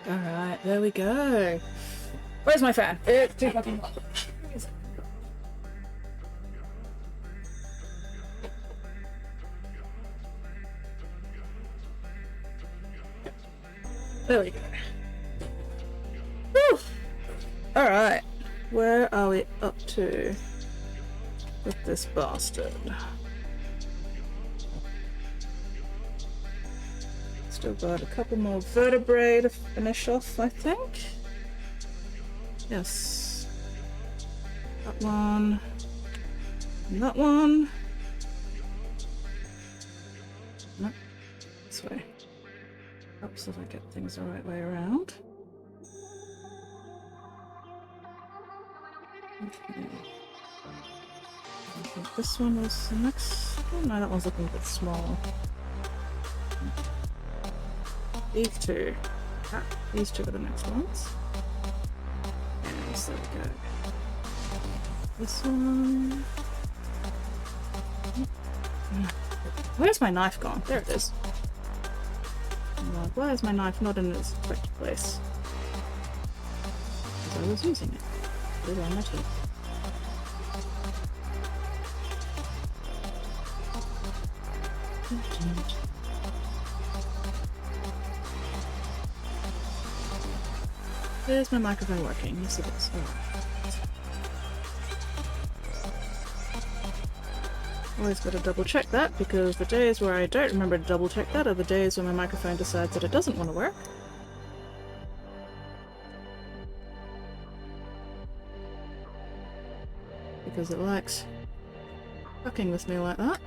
Alright, there we go. Where's my fan? It's too fucking hot. There we go. Woo! Alright. Where are we up to with this bastard? Still got a couple more vertebrae to finish off, I think. Yes. That one. And that one. Nope. This way. Oops, if I get things the right way around. Okay. I think this one was the next one. No, that one's looking a bit small. These two. Ah, these two are the next ones. Yes, there we go. This one. Where's my knife gone? There it is. Why is my knife not in its correct place? Because I was using it. Put it on my teeth. Is my microphone working? Yes it is. Always gotta double check that, because the days where I don't remember to double check that are the days when my microphone decides that it doesn't want to work. Because it likes fucking with me like that.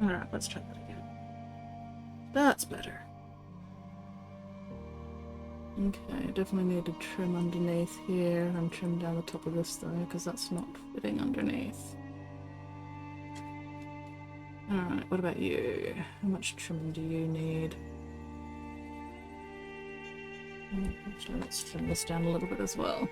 Alright, let's try that again. That's better. Okay, definitely need to trim underneath here and trim down the top of this though, because that's not fitting underneath. Alright, what about you? How much trimming do you need? Actually, let's trim this down a little bit as well.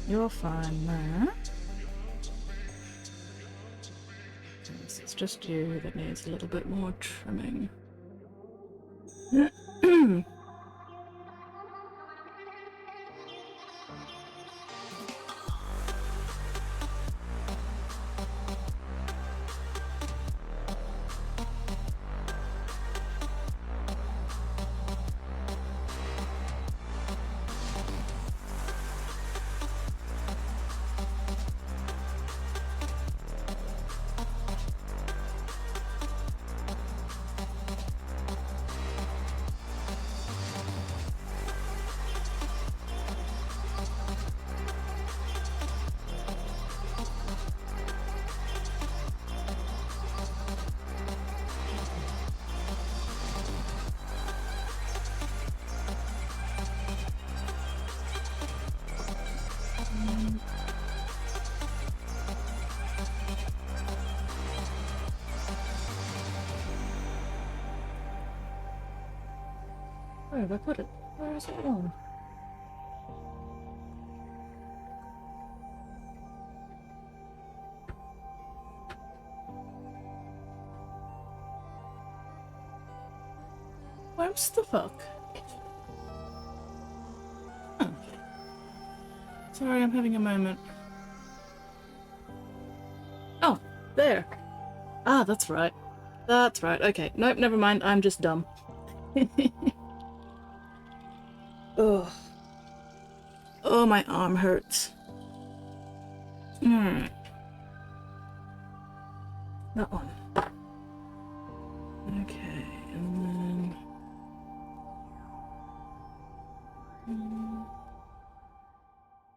You're fine there. It's just you that needs a little bit more trimming. Where have I put it? Where is it gone? Where's the fuck? Huh. Sorry, I'm having a moment. Oh, there. Ah, that's right. That's right. Okay. Nope, never mind. I'm just dumb. Ugh. Oh, my arm hurts. That one. Okay, and then...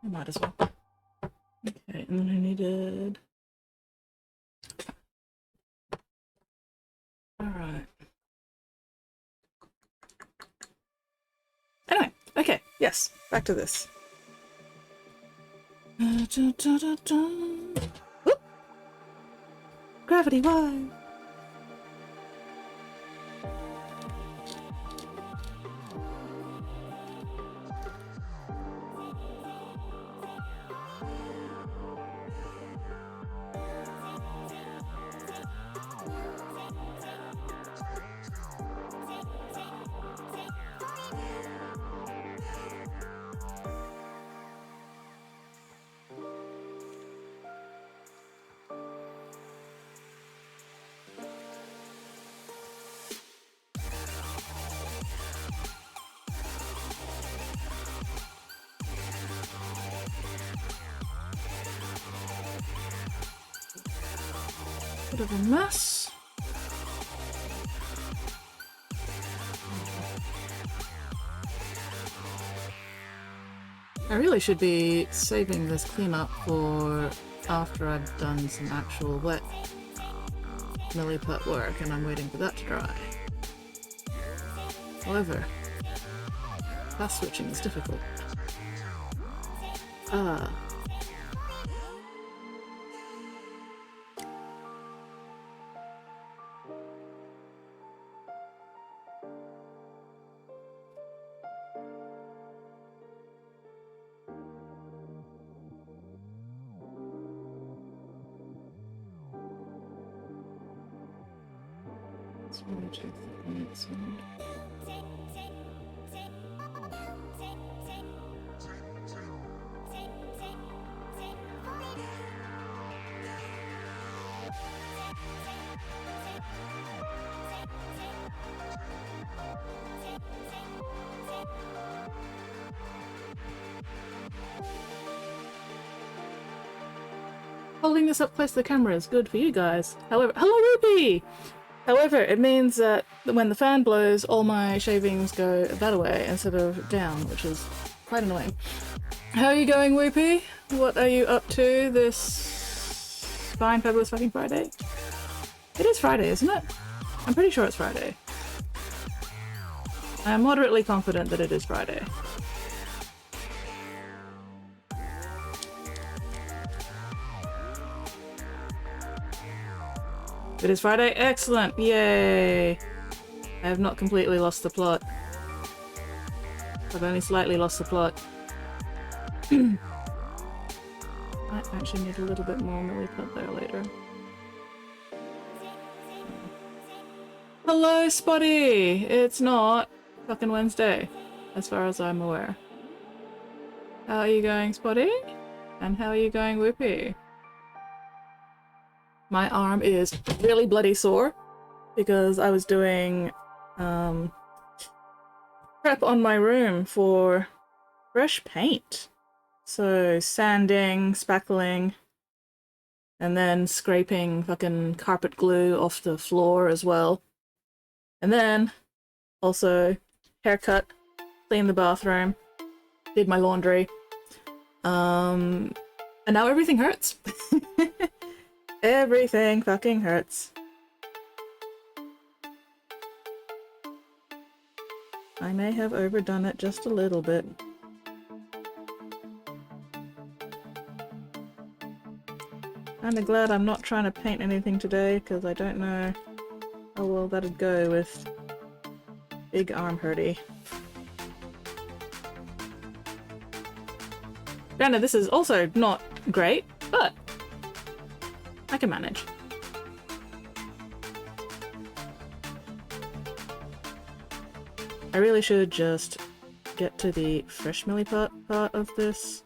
I might as well. Okay, and then I needed... Alright. Anyway, okay, yes, back to this. Whoop! Gravity, why? Bit of a mess. I really should be saving this cleanup for after I've done some actual wet milliput work and I'm waiting for that to dry. However, class switching is difficult. Let's really check the next one. Holding this up close to the camera is good for you guys. However, hello Ruby! However, it means that when the fan blows, all my shavings go that way instead of down, which is quite annoying. How are you going, Whoopie? What are you up to this fine, fabulous fucking Friday? It is Friday, isn't it? I'm pretty sure it's Friday. I am moderately confident that it is Friday. It is Friday? Excellent! Yay! I have not completely lost the plot. I've only slightly lost the plot. I actually need a little bit more milliput there later. Hello, Spotty! It's not fucking Wednesday, as far as I'm aware. How are you going, Spotty? And how are you going, Whoopie? My arm is really bloody sore because I was doing prep on my room for fresh paint. So sanding, spackling, and then scraping fucking carpet glue off the floor as well. And then also haircut, cleaned the bathroom, did my laundry. And now everything hurts. Everything fucking hurts. I may have overdone it just a little bit. Kinda glad I'm not trying to paint anything today, because I don't know how well that'd go with big arm hurty. Granted, this is also not great, but I can manage. I really should just get to the fresh millie part of this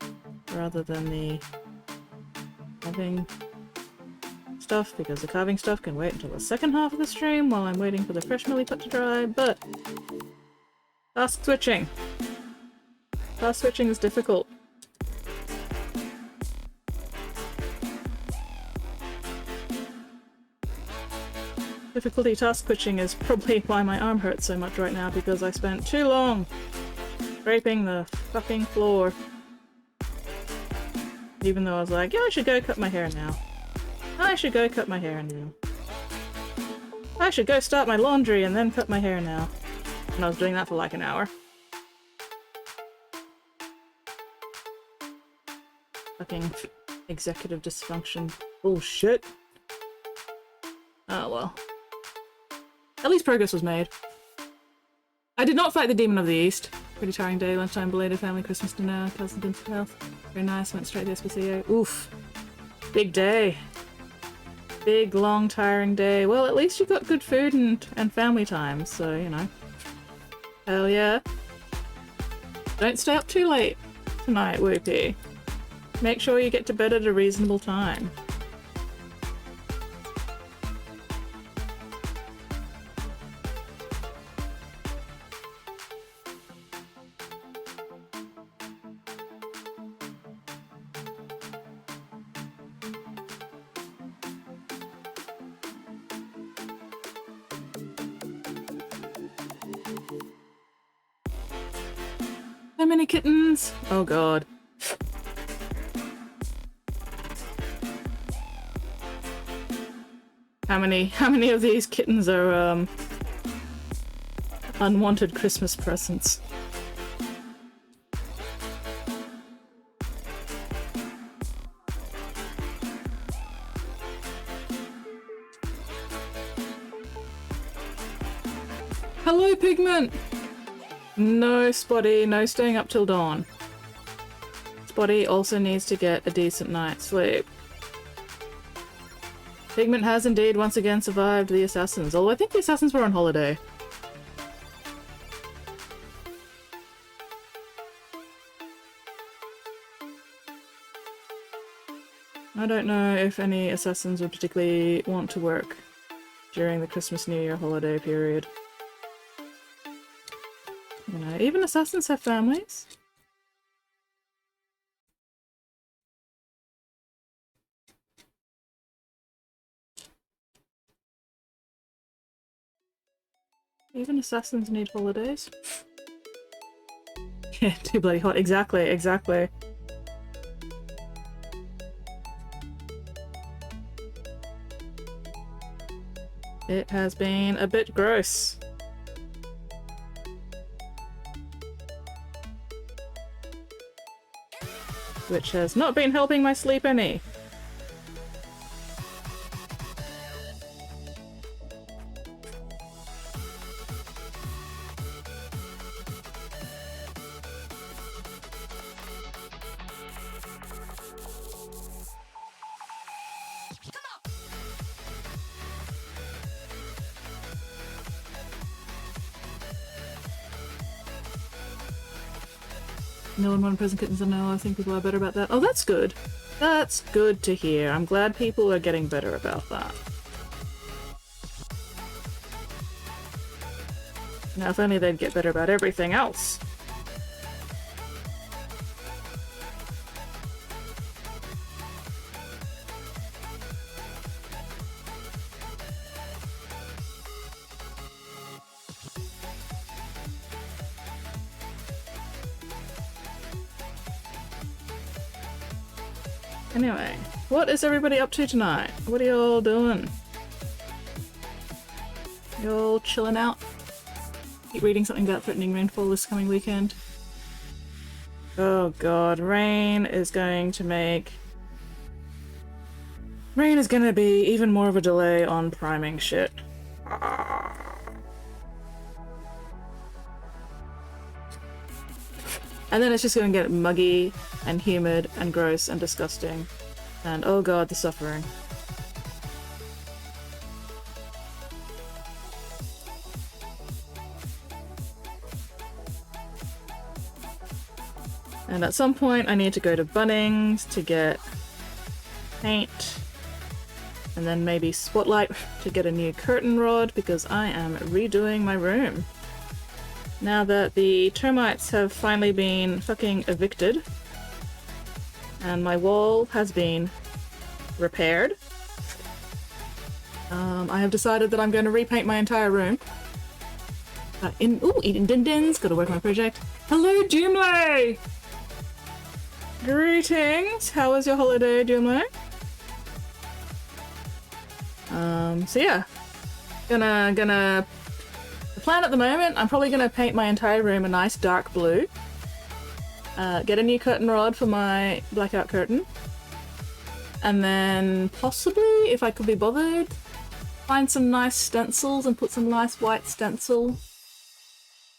rather than the carving stuff, because the carving stuff can wait until the second half of the stream while I'm waiting for the fresh millie pot to dry, but task switching. Task switching is difficult. Difficulty task switching is probably why my arm hurts so much right now, because I spent too long scraping the fucking floor. Even though I was like, yeah, I should go cut my hair now. I should go cut my hair now. I should go start my laundry and then cut my hair now. And I was doing that for like an hour. Fucking executive dysfunction bullshit. Oh well. At least progress was made. I did not fight the Demon of the East. Pretty tiring day, lunchtime, belated family, Christmas dinner, cousin dental health. Very nice, went straight to the SPCA. Oof. Big day. Big, long, tiring day. Well, at least you got good food and family time, so, you know. Hell yeah. Don't stay up too late tonight, Whoopie. Make sure you get to bed at a reasonable time. How many kittens? Oh god. How many of these kittens are, unwanted Christmas presents? Hello, Pigment! No, Spotty, no staying up till dawn. Spotty also needs to get a decent night's sleep. Pigment has indeed once again survived the assassins, although I think the assassins were on holiday. I don't know if any assassins would particularly want to work during the Christmas New Year holiday period. You know, even assassins have families. Even assassins need holidays. Yeah, too bloody hot. Exactly, exactly. It has been a bit gross. Which has not been helping my sleep any. No one wanted present kittens, and now I think people are better about that. Oh, that's good. That's good to hear. I'm glad people are getting better about that. Now, if only they'd get better about everything else. Anyway, what is everybody up to tonight? What are y'all doing? Y'all chilling out? Keep reading something about threatening rainfall this coming weekend. Oh god, rain is going to be even more of a delay on priming shit. And then it's just going to get muggy and humid and gross and disgusting. And oh god, the suffering. And at some point I need to go to Bunnings to get paint. And then maybe Spotlight to get a new curtain rod because I am redoing my room. Now that the termites have finally been fucking evicted and my wall has been repaired, I have decided that I'm going to repaint my entire room. Eating din-dins, gotta work on my project. Hello, Doomlay! Greetings! How was your holiday, Doomlay? So yeah. The plan at the moment, I'm probably gonna paint my entire room a nice dark blue. Get a new curtain rod for my blackout curtain. And then possibly, if I could be bothered, find some nice stencils and put some nice white stencil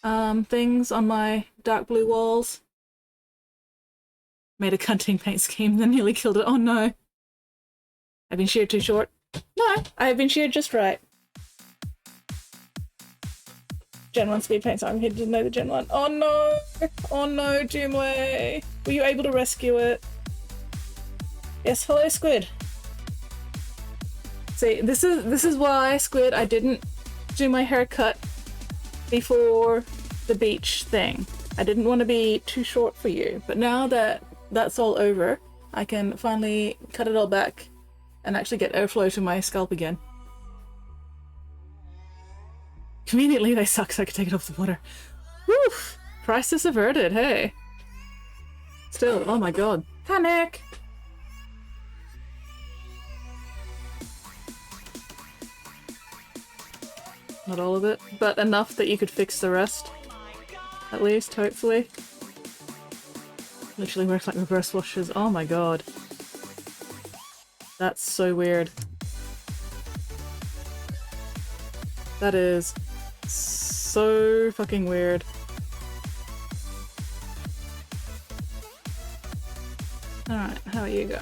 things on my dark blue walls. Made a cunting paint scheme, then nearly killed it. Oh no. I've been sheared too short. No, I have been sheared just right. Gen 1 speed paint, so I'm here to know the Gen 1. Oh no! Oh no, Doomlay! Were you able to rescue it? Yes, hello Squid. See, this is why, Squid, I didn't do my haircut before the beach thing. I didn't want to be too short for you, but now that that's all over, I can finally cut it all back and actually get airflow to my scalp again. Conveniently, they suck, so I could take it off the water. Woof! Crisis averted, hey! Still, oh my god. Panic! Not all of it, but enough that you could fix the rest. At least, hopefully. Literally works like reverse washes. Oh my god. That's so weird. That is so fucking weird. Alright, how are you going?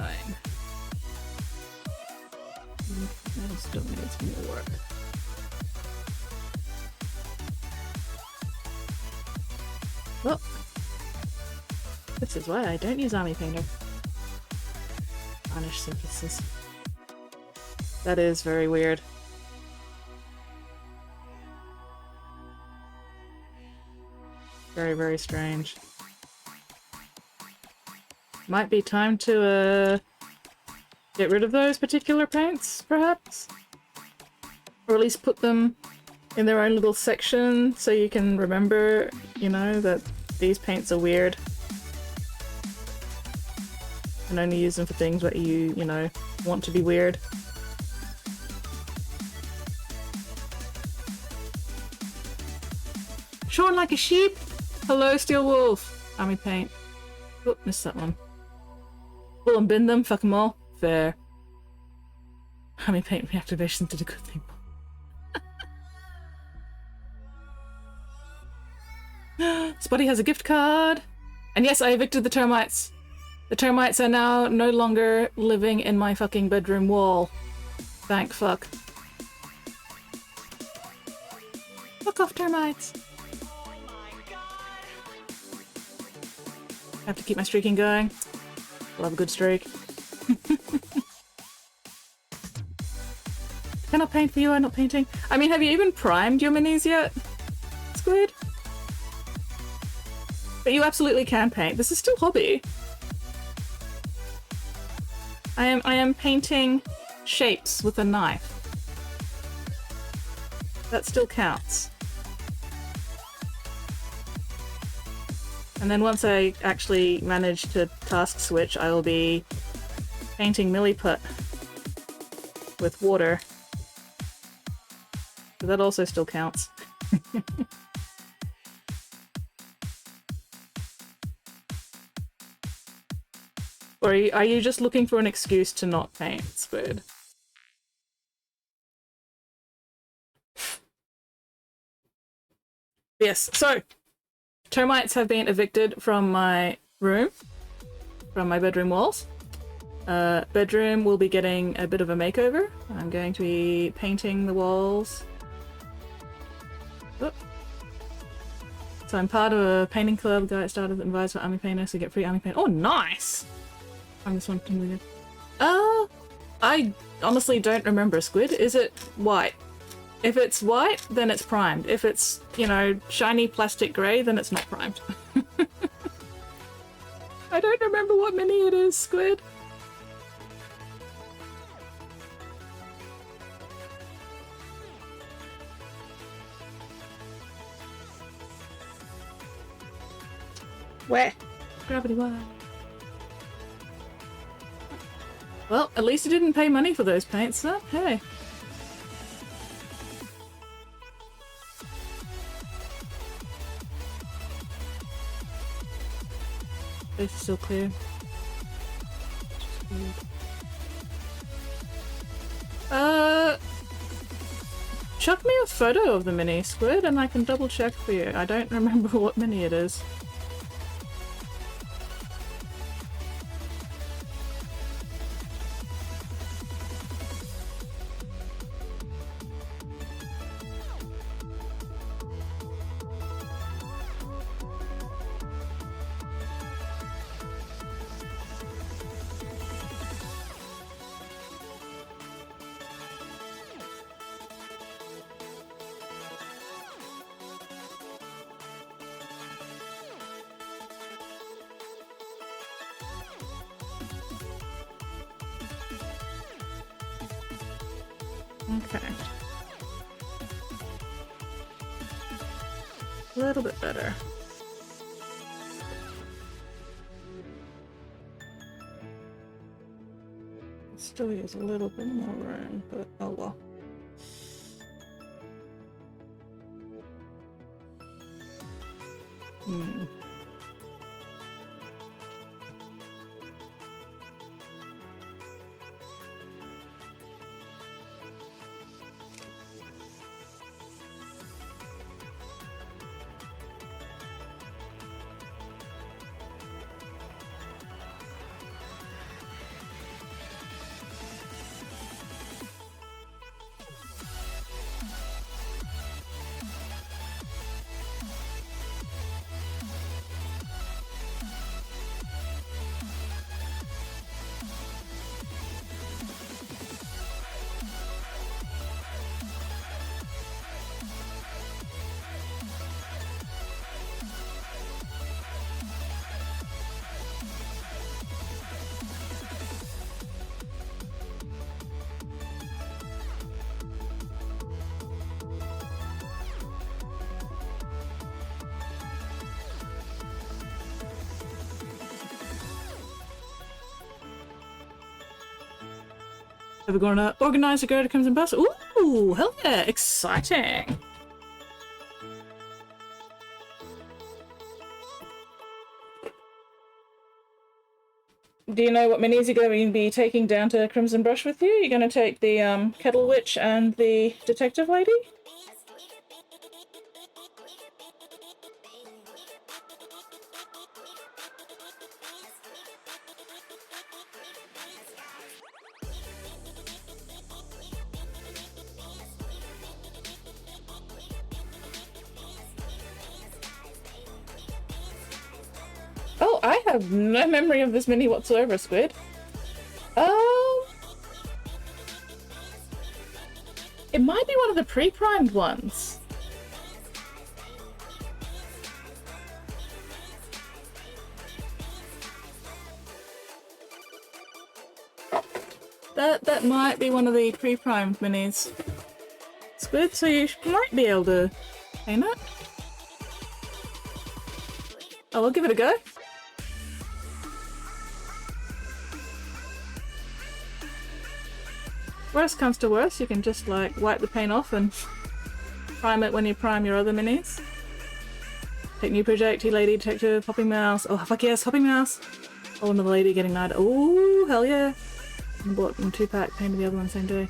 I still needs more work. Well, this is why I don't use Army Painter. Varnish surfaces. That is very weird. Very, very strange. Might be time to, get rid of those particular paints, perhaps? Or at least put them in their own little section so you can remember, you know, that these paints are weird. And only use them for things that you know, want to be weird. Shorn like a sheep! Hello, Steel Wolf! Army paint. Oh, missed that one. Pull and bin them, fuck them all. Fair. Army paint reactivation did a good thing. Spotty has a gift card! And yes, I evicted the termites. The termites are now no longer living in my fucking bedroom wall. Thank fuck. Fuck off, termites! I have to keep my streaking going. Love a good streak. Can I paint for you? I'm not painting. I mean, have you even primed your minis yet, Squid? But you absolutely can paint. This is still hobby. I am painting shapes with a knife. That still counts. And then once I actually manage to task switch, I will be painting milliput with water. So that also still counts. Or are you just looking for an excuse to not paint, Squid? Yes, so termites have been evicted from my room, from my bedroom walls. Bedroom will be getting a bit of a makeover. I'm going to be painting the walls. Oop. So I'm part of a painting club. Guy started that invites for army painters to get free army paint. Oh, nice! This one can be good. I honestly don't remember, Squid. Is it white? If it's white, then it's primed. If it's, you know, shiny plastic grey, then it's not primed. I don't remember what mini it is, Squid. Where? Gravity wire. Well, at least you didn't pay money for those paints, so hey. This is still clear. Chuck me a photo of the mini, Squid, and I can double check for you. I don't remember what mini it is. Okay. A little bit better. Still use a little bit more room, but oh well. Are we gonna organise a go to Crimson Bus? Ooh, hell yeah, exciting! Do you know what minis you're going to be taking down to Crimson Brush with you? You're going to take the Kettle Witch and the Detective Lady? Oh, I have no memory of this mini whatsoever, Squid. It might be one of the pre-primed ones. That might be one of the pre-primed minis. Squid, so you might be able to paint it. Oh, we'll give it a go. Worst comes to worst, you can just like wipe the paint off and prime it when you prime your other minis. Take new project, Lady, Detective, Hopping Mouse. Oh fuck yes, Hopping Mouse! Oh, another lady getting knighted. Oh hell yeah! I bought them 2-pack, painted the other one same day.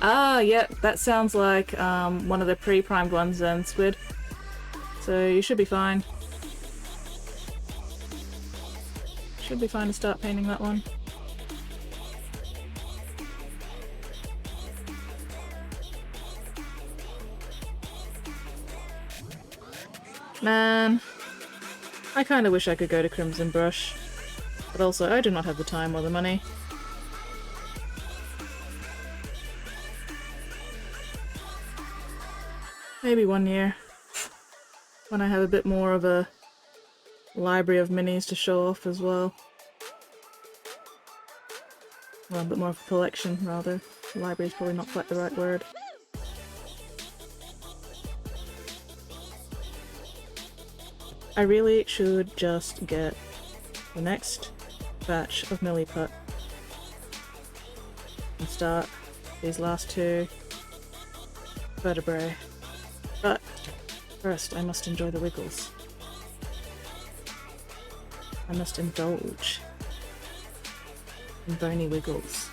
Ah, yep, that sounds like one of the pre-primed ones then, Squid. So you should be fine. Should be fine to start painting that one. Man, I kind of wish I could go to Crimson Brush, but also I do not have the time or the money. Maybe one year, when I have a bit more of a library of minis to show off as well. Well, a bit more of a collection, rather. Library is probably not quite the right word. I really should just get the next batch of Milliput and start these last two vertebrae. But first I must enjoy the wiggles. I must indulge in bony wiggles.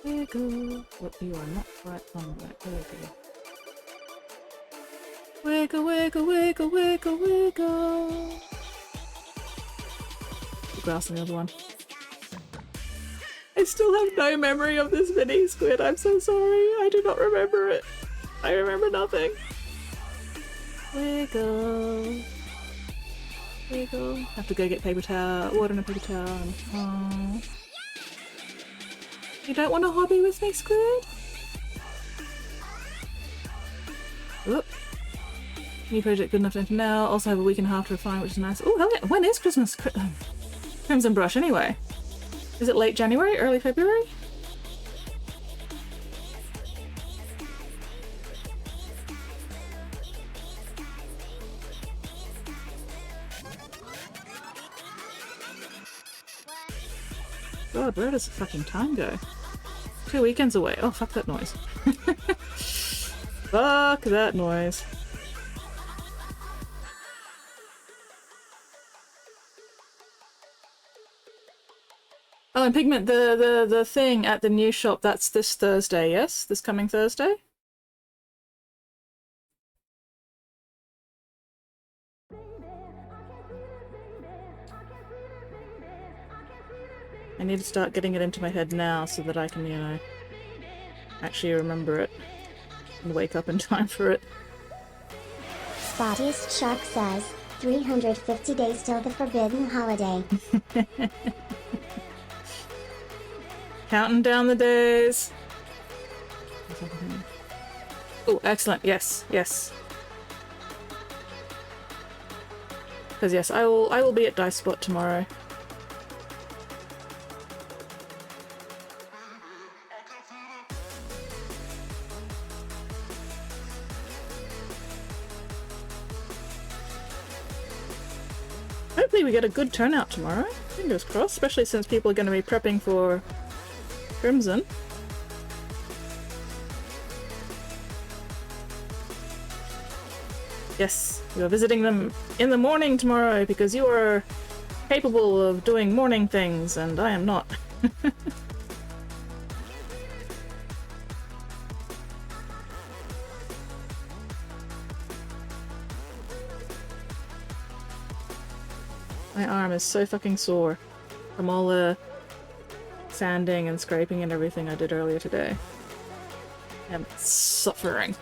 Wiggle. Oh, you are not quite on that. There we go. Wiggle, wiggle, wiggle, wiggle, wiggle. Grass on the other one. I still have no memory of this mini squid. I'm so sorry. I do not remember it. I remember nothing. Wiggle. Wiggle. Have to go get paper towel. Water and a paper towel. Oh. You don't want a hobby with me, squid? Oop. New project good enough to enter now. Also have a week and a half to refine, which is nice. Oh, hell yeah. When is Christmas? Crimson Brush anyway. Is it late January? Early February? God, where does the fucking time go? 2 weekends away. Oh, fuck that noise. Fuck that noise. Oh, and Pigment, the thing at the new shop, that's this Thursday, yes? This coming Thursday? I need to start getting it into my head now so that I can, you know, actually remember it and wake up in time for it. Spottiest Shark says, 350 days till the forbidden holiday. Counting down the days. Oh, excellent. Yes, yes. Because yes, I will be at Dice Spot tomorrow. Hopefully we get a good turnout tomorrow. Fingers crossed, especially since people are going to be prepping for Crimson. Yes, you are visiting them in the morning tomorrow because you are capable of doing morning things and I am not. My arm is so fucking sore from all the sanding and scraping and everything I did earlier today. I'm suffering.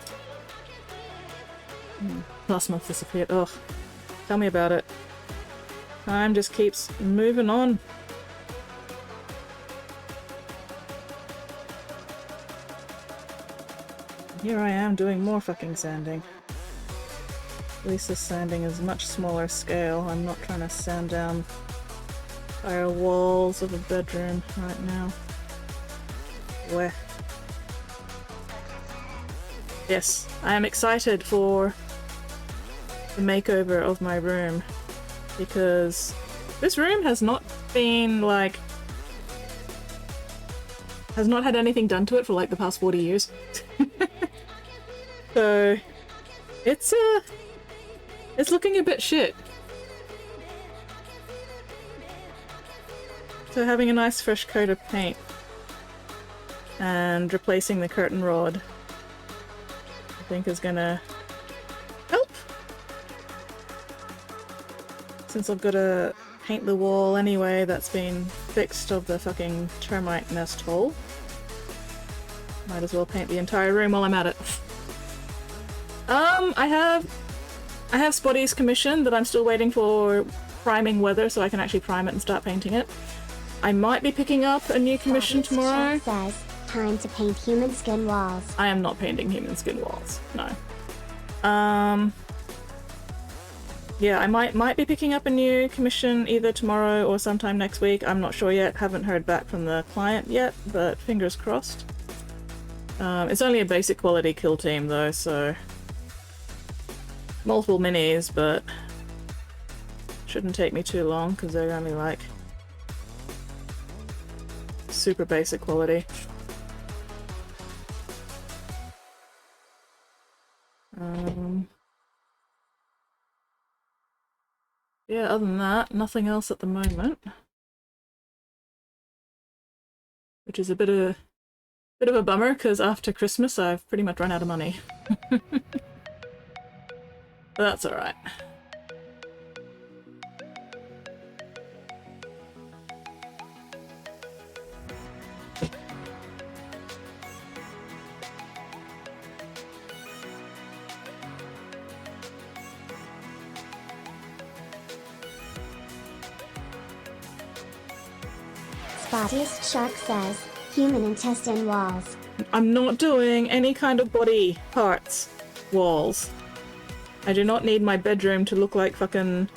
Last month disappeared. Ugh. Tell me about it. Time just keeps moving on. Here I am doing more fucking sanding. At least this sanding is much smaller scale. I'm not trying to sand down entire walls of a bedroom right now. Weh. Yes, I am excited for the makeover of my room because this room has not been like has not had anything done to it for like the past 40 years. So it's looking a bit shit. So having a nice fresh coat of paint and replacing the curtain rod I think is gonna help. Since I've got to paint the wall anyway that's been fixed of the fucking termite nest hole. Might as well paint the entire room while I'm at it. I have Spotty's commission that I'm still waiting for priming weather so I can actually prime it and start painting it. I might be picking up a new commission tomorrow. Says, time to paint human skin walls. I am not painting human skin walls, no. Yeah, I might be picking up a new commission either tomorrow or sometime next week. I'm not sure yet. Haven't heard back from the client yet, but fingers crossed. It's only a basic quality kill team though, so multiple minis, but shouldn't take me too long because they're only like super basic quality. Yeah, other than that, nothing else at the moment. Which is a bit of a bummer, because after Christmas I've pretty much run out of money. But that's alright. Spottiest Shark says, human intestine walls. I'm not doing any kind of body parts walls. I do not need my bedroom to look like fucking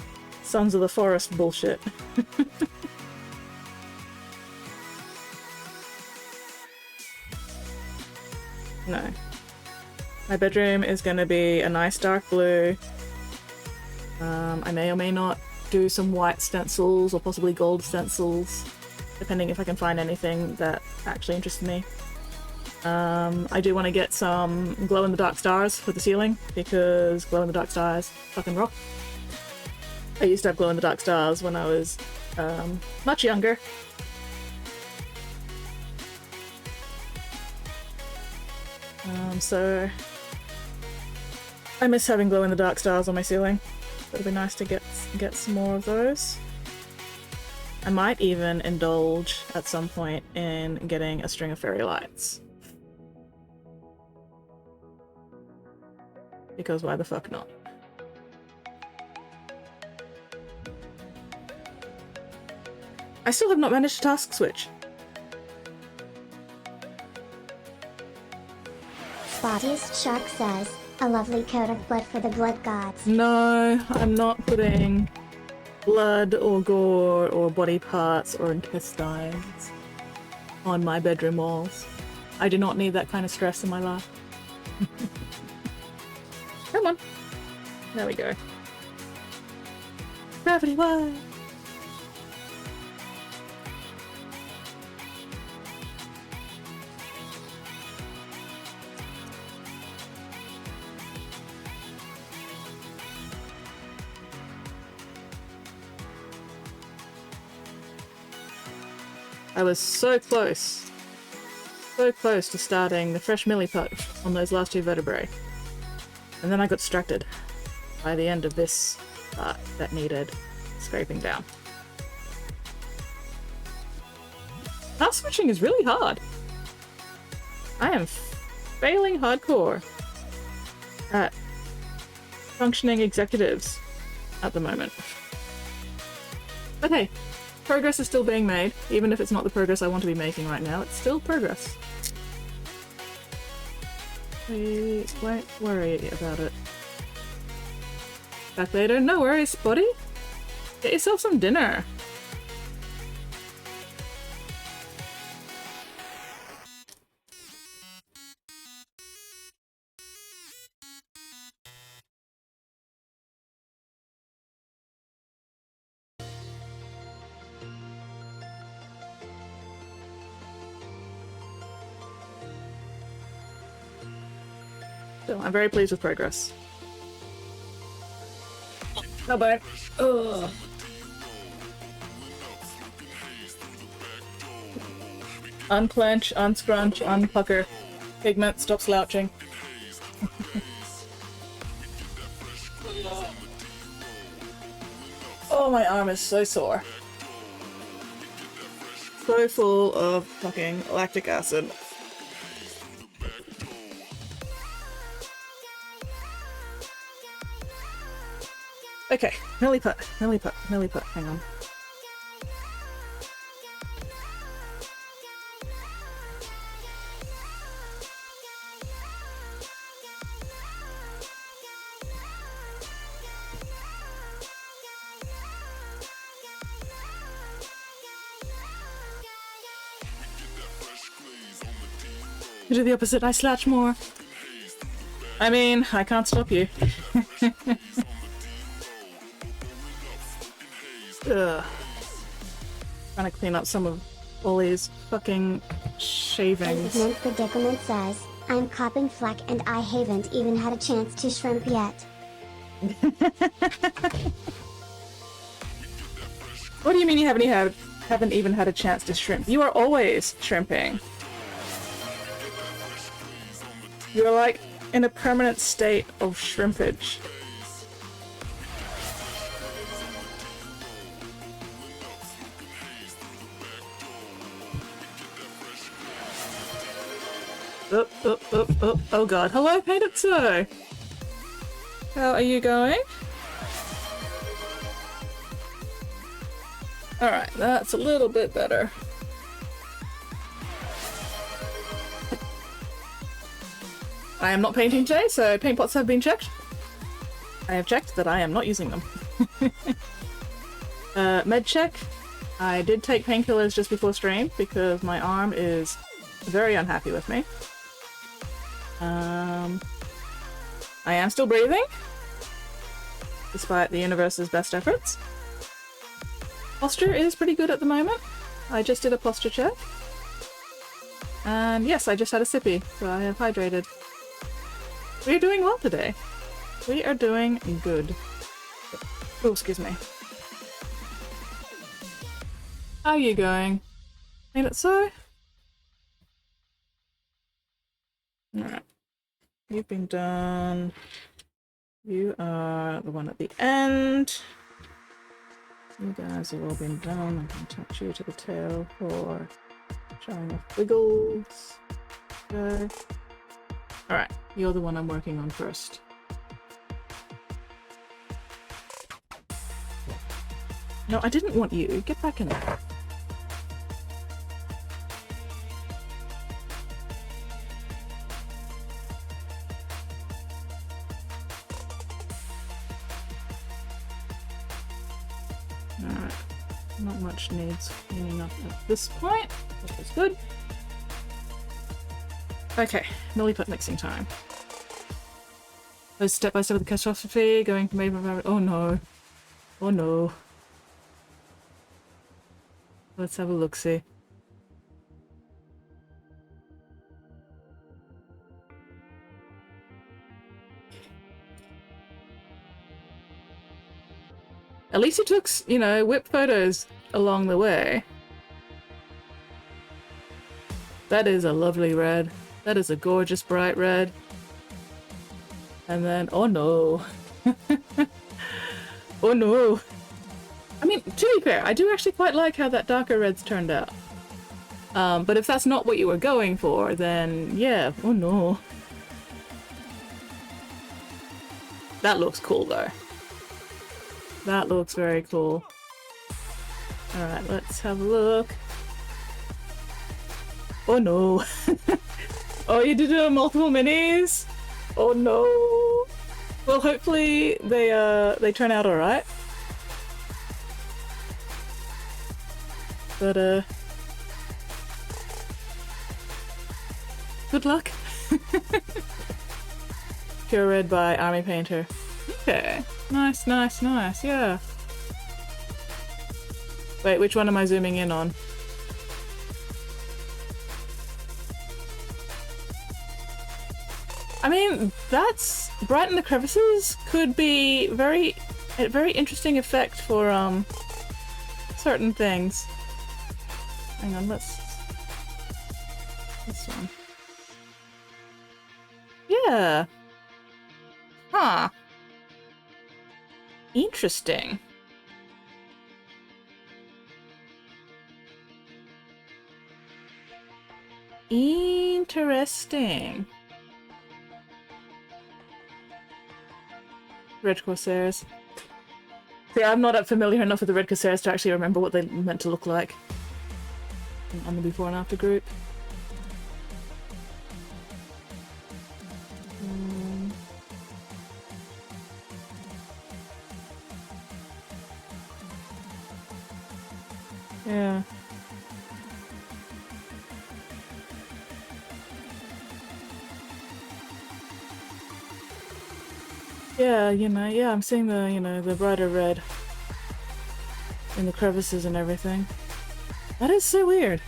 Sons of the Forest bullshit. No. My bedroom is going to be a nice dark blue. I may or may not do some white stencils or possibly gold stencils, depending if I can find anything that actually interests me. I do want to get some glow-in-the-dark stars for the ceiling, because glow-in-the-dark stars fucking rock. I used to have glow-in-the-dark stars when I was much younger. So I miss having glow-in-the-dark stars on my ceiling. It'd be nice to get some more of those. I might even indulge at some point in getting a string of fairy lights. Because why the fuck not? I still have not managed to task switch. Spottiest Shark says, a lovely coat of blood for the blood gods. No, I'm not putting blood or gore or body parts or intestines on my bedroom walls. I do not need that kind of stress in my life. Come on. There we go. Gravity wide. I was so close to starting the fresh milliput on those last two vertebrae. And then I got distracted by the end of this part that needed scraping down. Task switching is really hard. I am failing hardcore at functioning executives at the moment. But hey, progress is still being made, even if it's not the progress I want to be making right now. It's still progress. Wait, won't worry about it. Back later? No worries, Spotty. Get yourself some dinner. So, I'm very pleased with progress. No bye. Ugh. Unclench, unscrunch, unpucker. Pigment, stop slouching. Oh, Oh, my arm is so sore. So full of fucking lactic acid. Okay, milliput, milliput, milliput, hang on. You do the opposite, I slash more. I mean, I can't stop you. Ugh. Trying to clean up some of Ollie's fucking shavings. Engagement predicament says, I'm copping flack and I haven't even had a chance to shrimp yet. What do you mean you haven't even had a chance to shrimp? You are always shrimping. You're like in a permanent state of shrimpage. Oh god. Hello, Painted So! How are you going? Alright, that's a little bit better. I am not painting today, so paint pots have been checked. I have checked that I am not using them. Med check. I did take painkillers just before stream because my arm is very unhappy with me. I am still breathing, despite the universe's best efforts. Posture is pretty good at the moment. I just did a posture check. And yes, I just had a sippy, so I have hydrated. We're doing well today. We are doing good. Oh, excuse me. How are you going? Ain't it so? Alright. You've been done. You are the one at the end. You guys have all been done. I can touch you to the tail for showing off wiggles. Okay. Alright, you're the one I'm working on first. No, I didn't want you. Get back in there. Alright. Not much needs cleaning up at this point, which is good. Okay, milliput mixing time. Goes step by step with the catastrophe, going from April. Oh no. Oh no. Let's have a look-see. At least you took, you know, whip photos along the way. That is a lovely red. That is a gorgeous bright red. And then, oh no. Oh no. I mean, to be fair, I do actually quite like how that darker red's turned out. But if that's not what you were going for, then yeah, oh no. That looks cool though. That looks very cool. Alright, let's have a look. Oh no. Oh, you did multiple minis? Oh no. Well, hopefully they turn out alright. But good luck. Pure Red by Army Painter. Okay. Nice, nice, nice, yeah. Wait, which one am I zooming in on? I mean, that's Brighten the Crevices could be a very interesting effect for certain things. Hang on, this one. Yeah. Huh. Interesting. Interesting. Red Corsairs. See, I'm not familiar enough with the Red Corsairs to actually remember what they meant to look like on the before and after group. Yeah. Yeah, you know, yeah, I'm seeing the, you know, the brighter red in the crevices and everything. That is so weird.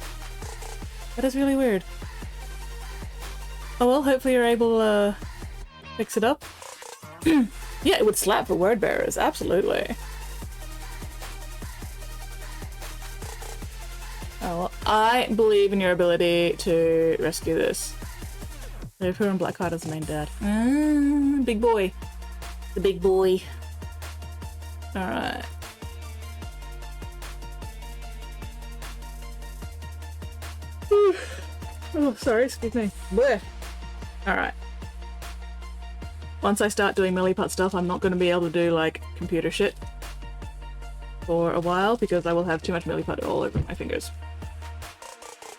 That is really weird. Oh well, hopefully you're able to fix it up. Yeah, it would slap for word bearers, absolutely. Oh well, I believe in your ability to rescue this. Who on Blackheart as the main dad. Big boy. The big boy. Alright. Oh, sorry, excuse me. Blech. Alright. Once I start doing milliput stuff, I'm not going to be able to do, like, computer shit for a while, because I will have too much milliput all over my fingers.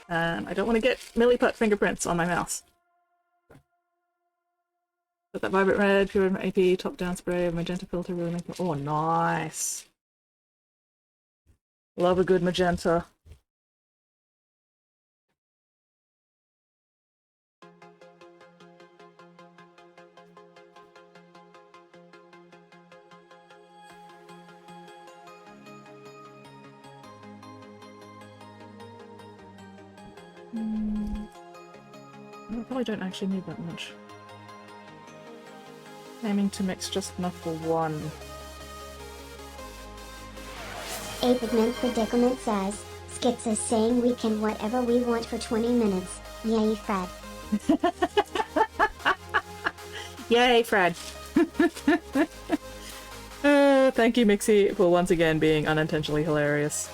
And I don't want to get milliput fingerprints on my mouse. Got that vibrant red, pure AP, top-down spray, magenta filter, really making... Oh, nice! Love a good magenta. I probably don't actually need that much. Aiming to mix just enough for one. A Pigment Predicament says, Skits is saying we can whatever we want for 20 minutes. Yay, Fred. Yay, Fred. Thank you, Mixie, for once again being unintentionally hilarious.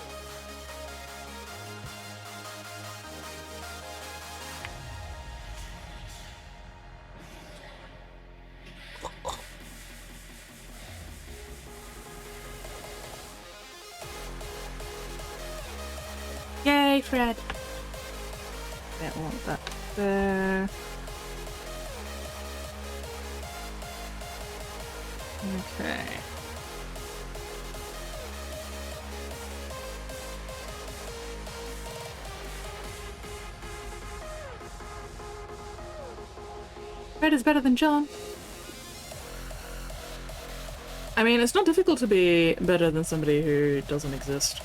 Yay, Fred. Don't want that there. Okay. Fred is better than John. I mean, it's not difficult to be better than somebody who doesn't exist.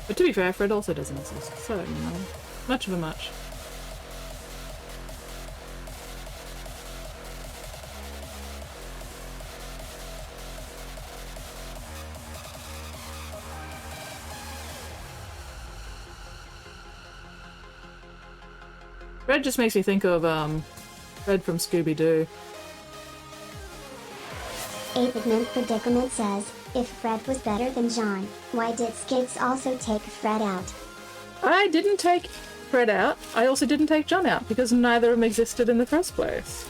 But to be fair, Fred also doesn't exist, so, you know, much of a much. Fred just makes me think of, Fred from Scooby-Doo. A Pigment Predicament says, if Fred was better than John, why did Skits also take Fred out? I didn't take Fred out. I also didn't take John out, because neither of them existed in the first place.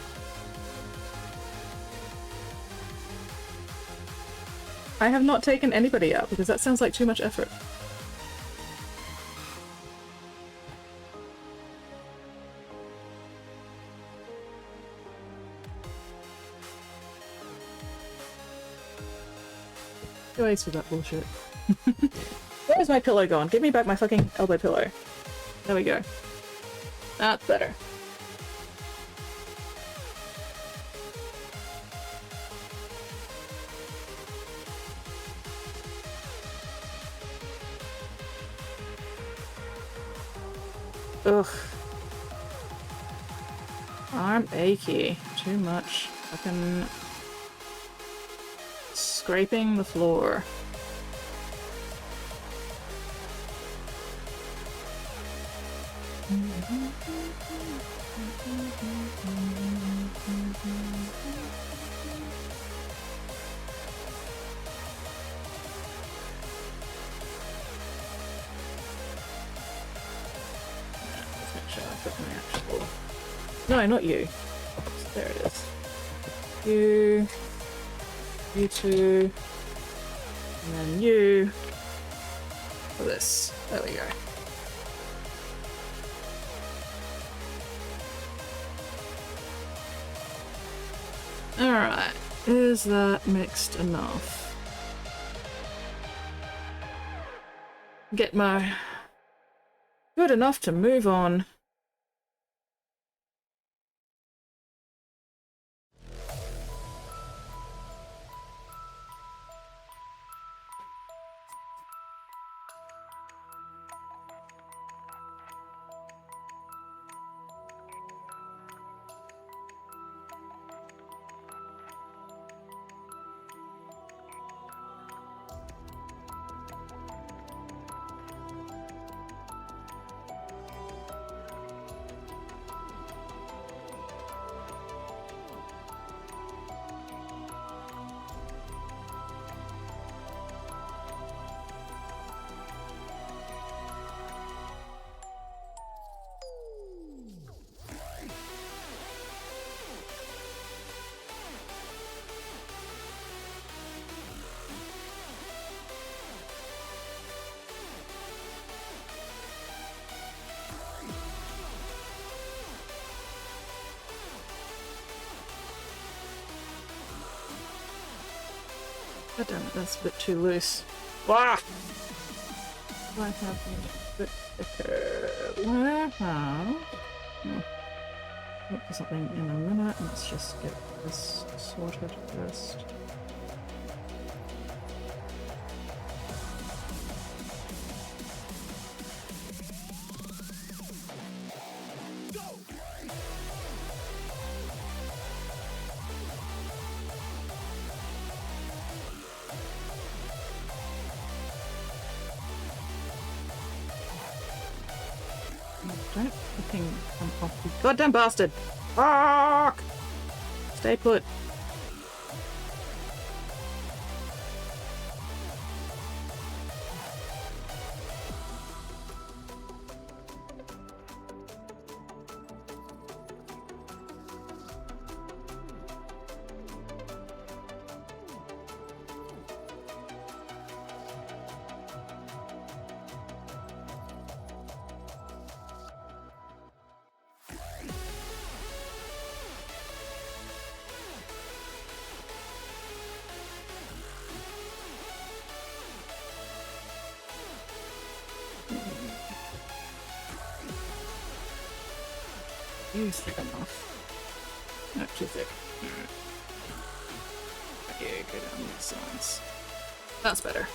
I have not taken anybody out, because that sounds like too much effort. Go ace with that bullshit. Where's my pillow gone? Give me back my fucking elbow pillow. There we go. That's better. Ugh. Arm achy. Too much. Fucking scraping the floor. put my actual... No, not you. There it is. You two, and then you for this. There we go. Alright, is that mixed enough? Get my... good enough to move on. God damn it, that's a bit too loose. Ah! Do I have a bit thicker? Wow. Look for something in a minute. Let's just get this sorted first. Don't fucking come off, you goddamn bastard! Fuck! Stay put. Is thick enough. Not too thick. Alright. Yeah, go down these sides. That's better.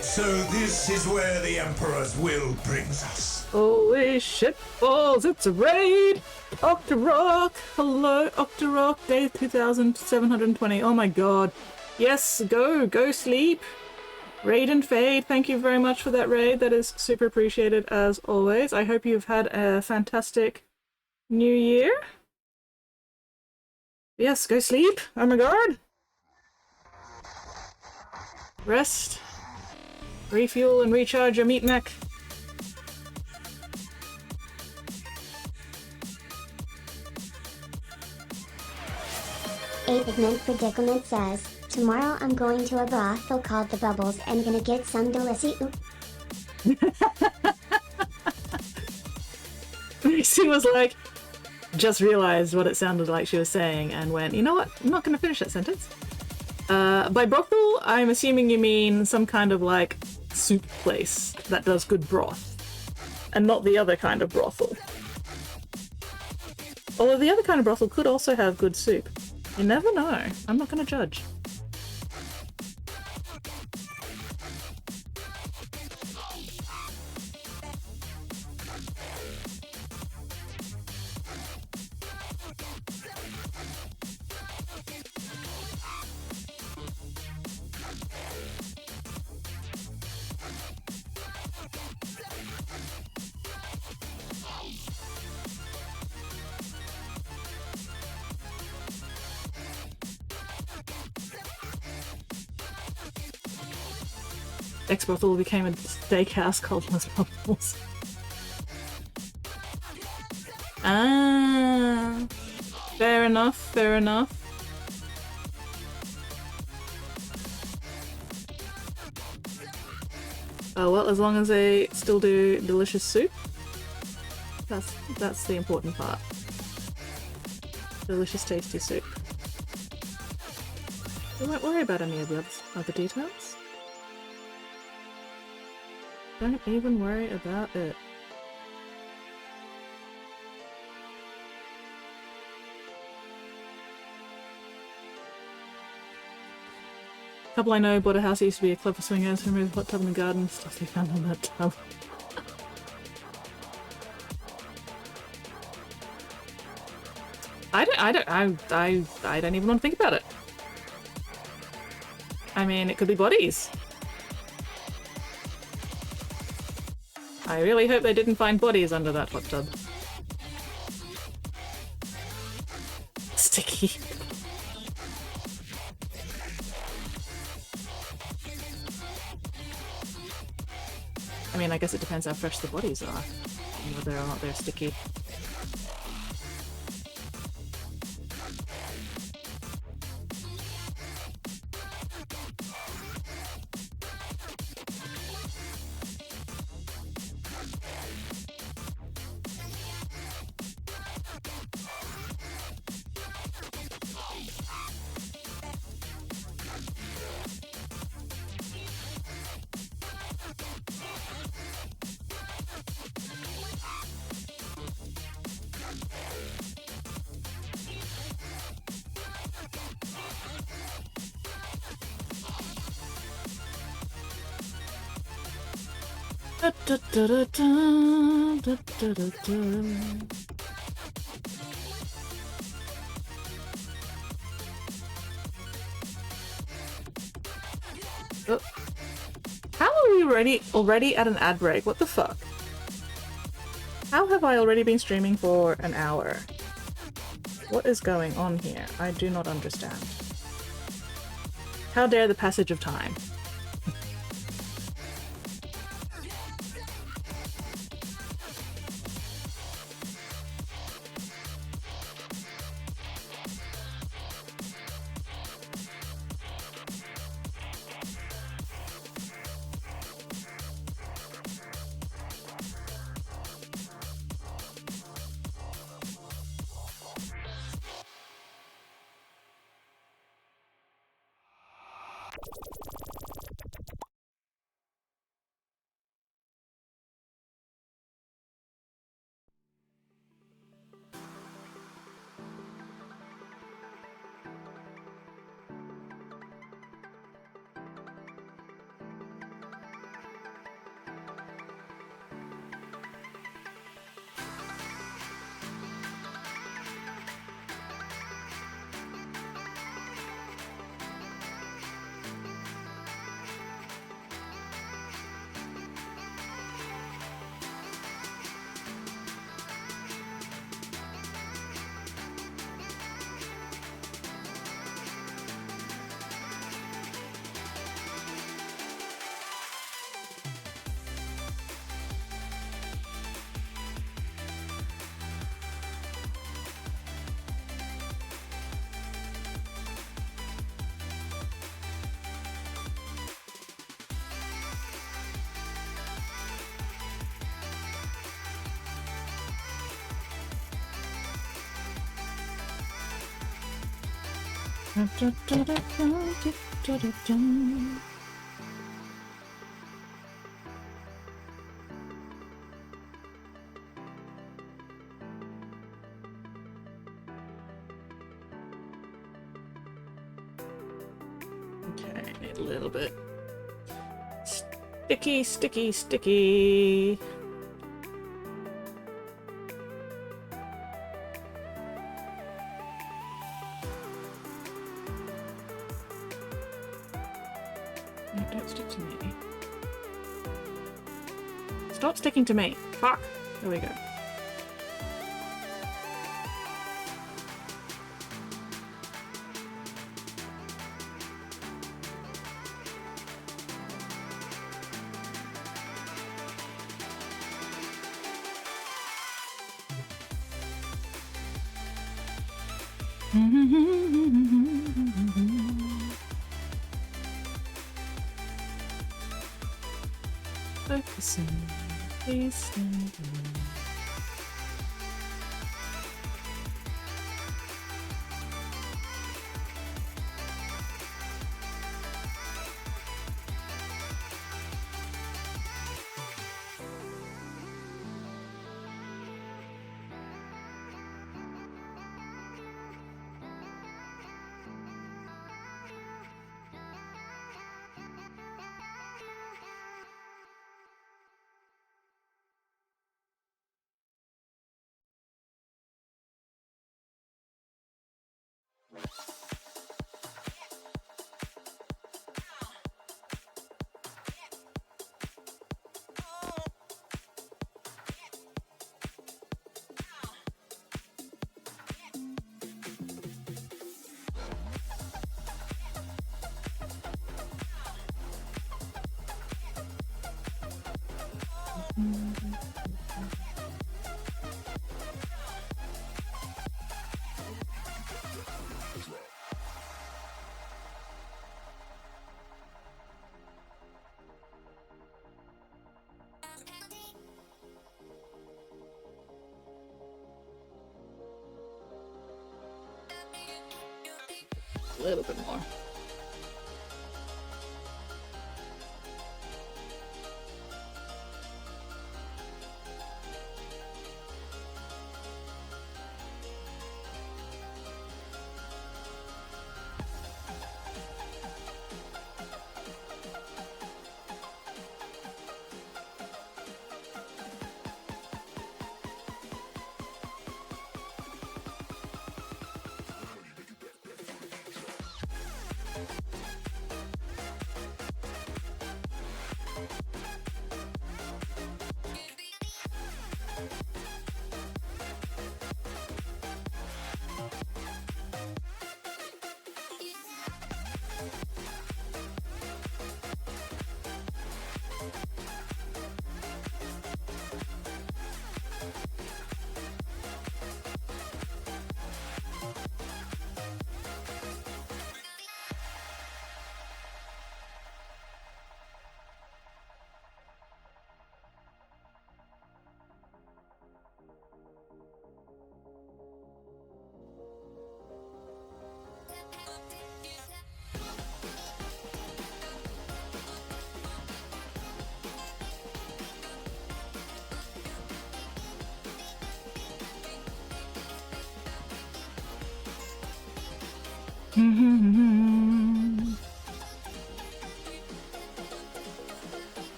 So this is where the Emperor's will brings us. Holy shit balls, it's a raid! Octorok! Hello, Octorok, day 2720. Oh my god. Yes, go sleep. Raid and Fade, thank you very much for that raid. That is super appreciated as always. I hope you've had a fantastic new year. Yes, go sleep. Oh my god. Rest. Refuel and recharge your meat mech. A Pigment Predicament says, tomorrow I'm going to a brothel called The Bubbles and gonna get some delissy oop. Macy was like, just realized what it sounded like she was saying and went, you know what? I'm not going to finish that sentence. By brothel, I'm assuming you mean some kind of like soup place that does good broth, and not the other kind of brothel. Although the other kind of brothel could also have good soup. You never know. I'm not gonna judge. Ex-brothel became a steakhouse called Los Bubbles. Ah, fair enough, fair enough. Oh well, as long as they still do delicious soup, that's the important part. Delicious, tasty soup. We won't worry about any of the other details. Don't even worry about it. Couple I know bought a house that used to be a club for swingers, removed the hot tub in the garden, stuff they found on that tub. I don't even want to think about it. I mean, it could be bodies. I really hope they didn't find bodies under that hot tub. Sticky. I mean, I guess it depends how fresh the bodies are, and whether or not they're sticky. Oh. How are we already at an ad break? What the fuck? How have I already been streaming for an hour? What is going on here? I do not understand. How dare the passage of time? Okay, need a little bit. Sticky, sticky, sticky. No, don't stick to me. Stop sticking to me. Fuck. There we go. Focusing, listening. A little bit more.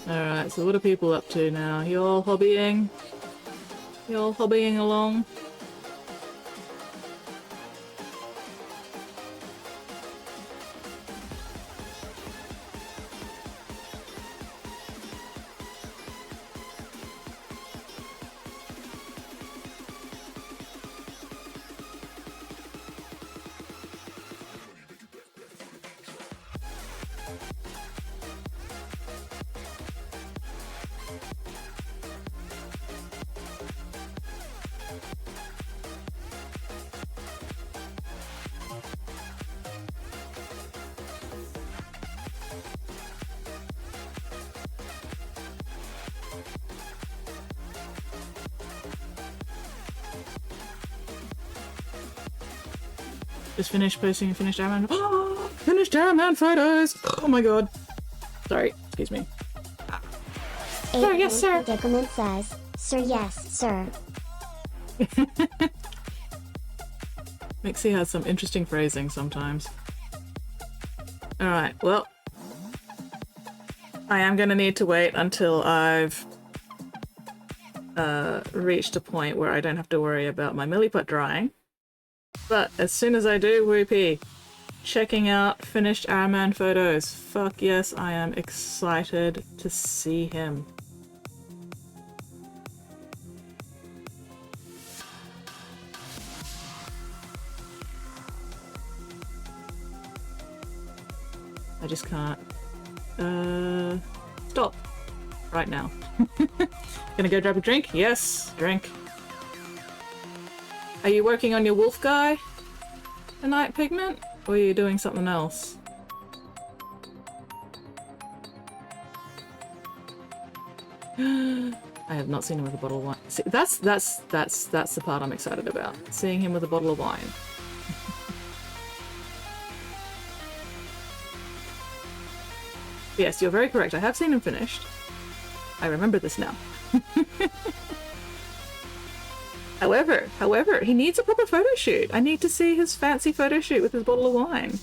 Alright, so what are people up to now? You all hobbying? You all hobbying along? Just finished posting finished Iron Man. Finished Iron Man photos! Oh my god. Sorry, excuse me. Sir, yes, sir. Predicament says, sir, yes, sir. Mixie has some interesting phrasing sometimes. Alright, well. I am gonna need to wait until I've reached a point where I don't have to worry about my milliput drying. But as soon as I do, whoopee. Checking out finished Iron Man photos. Fuck yes, I am excited to see him. I just can't stop right now. Gonna go grab a drink? Yes, drink. Are you working on your wolf guy tonight, Pigment? Or are you doing something else? I have not seen him with a bottle of wine. See, that's the part I'm excited about. Seeing him with a bottle of wine. Yes, you're very correct. I have seen him finished. I remember this now. However, he needs a proper photo shoot. I need to see his fancy photo shoot with his bottle of wine.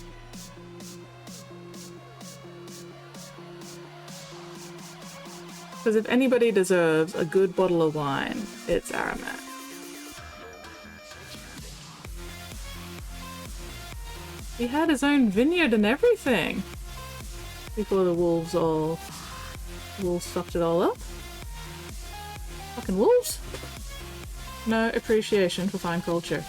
Because if anybody deserves a good bottle of wine, it's Aramat. He had his own vineyard and everything before the wolves sucked it all up. Fucking wolves. No appreciation for fine culture.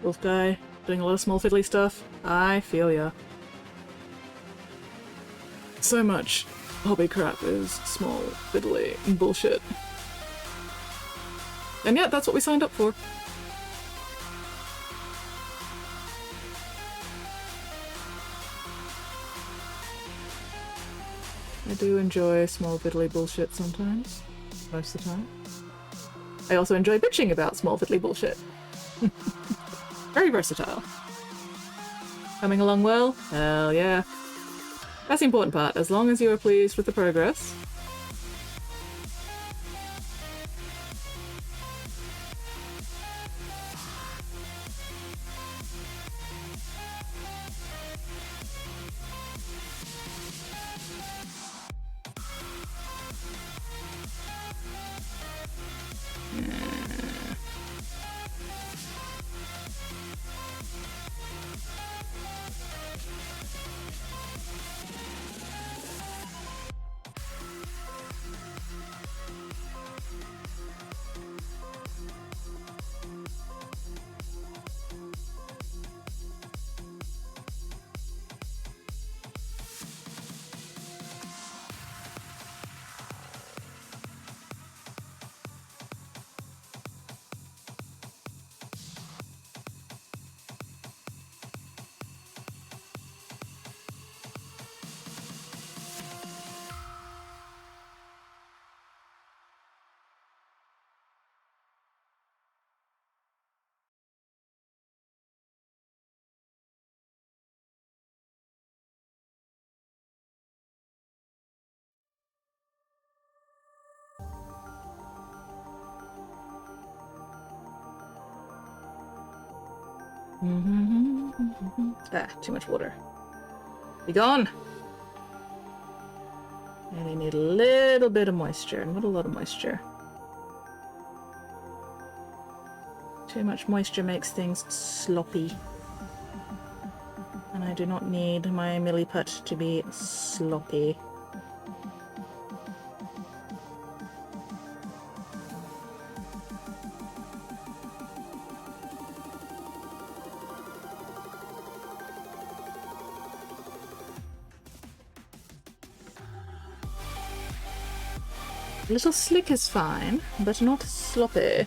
Wolf guy, doing a lot of small fiddly stuff. I feel ya. So much hobby crap is small fiddly bullshit. And yet, that's what we signed up for. I do enjoy small fiddly bullshit sometimes. Most of the time. I also enjoy bitching about small fiddly bullshit. Very versatile. Coming along well? Hell yeah. That's the important part, as long as you are pleased with the progress. Ah, too much water. Be gone! And I need a little bit of moisture, not a lot of moisture. Too much moisture makes things sloppy. And I do not need my milliput to be sloppy. A little slick is fine, but not sloppy.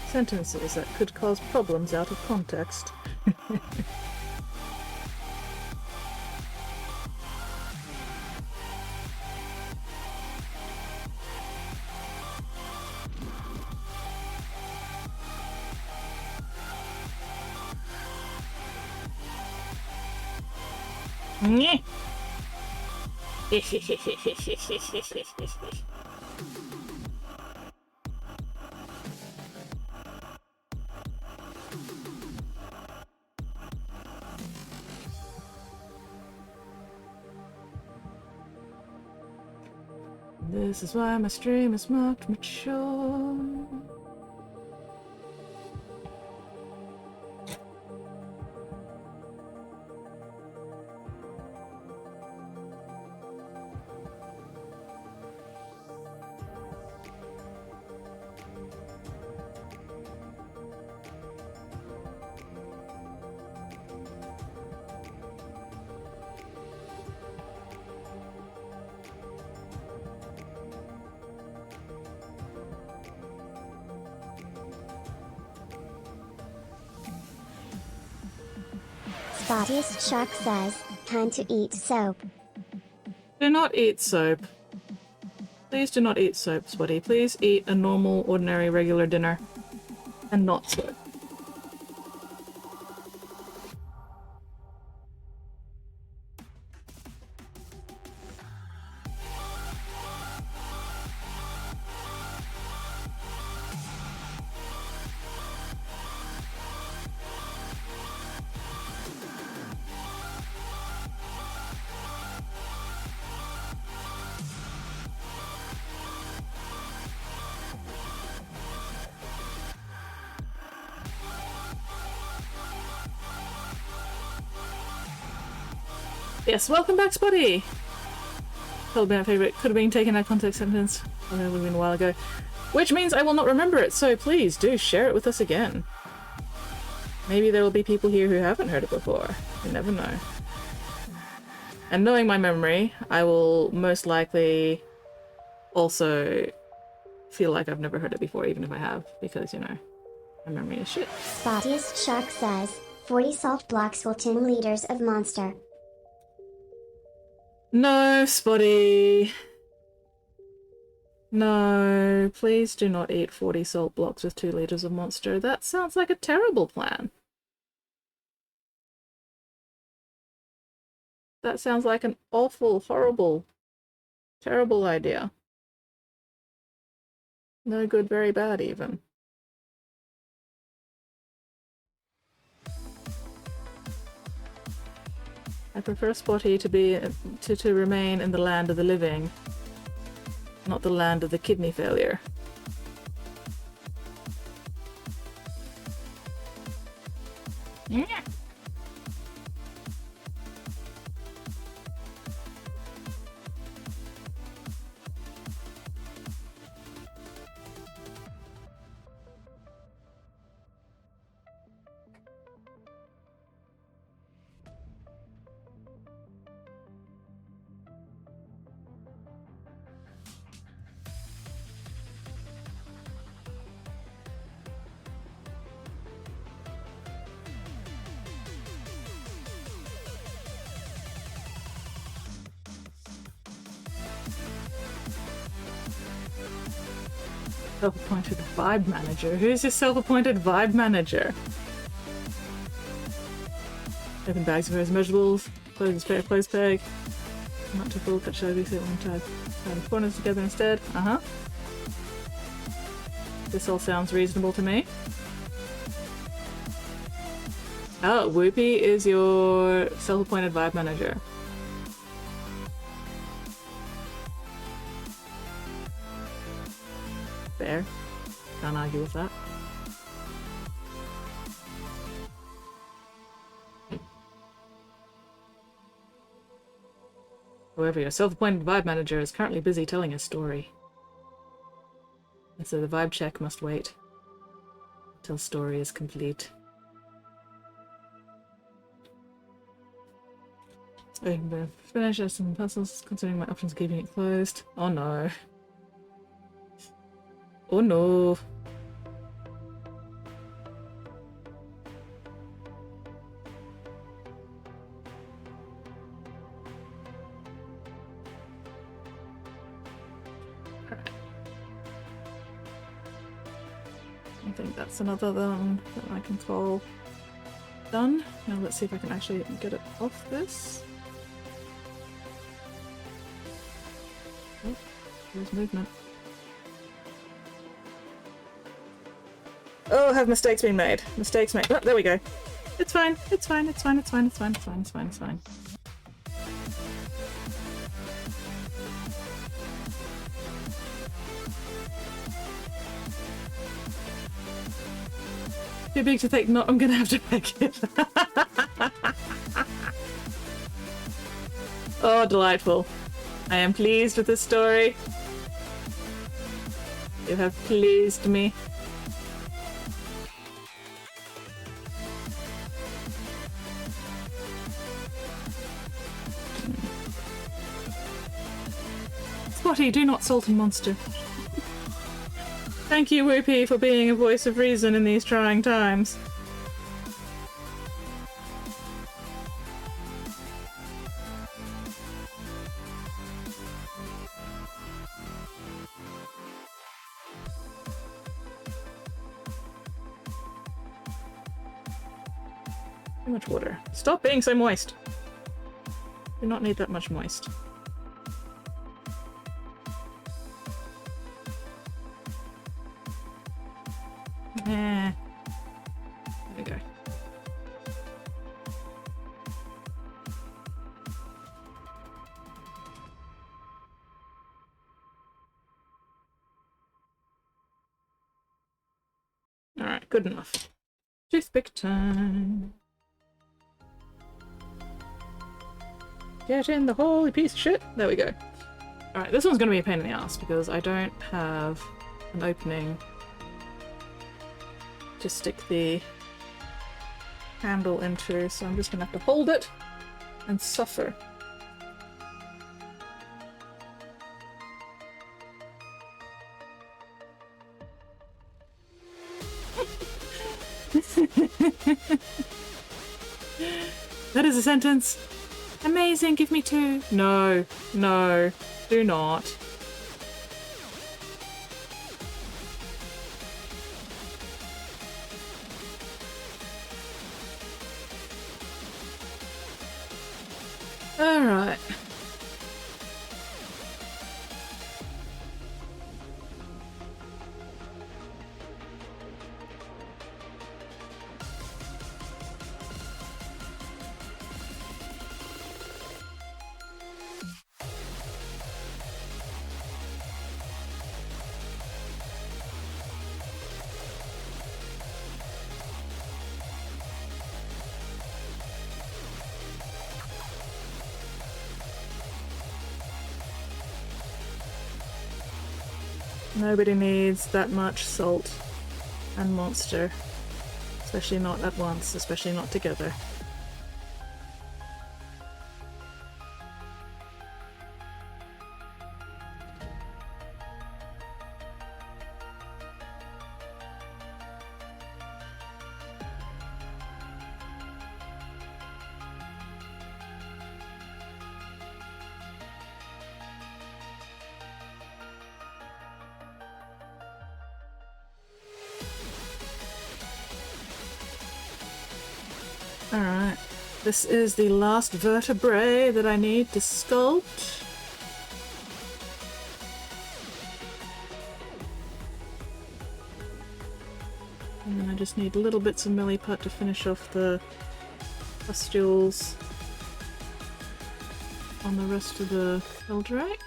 Sentences that could cause problems out of context. Nyeh. This is why my stream is marked mature. Spottiest shark says, time to eat soap. Do not eat soap. Please do not eat soap, Spotty. Please eat a normal, ordinary, regular dinner. And not soap. Yes, welcome back, Spotty! Probably my favourite. Could have been taken out of context sentence. I know it would have been a while ago. Which means I will not remember it, so please do share it with us again. Maybe there will be people here who haven't heard it before. You never know. And knowing my memory, I will most likely also feel like I've never heard it before, even if I have, because, you know, my memory is shit. Spottiest shark says, 40 salt blocks will 10 liters of monster. No, Spotty. No, please do not eat 40 salt blocks with 2 liters of monster. That sounds like a terrible plan. That sounds like an awful, horrible, terrible idea. No good, very bad, even. I prefer Spotty to be to remain in the land of the living, not the land of the kidney failure. Yeah. Self-appointed vibe manager? Who's your self-appointed vibe manager? Open bags of his measurables, close his pair, close peg. Not too full, cut shabby, sit one time. Tie the corners together instead. Uh-huh. This all sounds reasonable to me. Oh, Whoopi is your self-appointed vibe manager. Fair. Can't argue with that. However, your self-appointed vibe manager is currently busy telling a story. And so the vibe check must wait until story is complete. I can finish some puzzles considering my options of keeping it closed. Oh no. Oh no. I think that's another one that I can call done. Now let's see if I can actually get it off this. Oh, there's movement. Oh, have mistakes been made? Mistakes made. Oh, there we go. It's fine. It's fine. It's fine. It's fine. It's fine. It's fine. It's fine. It's fine. Too big to take. Not. I'm gonna have to pack it. Oh, delightful. I am pleased with this story. You have pleased me. Spotty, do not salt and monster. Thank you, Whoopie, for being a voice of reason in these trying times. Too much water. Stop being so moist. Do not need that much moist. There we go. Alright, good enough. Toothpick time. Get in the holy piece of shit. There we go. Alright, this one's gonna be a pain in the ass because I don't have an opening to stick the handle into, so I'm just gonna have to hold it and suffer. That is a sentence. Amazing, give me 2. No, no, do not. Alright. Nobody needs that much salt and monster. Especially not at once, especially not together. Alright, this is the last vertebrae that I need to sculpt. And then I just need little bits of milliput to finish off the pustules on the rest of the Heldrake.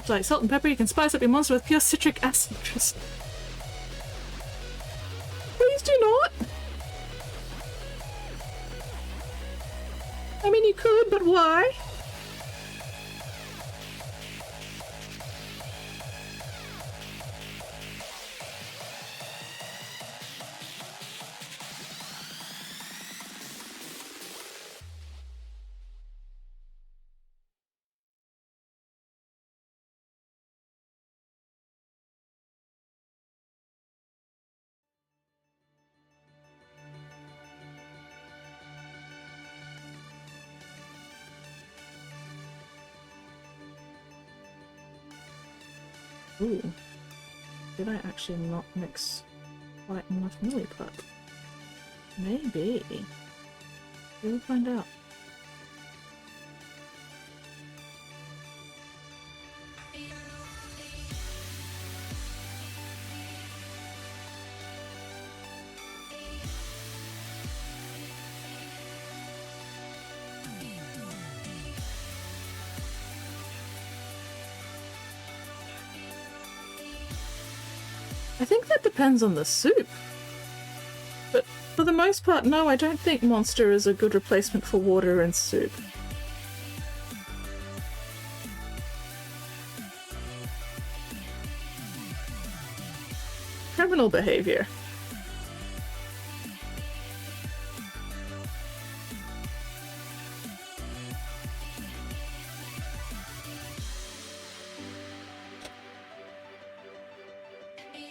touch like salt and pepper, you can spice up your monster with pure citric acid. Just... Please do not! I mean, you could, but why? Ooh. Did I actually not mix quite enough milliput? Maybe. We'll find out. I think that depends on the soup. But for the most part, no, I don't think Monster is a good replacement for water and soup. Criminal behavior.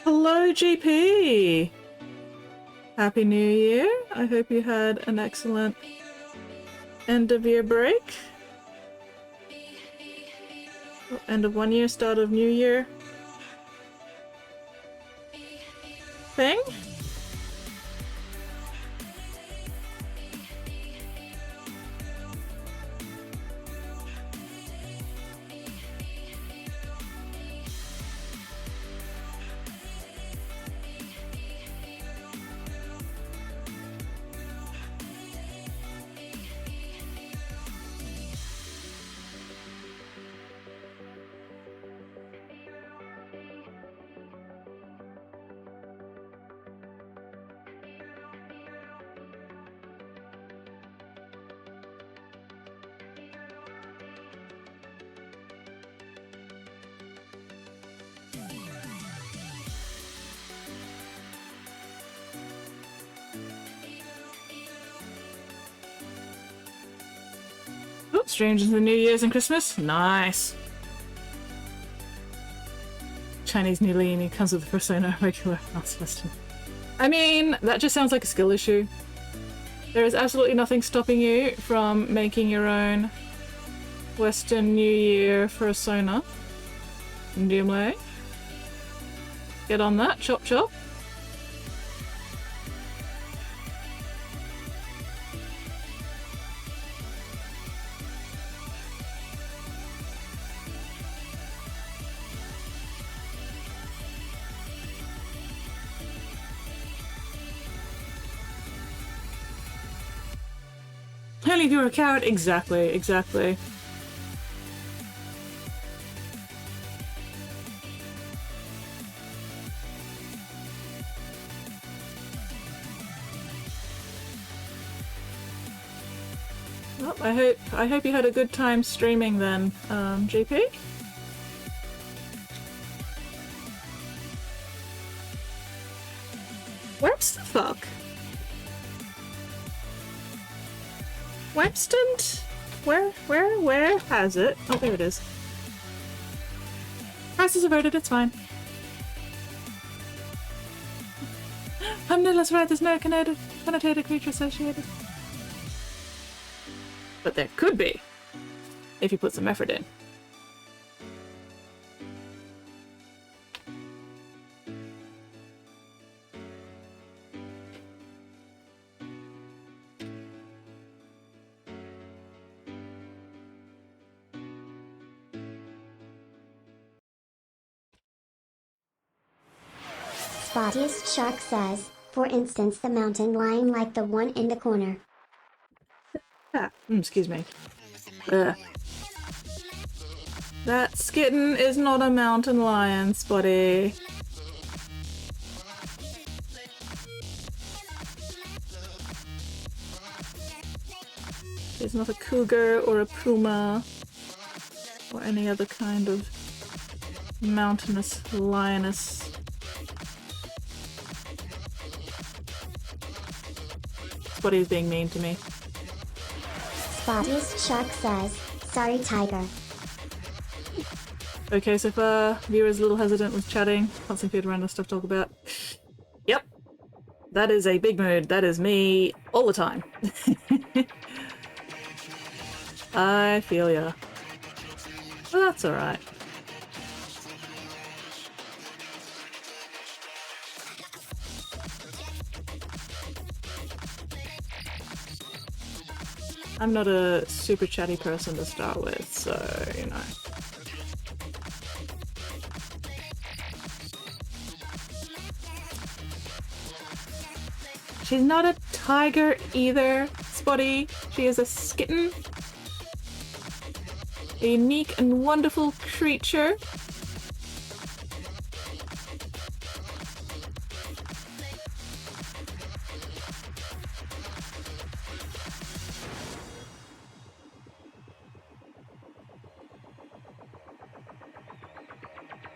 Hello, GP! Happy New Year. I hope you had an excellent end of year break. Oh, end of 1 year, start of new year thing. Oh, strangers in the New Year's and Christmas. Nice. Chinese New Lean comes with the persona regular Western. I mean, that just sounds like a skill issue. There is absolutely nothing stopping you from making your own Western New Year persona. Ndiumle. Get on that, chop chop. Only if you're a coward. Exactly, exactly. Well, I hope you had a good time streaming then, GP. Where's the fuck? Webston? Where has it? Oh, there it is. Crisis averted, it's fine. Needless right, there's no connotated creature associated. But there could be, if you put some effort in. Spottiest Shark says, for instance the mountain lion like the one in the corner. Ah, excuse me. That skitten is not a mountain lion, Spotty. It's not a cougar or a puma or any other kind of mountainous lioness. Spotty is being mean to me. Spotty's shark says, sorry tiger. Okay, so far, viewer's a little hesitant with chatting. Can't seem to find random stuff to talk about. Yep. That is a big mood. That is me all the time. I feel ya. Well, that's alright. I'm not a super chatty person to start with, so, you know. She's not a tiger either, Spotty. She is a skitten. A unique and wonderful creature.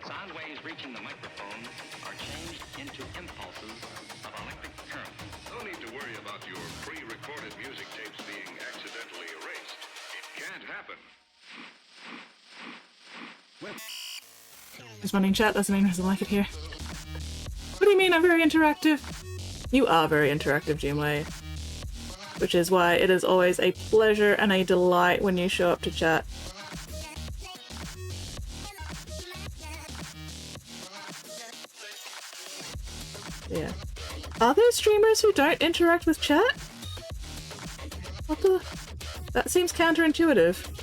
Sound waves reaching the microphone are changed into impulses of electric current. No need to worry about your pre-recorded music tapes being accidentally erased. It can't happen. Responding chat doesn't mean I doesn't like it here. What do you mean I'm very interactive? You are very interactive, Junwei. Which is why it is always a pleasure and a delight when you show up to chat. Yeah. Are there streamers who don't interact with chat? What the? That seems counterintuitive.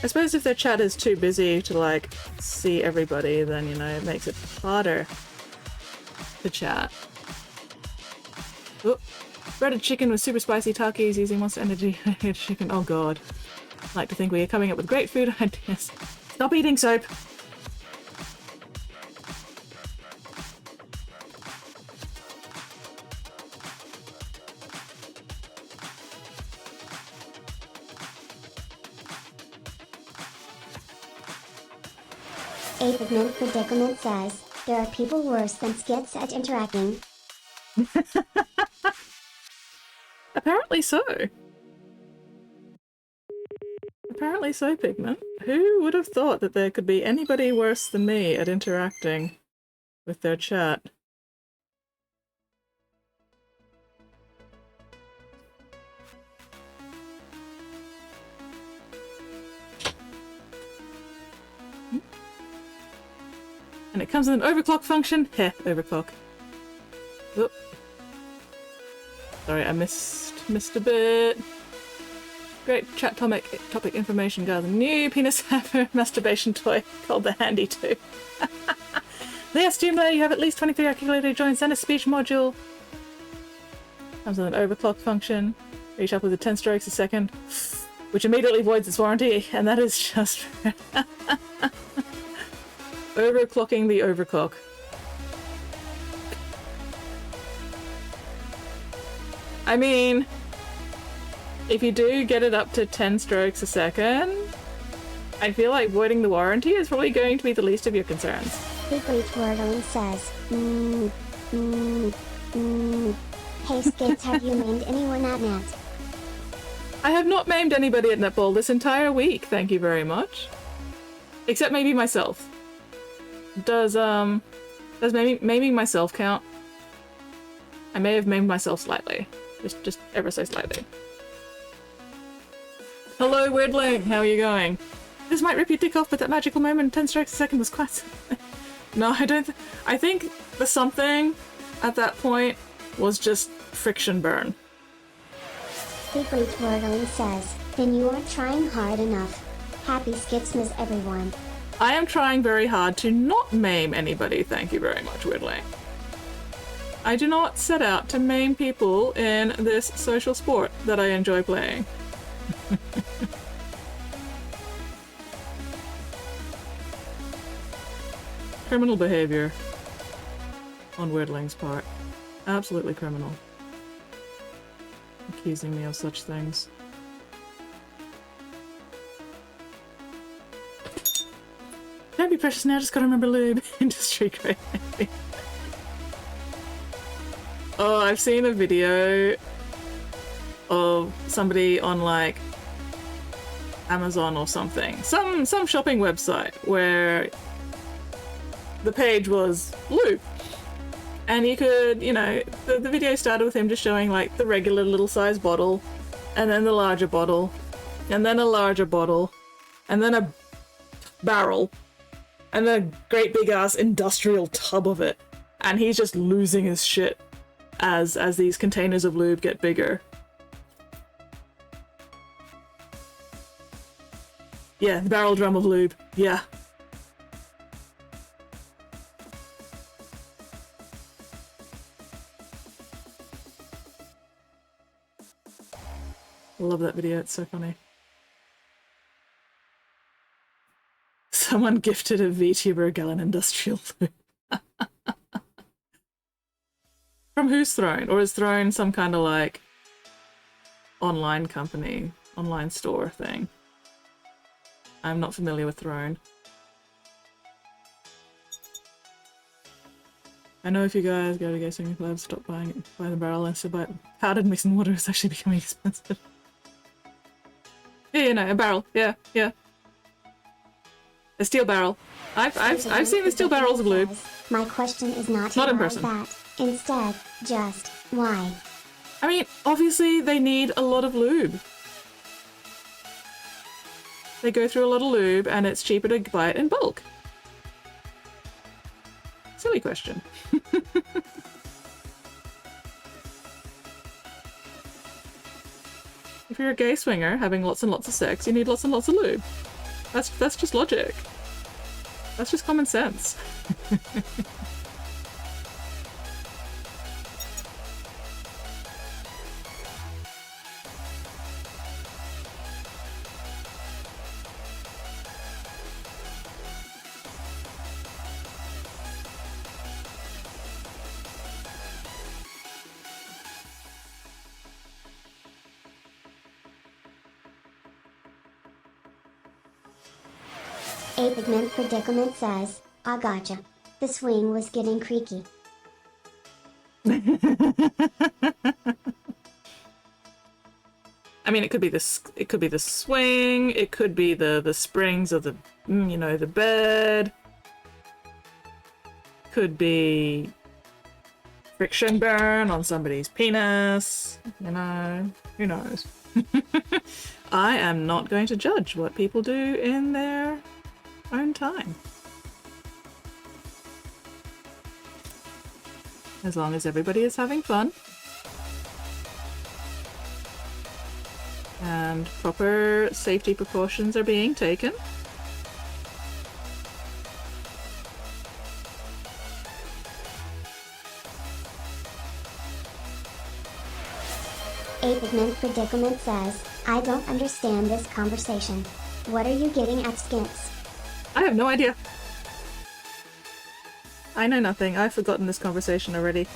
I suppose if their chat is too busy to, like, see everybody, then, you know, it makes it harder to chat. Oop. Breaded chicken with super spicy takis using Monster Energy chicken. Oh god. I like to think we are coming up with great food ideas. Stop eating soap! Apegment Predicament says, there are people worse than skits at interacting. Apparently so. Apparently so, Pigment. Who would have thought that there could be anybody worse than me at interacting with their chat? And it comes with an overclock function. Heh, overclock. Oop. Sorry, I missed a bit. Great chat topic information, guys. A new penis hammer masturbation toy called the Handy 2. Yes, Doomlayer, you have at least 23 articulated joints and a speech module. Comes with an overclock function. Reach up with 10 strokes a second, which immediately voids its warranty, and that is just overclocking the overclock. I mean, if you do get it up to 10 strokes a second, I feel like voiding the warranty is probably going to be the least of your concerns. Secret Wordling says, Hey Skits, have you named anyone at net? I have not maimed anybody at netball this entire week, thank you very much. Except maybe myself. Does maiming myself count? I may have maimed myself slightly. Just ever so slightly. Hello, Weirdling! How are you going? This might rip your dick off, but that magical moment 10 strokes a second was quite No, I don't I think the something at that point was just friction burn. Secret Wordling says, then you aren't trying hard enough. Happy Skitsmas, everyone. I am trying very hard to not maim anybody, thank you very much, Weirdling. I do not set out to maim people in this social sport that I enjoy playing. Criminal behavior on Weirdling's part. Absolutely criminal. Accusing me of such things. Don't be precious now, just gotta remember lube. Industry grade. Oh, I've seen a video of somebody on like Amazon or something. Some shopping website where the page was lube. And you could, you know, the video started with him just showing like the regular little size bottle, and then the larger bottle, and then a larger bottle, and then a barrel, and then a great big ass industrial tub of it. And he's just losing his shit as these containers of lube get bigger. Yeah, the barrel drum of lube. Yeah. I love that video, it's so funny. Someone gifted a VTuber a gallon industrial lube. From whose Throne? Or is Throne some kind of like online company, online store thing? I'm not familiar with Throne. I know if you guys go to Gay Swinging Club, stop buying the barrel and so buy powdered mixing water is actually becoming expensive. Yeah, you know, a barrel. Yeah, yeah. A steel barrel. I've seen the steel barrels of lube. My question is not Not in why person. that. Instead, just why? I mean, obviously they need a lot of lube. They go through a lot of lube and it's cheaper to buy it in bulk. Silly question. If you're a gay swinger having lots and lots of sex, you need lots and lots of lube. That's just logic. That's just common sense. 8-pigment predicament says, I gotcha. The swing was getting creaky. I mean, it could be the swing, it could be the springs of the, you know, the bed. Could be friction burn on somebody's penis, you know, who knows. I am not going to judge what people do in their own time. As long as everybody is having fun. And proper safety precautions are being taken. A-pigment predicament says, I don't understand this conversation. What are you getting at, Skits? I have no idea. I know nothing. I've forgotten this conversation already.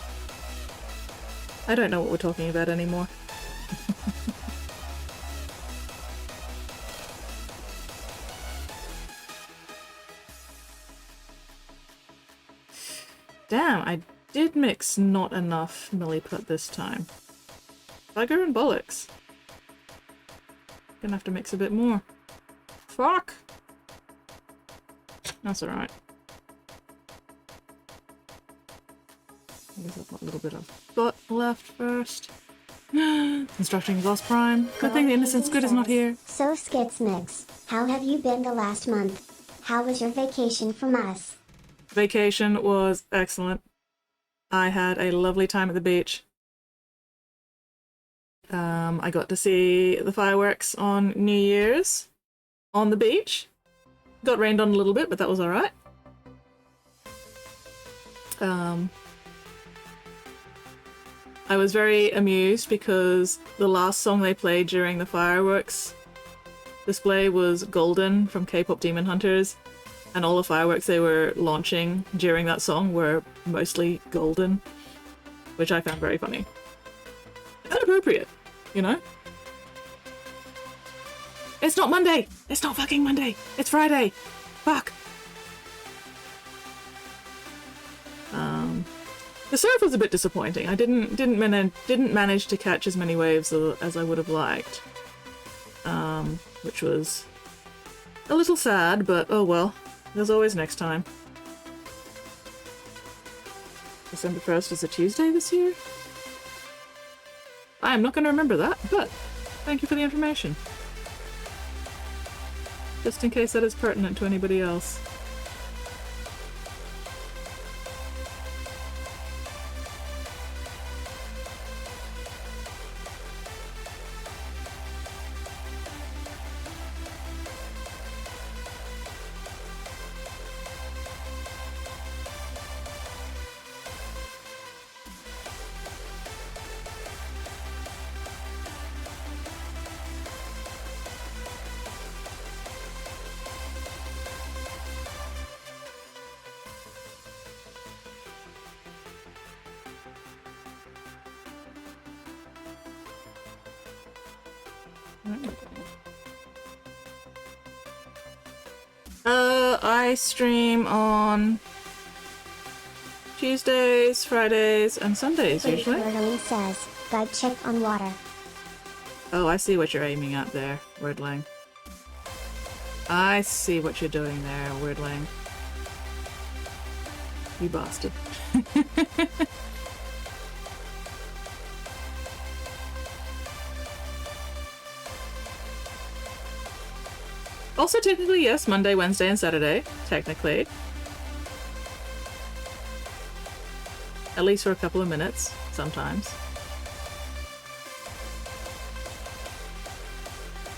I don't know what we're talking about anymore. Damn, I did mix not enough milliput this time. Bugger and bollocks. Gonna have to mix a bit more. Fuck! That's alright. I guess I've got a little bit of butt left first. Constructing Lost Prime. Good thing the Innocent Squid is not here. So Skits Mix, how have you been the last month? How was your vacation from us? Vacation was excellent. I had a lovely time at the beach. I got to see the fireworks on New Year's on the beach. Got rained on a little bit, but that was alright. I was very amused because the last song they played during the fireworks display was Golden from K-pop Demon Hunters. and all the fireworks they were launching during that song were mostly golden, which I found very funny. And appropriate, you know? It's not Monday! It's not fucking Monday! It's Friday! Fuck! The surf was a bit disappointing. I didn't manage to catch as many waves as I would have liked, which was a little sad. But oh well. There's always next time. December 1st is a Tuesday this year. I am not going to remember that, but thank you for the information. Just in case that is pertinent to anybody else. I stream on Tuesdays, Fridays, and Sundays usually. Wordling says, guide check on water. Oh, I see what you're aiming at there, Wordling. I see what you're doing there, Wordling. You bastard. Also, technically, yes, Monday, Wednesday, and Saturday. Technically. At least for a couple of minutes, sometimes.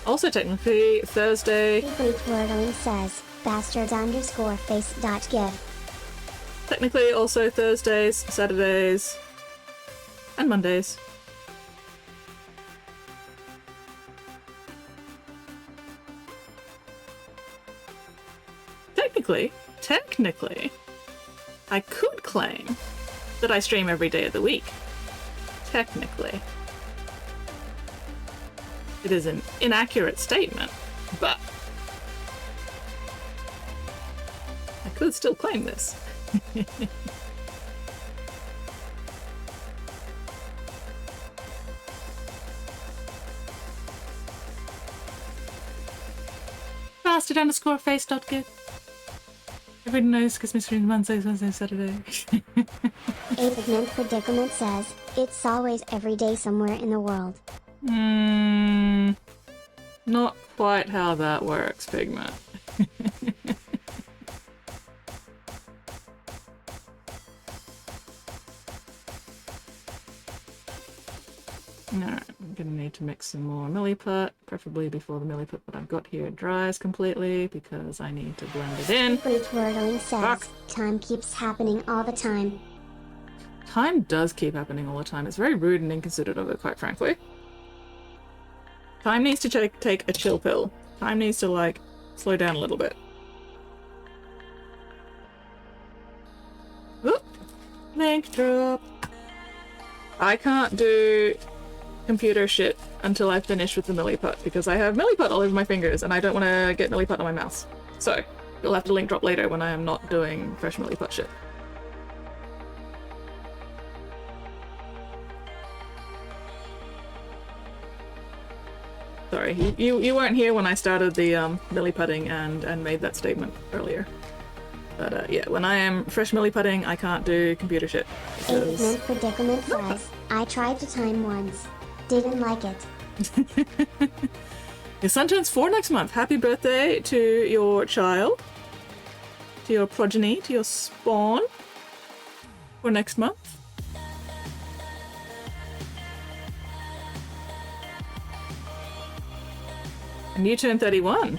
Also, technically, Thursday. Wordling says, bastards_face.gif. Technically, also Thursdays, Saturdays, and Mondays. Technically, I could claim that I stream every day of the week. Technically. It is an inaccurate statement, but I could still claim this. Bastard_face.gif. Everybody knows because Mr. Wednesdays, Saturday. A Pigment Predicament says, it's always every day somewhere in the world. Not quite how that works, Pigment. Alright, I'm gonna need to mix some more milliput, preferably before the milliput that I've got here dries completely, because I need to blend it in. Wordling says, Fuck. time keeps happening all the time. Time does keep happening all the time. It's very rude and inconsiderate of it, quite frankly. Time needs to take a chill pill. Time needs to, like, slow down a little bit. Oop. Link drop. I can't do computer shit until I finish with the milliput, because I have milliput all over my fingers and I don't want to get milliput on my mouse. So, you'll have to link drop later when I am not doing fresh milliput shit. Sorry, you weren't here when I started the milliputting and made that statement earlier. But yeah, when I am fresh milliputting, I can't do computer shit. A Pigment Predicament says, I tried to time once. Didn't like it. Your son turns 4 next month. Happy birthday to your child. To your progeny, to your spawn. For next month. And you turn 31.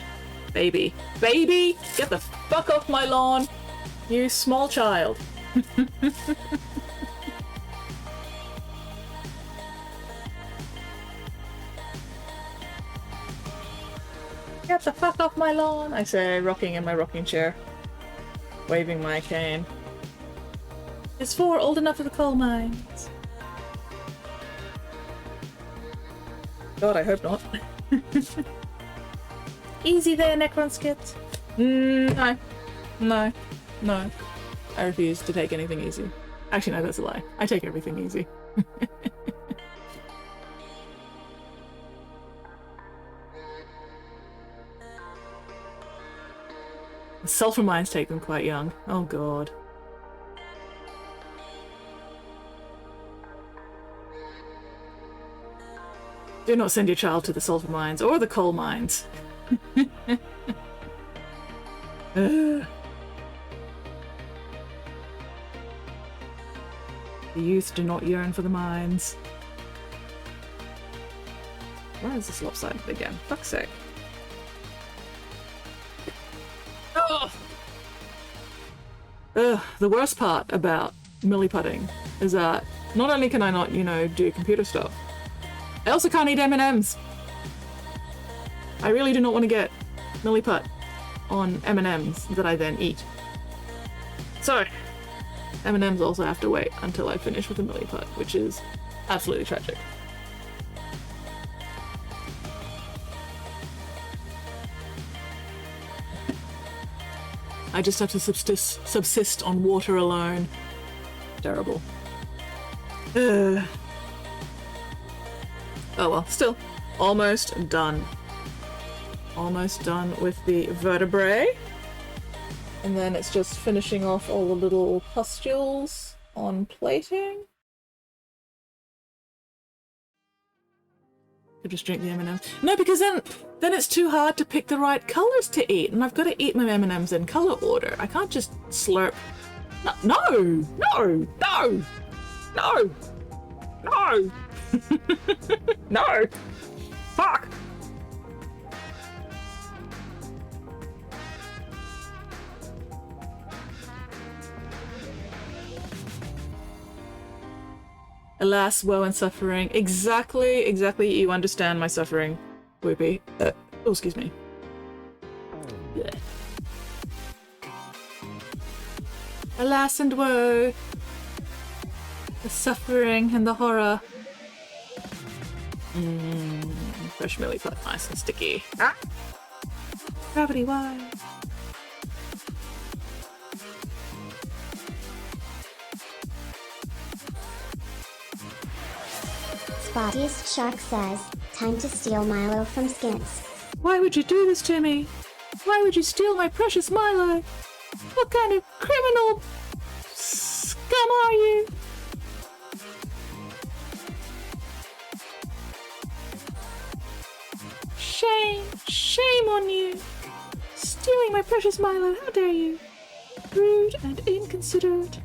Baby. Baby! Get the fuck off my lawn! You small child. Get the fuck off my lawn! I say, rocking in my rocking chair. waving my cane. Is 4 old enough for the coal mines? God, I hope not. Easy there, Necronskit. No. No. No. I refuse to take anything easy. Actually, no, that's a lie. I take everything easy. Sulfur mines take them quite young. Oh god. Do not send your child to the sulfur mines or the coal mines. The youth do not yearn for the mines. Why is this lopsided again? Fuck's sake. Oh! The worst part about milliputting is that not only can I not, you know, do computer stuff, I also can't eat M&Ms. I really do not want to get milliput on M&Ms that I then eat. So, M&Ms also have to wait until I finish with the milliput, which is absolutely tragic. I just have to subsist on water alone. Terrible. Oh well, still. Almost done. Almost done with the vertebrae. And then it's just finishing off all the little pustules on plating. Could just drink the M&Ms. No, because then it's too hard to pick the right colours to eat, and I've got to eat my M&Ms in colour order. I can't just slurp. No! No! No! No! No! No! Fuck! Alas, woe and suffering. Exactly, you understand my suffering, Whoopi. Oh, excuse me. Blech. Alas and woe. The suffering and the horror. Fresh milliput, nice and sticky. Ah! Gravity, why? Spottiest Shark says, time to steal Milo from Skins. Why would you do this to me? Why would you steal my precious Milo? What kind of criminal scum are you? Shame, shame on you. Stealing my precious Milo, how dare you? Rude and inconsiderate.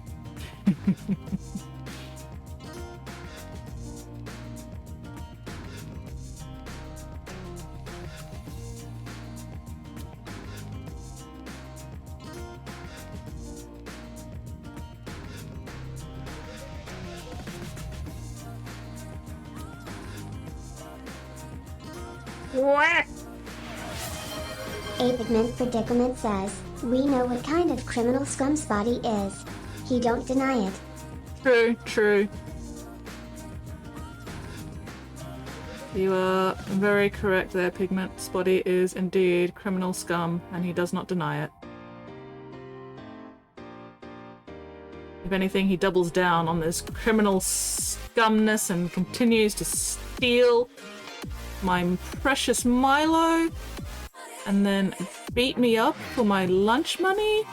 A Pigment Predicament says, we know what kind of criminal scum Spotty is. He don't deny it. True, true. You are very correct there, Pigment. Spotty is indeed criminal scum, and he does not deny it. If anything, he doubles down on this criminal scumness and continues to steal my precious Milo and then beat me up for my lunch money.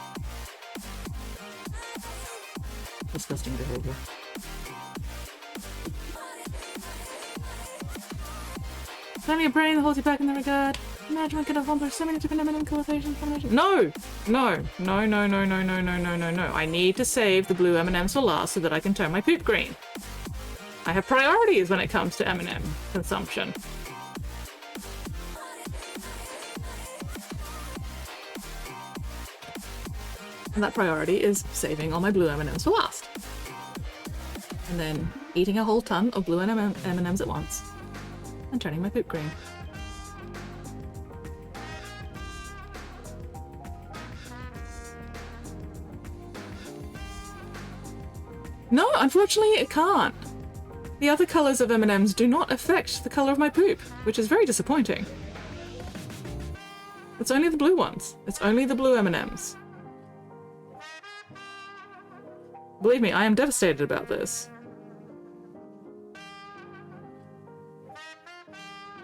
Disgusting behavior. Plenty of brain that holds you back in that regard. Imagine I could accomplish so many different M&M combinations. No! No! No, no, no, no, no, no, no, no, no. I need to save the blue M&Ms for last so that I can turn my poop green. I have priorities when it comes to M&M consumption. And that priority is saving all my blue M&Ms for last. And then eating a whole ton of blue M&Ms at once. And turning my poop green. No, unfortunately it can't. The other colours of M&Ms do not affect the colour of my poop, which is very disappointing. It's only the blue ones. It's only the blue M&Ms. Believe me, I am devastated about this.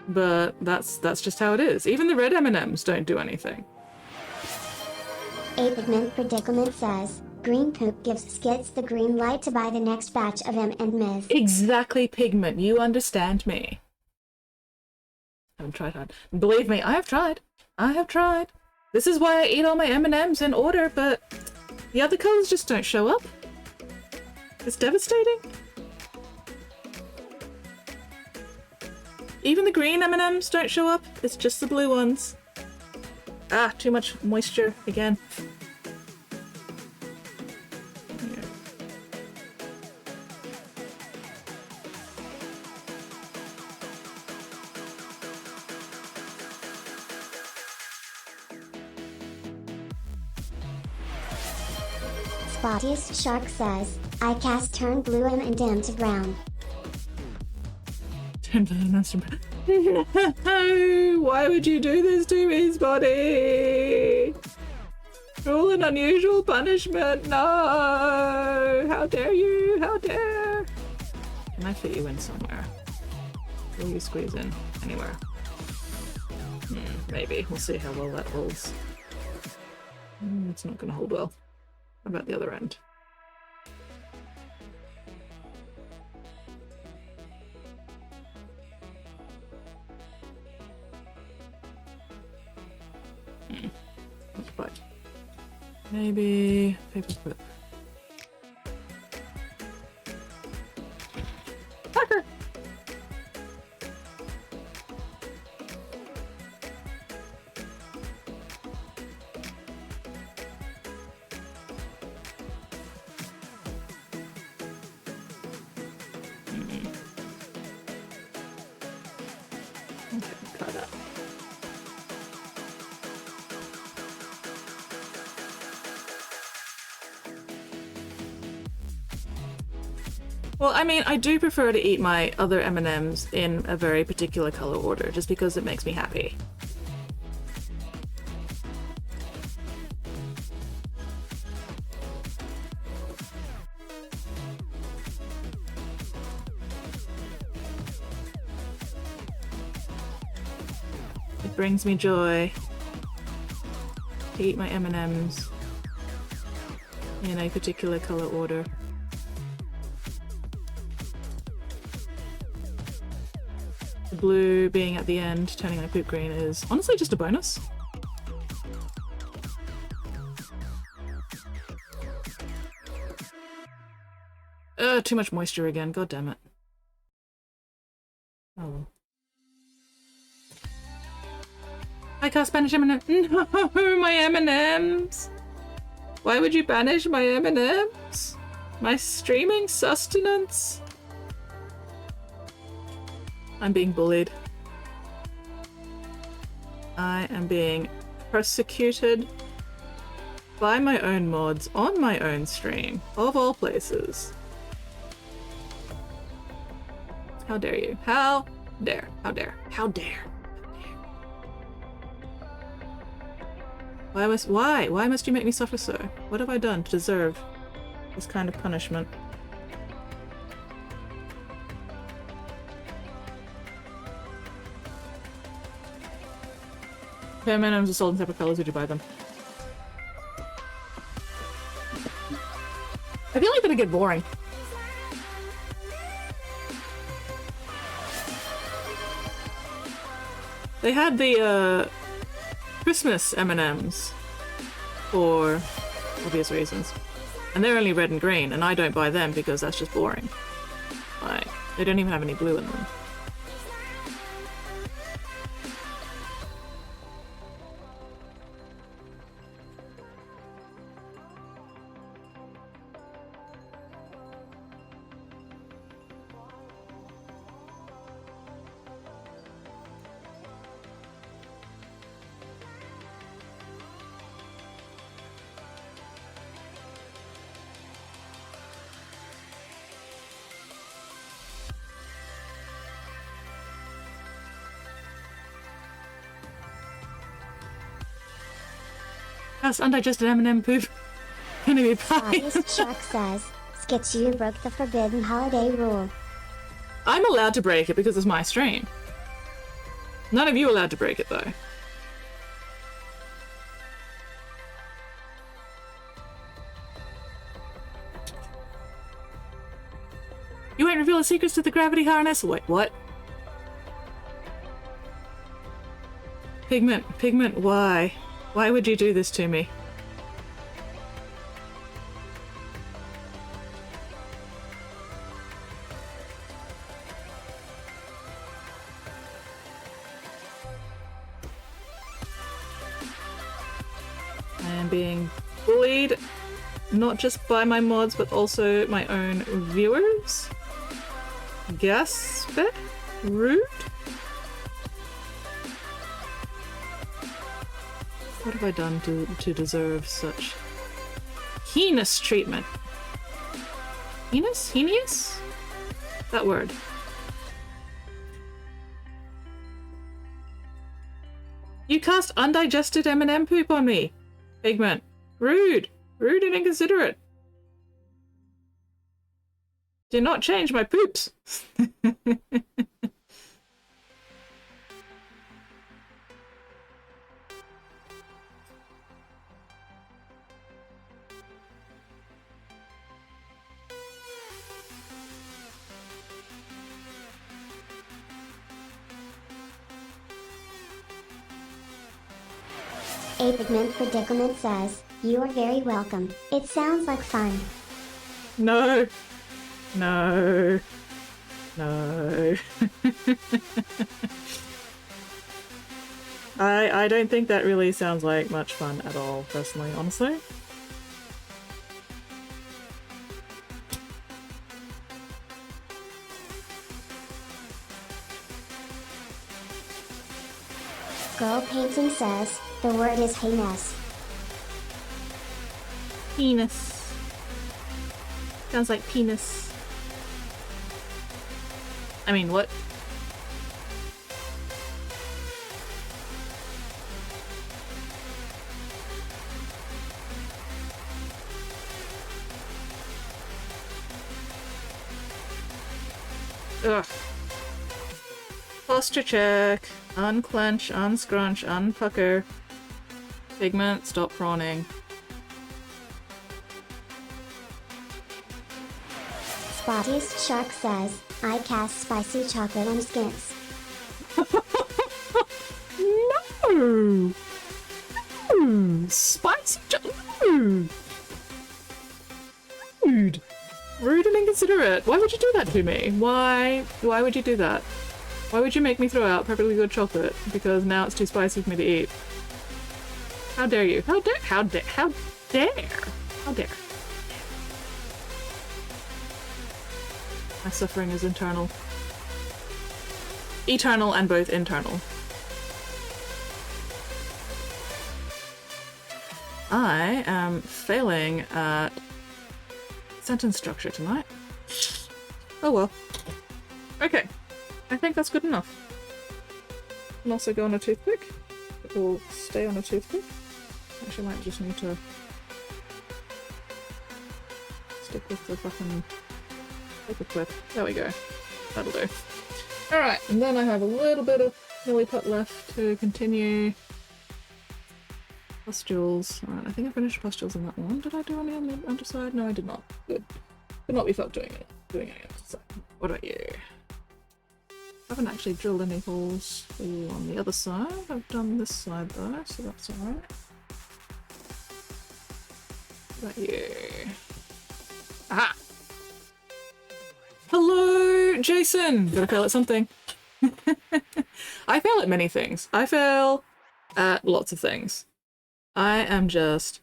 But that's just how it is. Even the red M&Ms don't do anything. A pigment predicament says, green poop gives Skits the green light to buy the next batch of M&Ms. Exactly, Pigment. You understand me. I haven't tried hard. Believe me, I have tried. I have tried. This is why I eat all my M&Ms in order, but the other colours just don't show up. It's devastating. Even the green M&Ms don't show up. It's just the blue ones. Ah, too much moisture again. Here. Spottiest Shark says, I cast turn blue M&M to brown. No, why would you do this to me, Spotty? Cruel and unusual punishment, no! How dare you, how dare! Can I fit you in somewhere? Will you squeeze in anywhere? Maybe, we'll see how well that holds. It's not gonna hold well. How about the other end? Not quite. Maybe paper clip. Fucker! Okay, try that. Well, I mean, I do prefer to eat my other M&Ms in a very particular color order, just because it makes me happy. It brings me joy to eat my M&Ms in a particular color order. The blue being at the end, turning my poop green, is honestly just a bonus. Too much moisture again, god damn it. Oh well. I cast banish M&M. No, my M&Ms! Why would you banish my M&Ms? My streaming sustenance? I'm being bullied. I am being persecuted by my own mods on my own stream, of all places. How dare you? How dare? How dare? How dare? Why must you make me suffer so? What have I done to deserve this kind of punishment? If M&Ms are sold in separate colors, would you buy them? I feel like that'd get boring. They had the Christmas M&Ms for obvious reasons, and they're only red and green, and I don't buy them because that's just boring. Like, they don't even have any blue in them. That's undigested M&M poop. Gonna be pie. August Shark says, Skits, you broke the forbidden holiday rule. I'm allowed to break it because it's my stream. None of you are allowed to break it though. You won't reveal the secrets to the gravity harness? Wait, what? Pigment, why? Why would you do this to me? I am being bullied, not just by my mods, but also my own viewers. Gasp? Rude? What have I done to deserve such heinous treatment? Heinous? Heinous? That word. You cast undigested M&M poop on me. Pigment. Rude. Rude and inconsiderate. Do not change my poops. A Pigment Predicament says, you are very welcome. It sounds like fun. No. No. No. I don't think that really sounds like much fun at all, personally, honestly. Girl Painting says, the word is heinous. Penis. Sounds like penis. I mean, what? Ugh. Posture check. Unclench, unscrunch, unpucker. Pigment, stop prawning. Spottiest Shark says, I cast spicy chocolate on skins. No! No! Spicy no! Rude. Rude and inconsiderate. Why would you do that to me? Why would you do that? Why would you make me throw out perfectly good chocolate because now it's too spicy for me to eat? How dare you? How dare? How dare? How dare? How dare? My suffering is internal. Eternal and both internal. I am failing at sentence structure tonight. Oh well. Okay. I think that's good enough. Can also go on a toothpick. It will stay on a toothpick. Actually, I might just need to stick with the fucking paper clip. There we go. That'll do. Alright, and then I have a little bit of milliput left to continue. Pustules. Alright, I think I finished pustules in that one. Did I do any on the underside? No, I did not. Good. Could not be fucked doing any underside. What about you? I haven't actually drilled any holes for you on the other side. I've done this side though, so that's alright. What about you? Aha! Hello, Jason! Gotta fail at something. I fail at many things. I fail at lots of things. I am just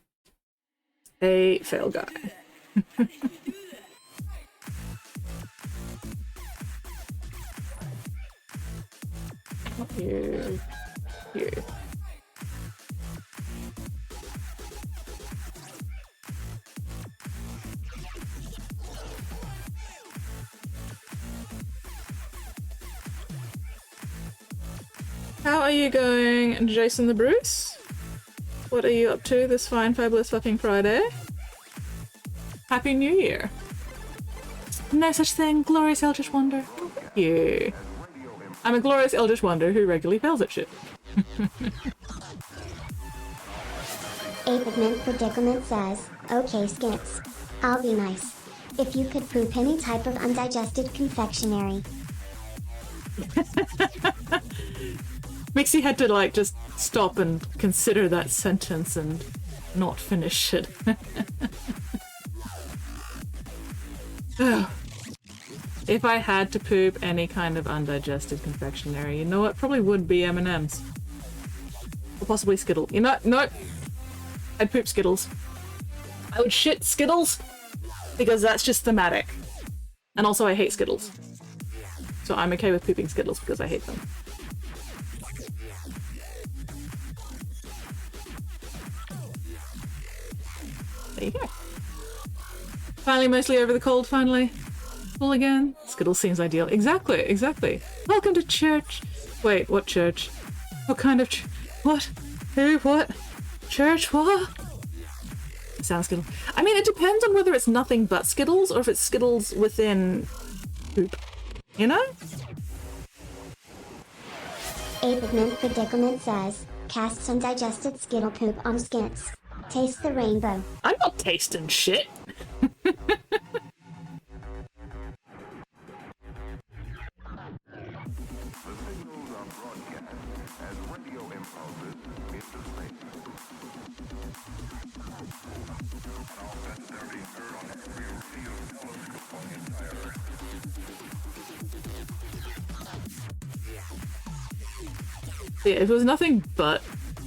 a fail guy. Here. Here. How are you going, Jason the Bruce? What are you up to this fine, fabulous fucking Friday? Happy New Year. No such thing, glorious eldritch wonder. Yeah. I'm a glorious eldritch wonder who regularly fails at shit. Apidment Predicament says, okay Skips. I'll be nice. If you could poop any type of undigested confectionery. Mixie had to like just stop and consider that sentence and not finish it. If I had to poop any kind of undigested confectionery, you know what? Probably would be M&M's. Or possibly Skittles. You know, no. I'd poop Skittles. I would shit Skittles because that's just thematic. And also I hate Skittles. So I'm okay with pooping Skittles because I hate them. There you go. Finally mostly over the cold, finally. Full again. Skittles seems ideal. Exactly, exactly. Welcome to church. Wait, what church? What kind of what? Who? What? Church? What? Sounds Skittles. I mean, it depends on whether it's nothing but Skittles or if it's Skittles within poop. You know? Apidment Predicament says, casts undigested Skittle poop on skits. Taste the rainbow. I'm not tasting shit. Yeah, if it was nothing but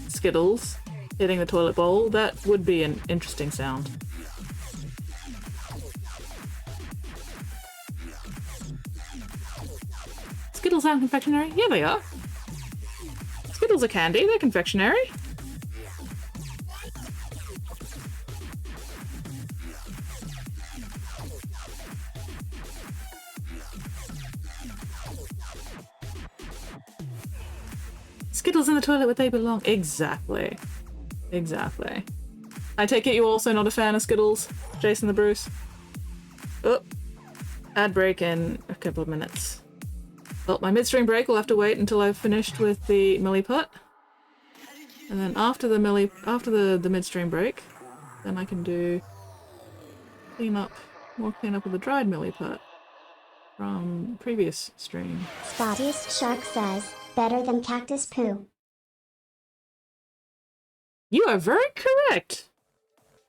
Skittles hitting the toilet bowl, that would be an interesting sound. Skittles aren't confectionery? Yeah, they are. Skittles are candy, they're confectionery. Skittles in the toilet where they belong. Exactly. Exactly. I take it you're also not a fan of Skittles, Jason the Bruce? Oh. Ad break in a couple of minutes. Well, my midstream break will have to wait until I've finished with the milliput. And then after the midstream break, then I can do more cleanup with the dried milliput from previous stream. Spottiest Shark says, better than cactus poo. You are very correct.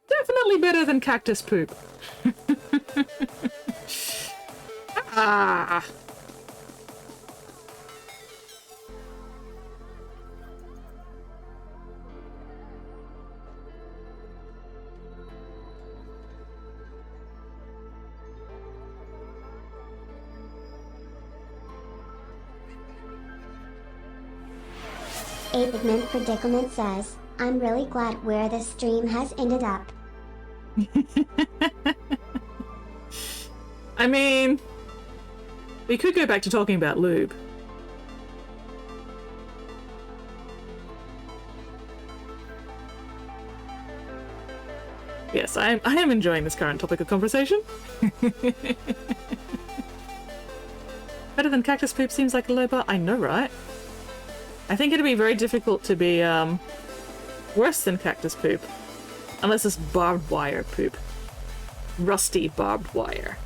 Definitely better than cactus poop. Ah. Apidment Predicament says, I'm really glad where this stream has ended up. I mean, we could go back to talking about lube. Yes, I am enjoying this current topic of conversation. Better than cactus poop seems like a low bar. I know, right? I think it'd be very difficult to be worse than cactus poop. Unless it's barbed wire poop. Rusty barbed wire.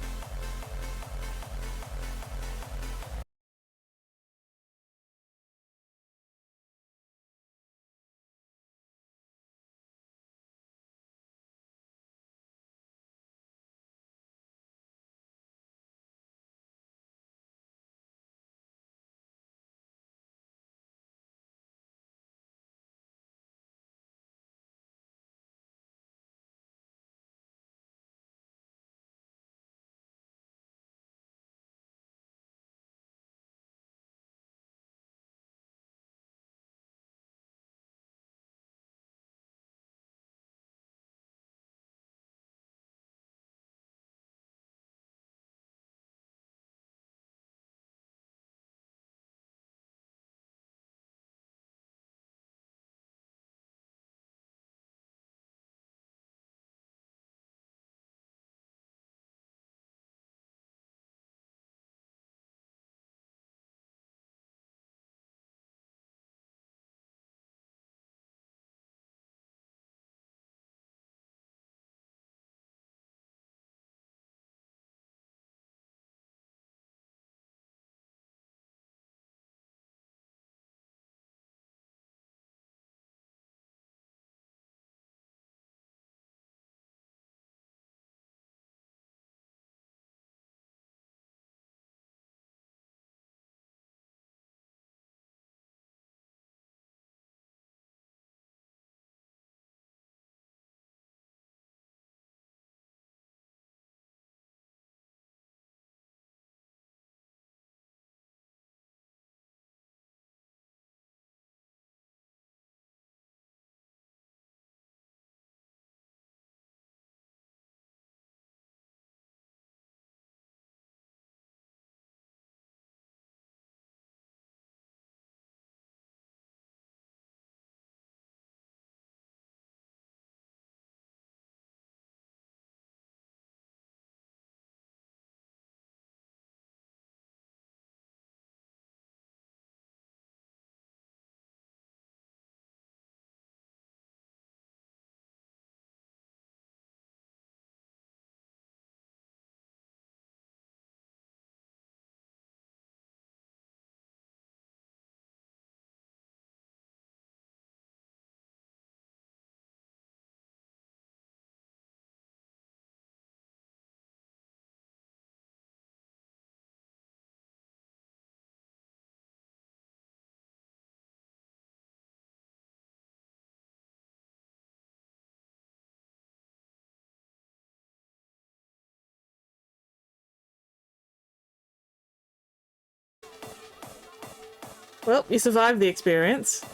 Well, you survived the experience.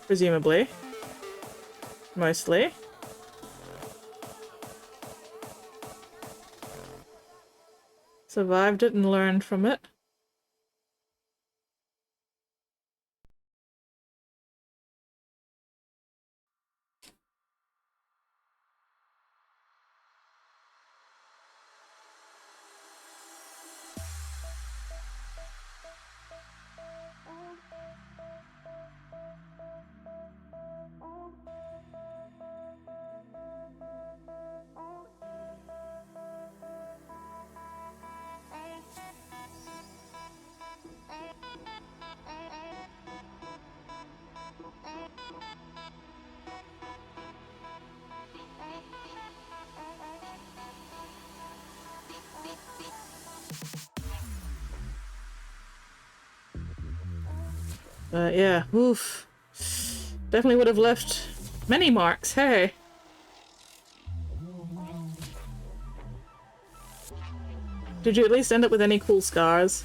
Presumably. Mostly. Survived it and learned from it. Yeah, oof. Definitely would have left many marks, hey. Did you at least end up with any cool scars?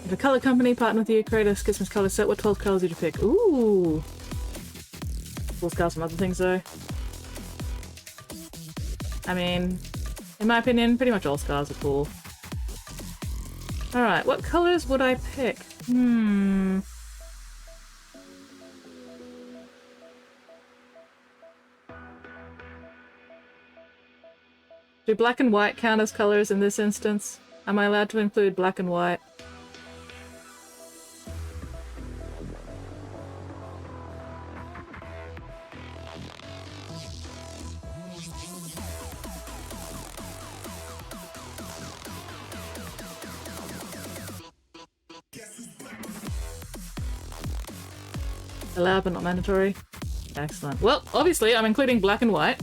If a colour company partnered with you, create a Christmas colour set, what 12 colours did you pick? Ooh! Cool scars from other things though. I mean, in my opinion, pretty much all scars are cool. Alright, what colours would I pick? Do black and white count as colours in this instance? Am I allowed to include black and white? Allowed but not mandatory. Excellent. Well, obviously I'm including black and white.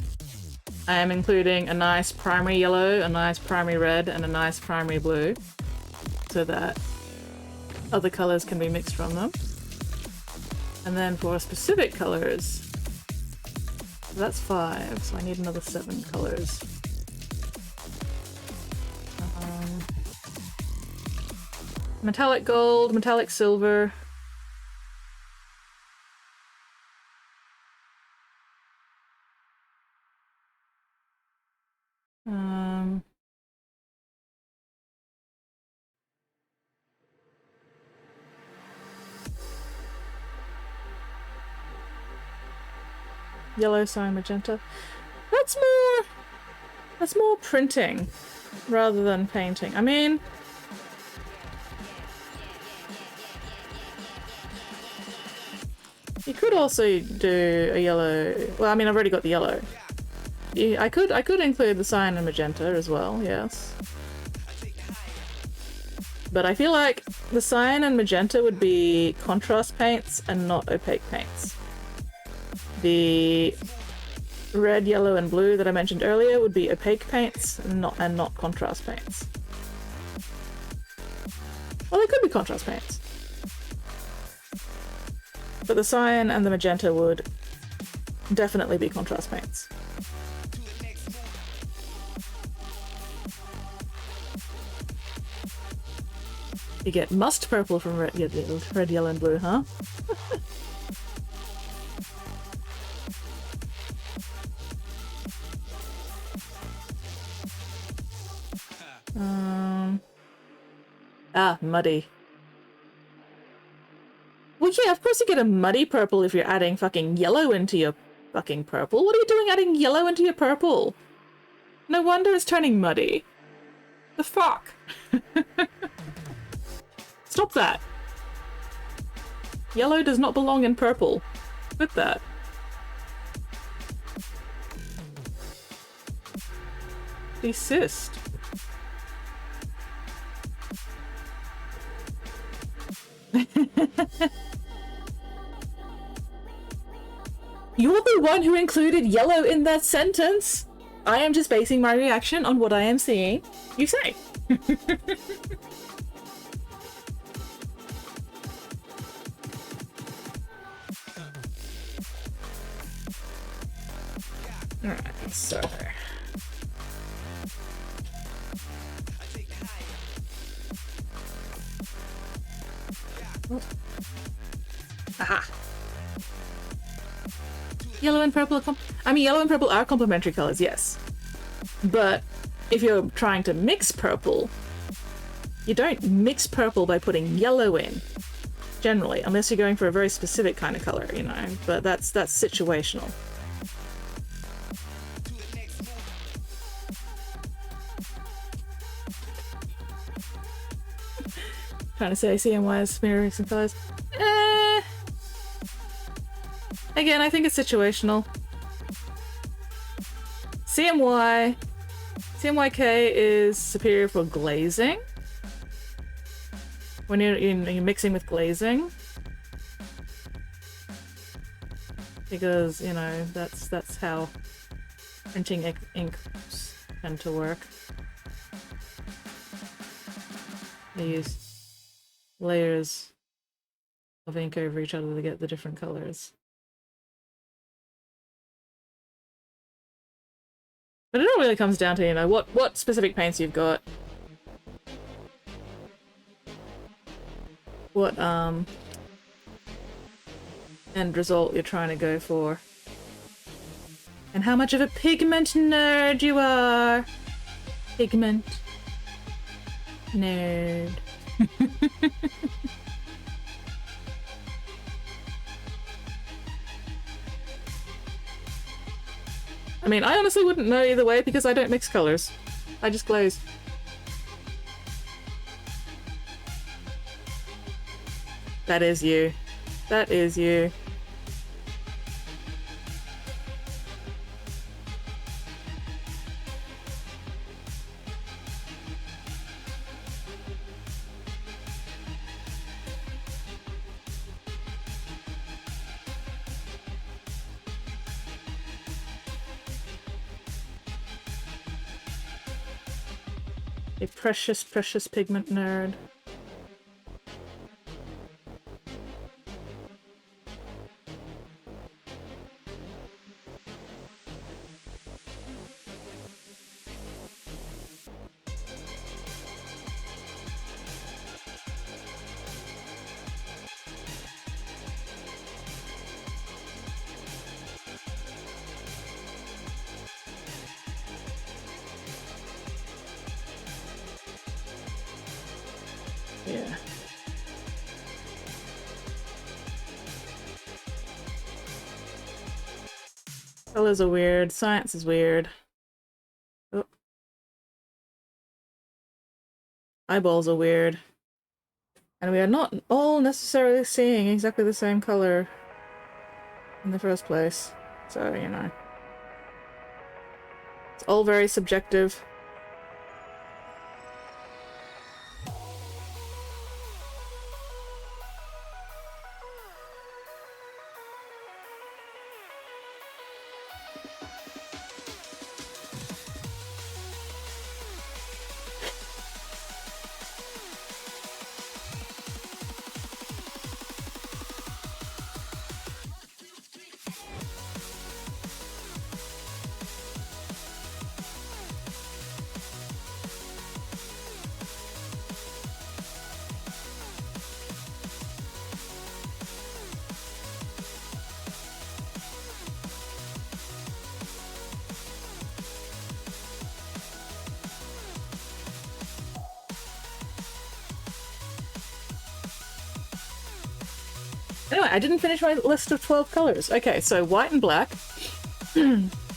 I am including a nice primary yellow, a nice primary red, and a nice primary blue, so that other colours can be mixed from them. And then for specific colours, that's 5, so I need another 7 colours. Metallic gold, metallic silver. Yellow, cyan, magenta. That's more printing rather than painting. I mean, you could also do a yellow. Well, I mean, I've already got the yellow. Yeah, I could include the cyan and magenta as well. Yes, but I feel like the cyan and magenta would be contrast paints and not opaque paints. The red, yellow, and blue that I mentioned earlier would be opaque paints and not contrast paints. Well, they could be contrast paints. But the cyan and the magenta would definitely be contrast paints. You get must purple from red, yellow, and blue, huh? Muddy. Well, yeah, of course you get a muddy purple if you're adding fucking yellow into your fucking purple. What are you doing adding yellow into your purple? No wonder it's turning muddy. The fuck? Stop that. Yellow does not belong in purple. Quit that. Desist. You're the one who included yellow in that sentence. I am just basing my reaction on what I am seeing you say. Alright, so... Aha! Yellow and purple are yellow and purple are complementary colors, yes. But if you're trying to mix purple, you don't mix purple by putting yellow in, generally, unless you're going for a very specific kind of color, you know, but that's situational. Trying to say CMY is mirroring some colors. Again, I think it's situational. CMYK is superior for glazing. When you're mixing with glazing. Because, you know, that's how printing inks tend to work. They use layers of ink over each other to get the different colors. But it all really comes down to, you know, what specific paints you've got. What end result you're trying to go for. And how much of a pigment nerd you are. Pigment nerd. I mean, I honestly wouldn't know either way because I don't mix colors. I just glaze. That is you. That is you. A precious, precious pigment nerd. Yeah. Colors are weird. Science is weird. Oh. Eyeballs are weird. And we are not all necessarily seeing exactly the same color in the first place. So, you know. It's all very subjective. Anyway, I didn't finish my list of 12 colors. Okay, so white and black,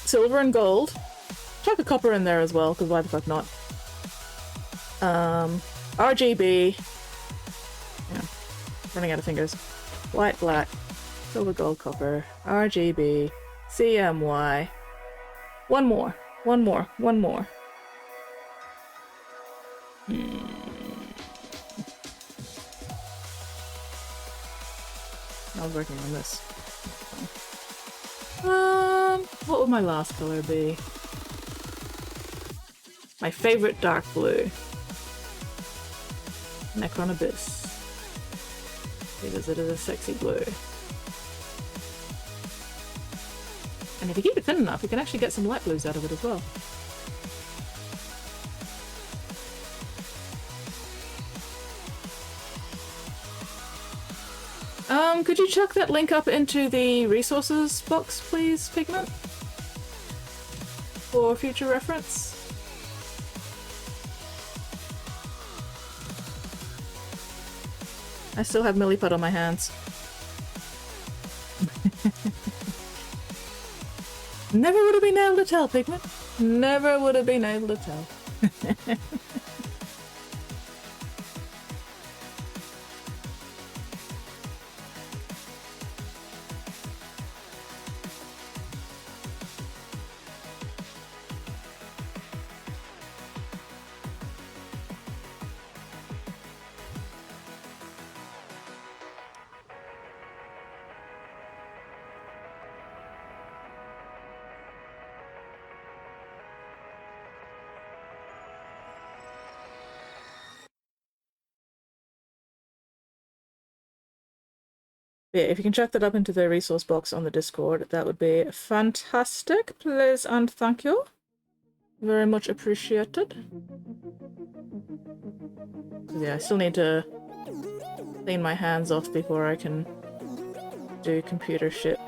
silver and gold. Chuck a copper in there as well, because why the fuck not? RGB. Yeah, running out of fingers. White, black, silver, gold, copper, RGB, CMY. One more. I was working on this. What would my last color be? My favorite dark blue. Necron Abyss. Because it is a sexy blue. And if you keep it thin enough, you can actually get some light blues out of it as well. Could you chuck that link up into the resources box, please, Pigment? For future reference? I still have Milliput on my hands. Never would have been able to tell, Pigment. Never would have been able to tell. Yeah, if you can chuck that up into the resource box on the Discord, that would be fantastic, please and thank you. Very much appreciated. Yeah, I still need to clean my hands off before I can do computer shit.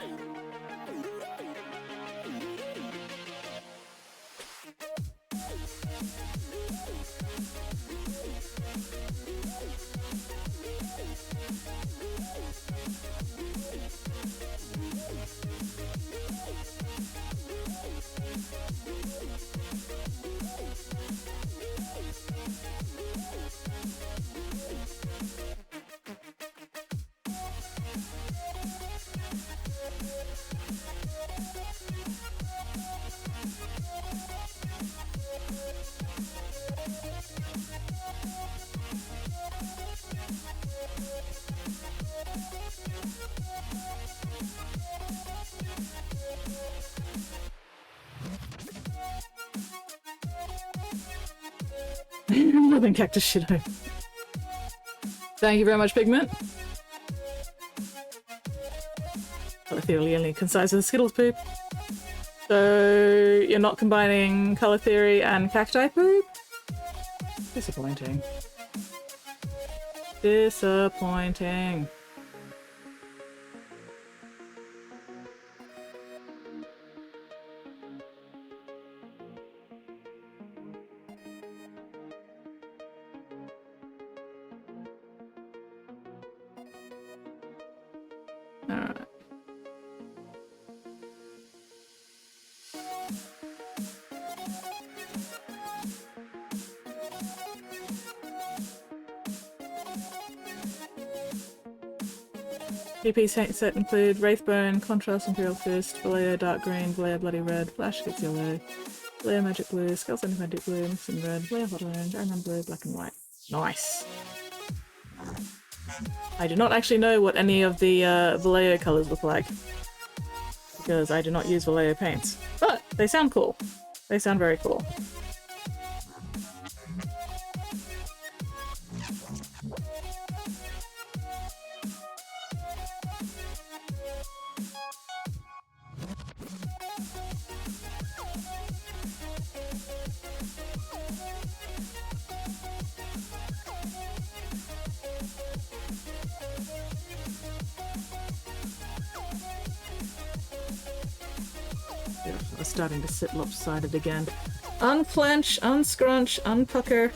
Living cactus shit. Thank you very much, Pigment. Color theory only concise as Skittles poop. So you're not combining color theory and cacti poop? Disappointing. Disappointing. Alright. PP set include Wraithbone, Contrast Imperial Fist, Vallejo Dark Green, Vallejo Bloody Red, Flash gets Yellow, Vallejo Magic Blue, Skull Magic Blue, Mixing Red, Vallejo Hot Orange, Iron Man Blue, Black and White. Nice! I do not actually know what any of the Vallejo colours look like, because I do not use Vallejo paints, but they sound cool. They sound very cool. Are starting to sit lopsided again. Unclench, unscrunch, unpucker.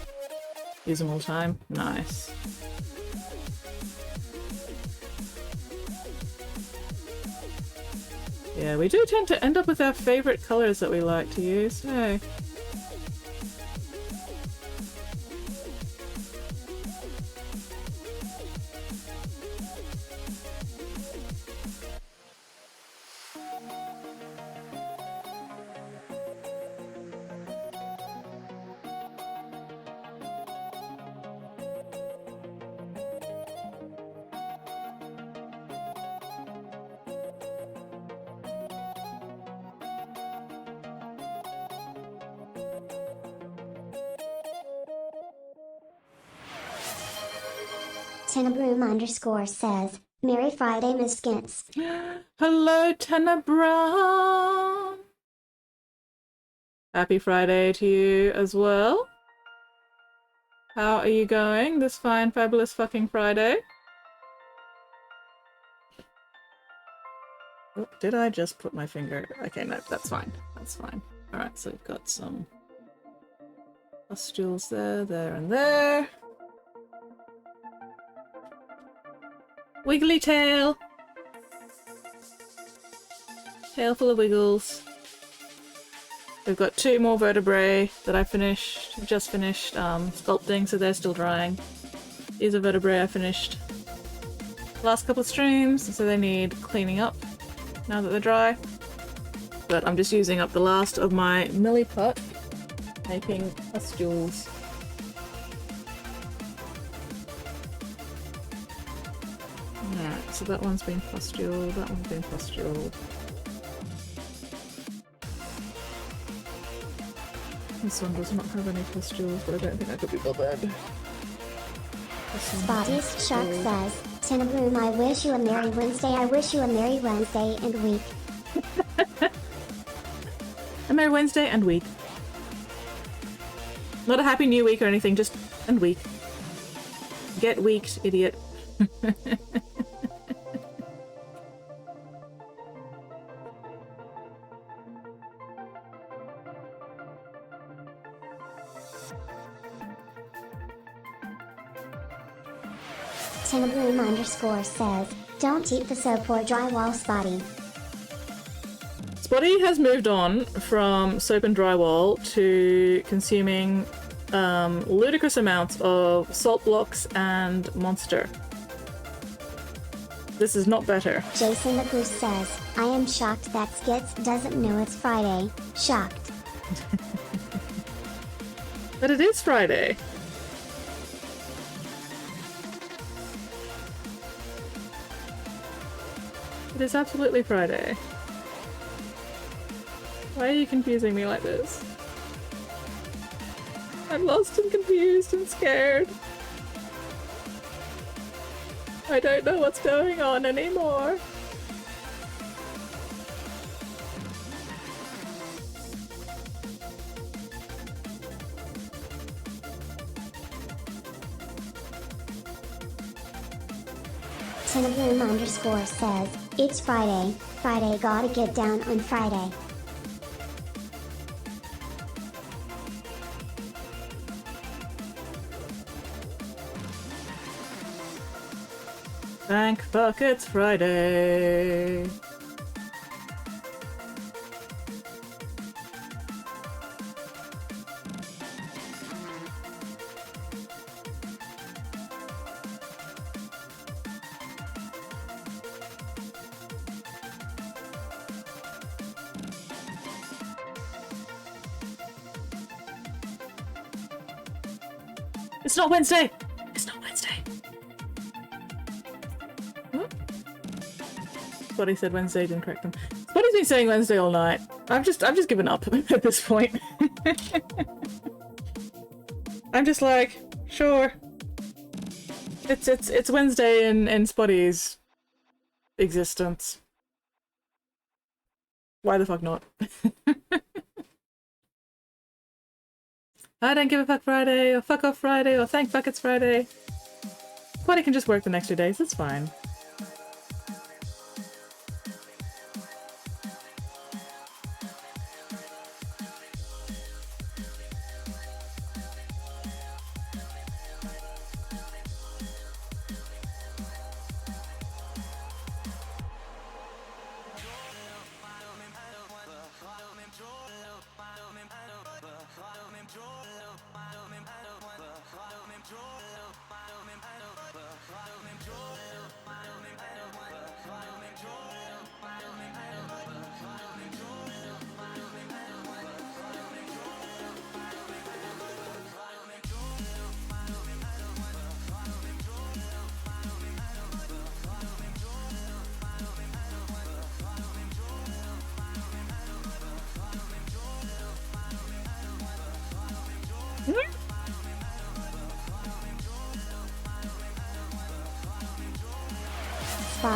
Use them all the time. Nice. Yeah, we do tend to end up with our favorite colors that we like to use. Hey. Tenabroom _ says, Merry Friday, Miss Skits. Hello, Tenebra. Happy Friday to you as well. How are you going this fine, fabulous fucking Friday? Oh, did I just put my finger? Okay, no, that's fine. That's fine. Alright, so we've got some pustules there, there, and there. Wiggly tail! Tail full of wiggles. We've got 2 more vertebrae that I just finished sculpting, so they're still drying. These are vertebrae I finished last couple of streams, so they need cleaning up now that they're dry. But I'm just using up the last of my milliput, making pustules. Alright, so that one's been pustuled, that one's been pustuled. This one does not have any pustules, but I don't think I could be bothered. Spotty's Shark says, Tenabroom, I wish you a Merry Wednesday, I wish you a Merry Wednesday and week. A Merry Wednesday and week. Not a Happy New Week or anything, just and week. Get weeked, idiot. Tenabroom _ says, don't eat the soap or drywall, Spotty. Spotty has moved on from soap and drywall to consuming ludicrous amounts of salt blocks and Monster. This is not better. Jason the Goose says, I am shocked that Skits doesn't know it's Friday. Shocked. But it is Friday. It is absolutely Friday. Why are you confusing me like this? I'm lost and confused and scared. I don't know what's going on anymore. Tenabroom _ says, it's Friday. Friday gotta get down on Friday. Thank fuck it's Friday. It's not Wednesday! It's not Wednesday! What? Spotty said Wednesday, didn't correct him. Spotty's been saying Wednesday all night. I've just given up at this point. I'm just like, sure. It's Wednesday in Spotty's existence. Why the fuck not? I don't give a fuck Friday, or fuck off Friday, or thank fuck it's Friday. Spotty can just work the next 2 days, it's fine.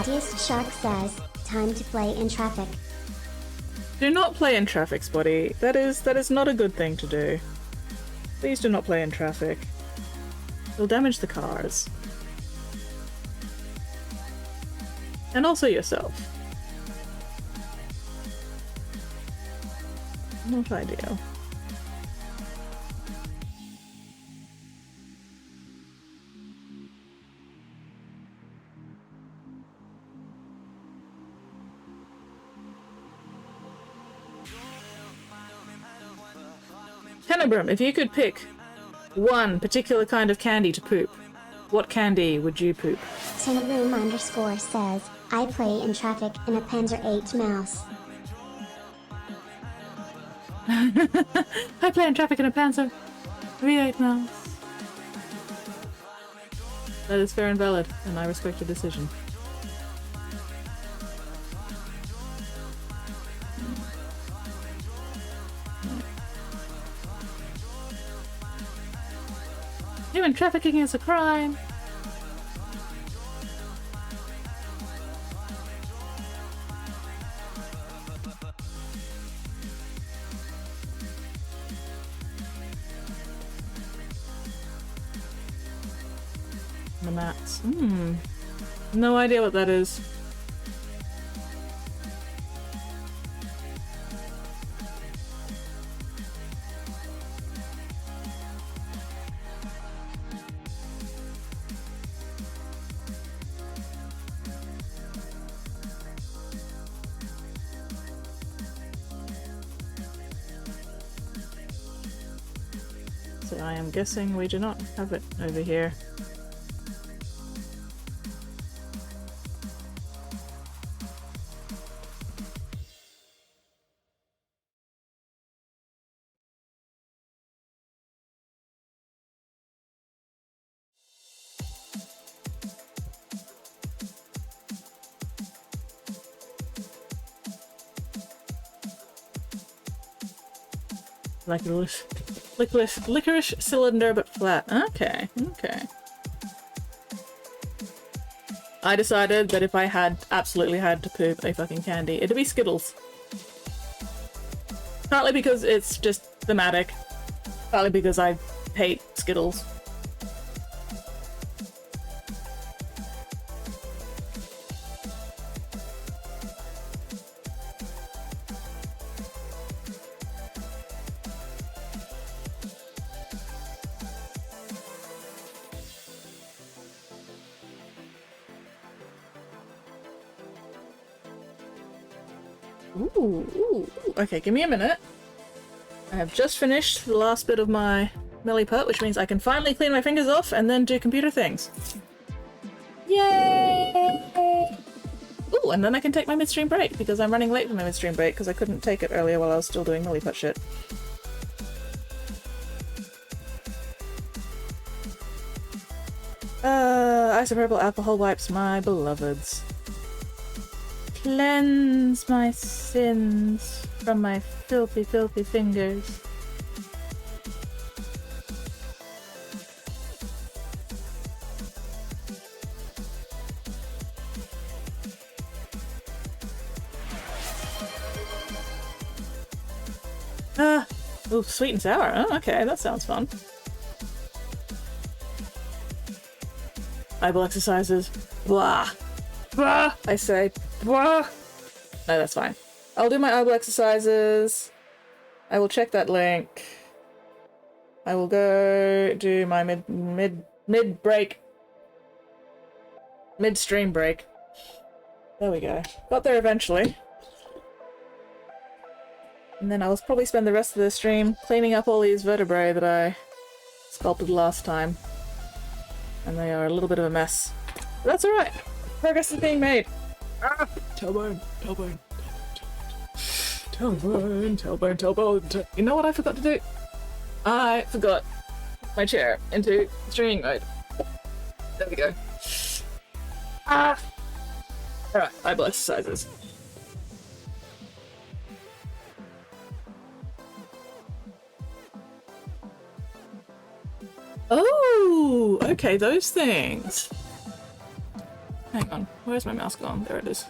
Naughtiest Shark says, time to play in traffic. Do not play in traffic, Spotty. That is not a good thing to do. Please do not play in traffic. You'll damage the cars. And also yourself. Not ideal. Tenebrum, if you could pick one particular kind of candy to poop, what candy would you poop? Cinnabroom _ says, I play in traffic in a Panzer 8 mouse. I play in traffic in a Panzer V8 mouse. That is fair and valid, and I respect your decision. Human trafficking is a crime. The mats. No idea what that is. So I am guessing we do not have it over here. Like a licorice cylinder, but flat. Okay, okay. I decided that if I absolutely had to poop a fucking candy, it'd be Skittles. Partly because it's just thematic, partly because I hate Skittles. Ooh. Okay, give me a minute. I have just finished the last bit of my Milliput, which means I can finally clean my fingers off and then do computer things. Yay! Ooh, and then I can take my midstream break, because I'm running late for my midstream break because I couldn't take it earlier while I was still doing Milliput shit. Isopropyl alcohol wipes, my beloveds. Cleanse my sins from my filthy, filthy fingers. Oh, sweet and sour. Oh, okay, that sounds fun. Eyeball exercises. Blah. Blah, I say. Blah. No, that's fine. I'll do my eyeball exercises. I will check that link. I will go do my mid break. Midstream break. There we go. Got there eventually. And then I'll probably spend the rest of the stream cleaning up all these vertebrae that I sculpted last time. And they are a little bit of a mess. But that's alright. Progress is being made. Ah! Tailbone, tailbone, tailbone, tailbone, tailbone. You know what I forgot to do? I forgot my chair into streaming mode. There we go. Ah! Alright, eyeball exercises. Oh, okay, those things. Hang on, where's my mouse gone? There it is.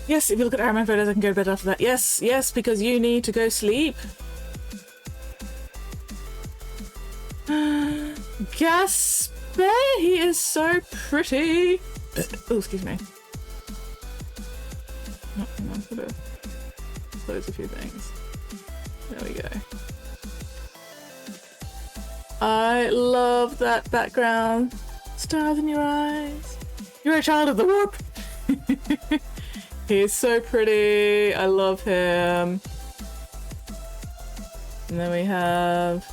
Yes, if you look at Iron Man photos, I can go to bed after that. Yes, yes, because you need to go sleep. Gasper, he is so pretty. Oh, excuse me. Oh, hang on, gotta close a few things. There we go. I love that background. Stars in your eyes. You're a child of the warp. He's so pretty. I love him. And then we have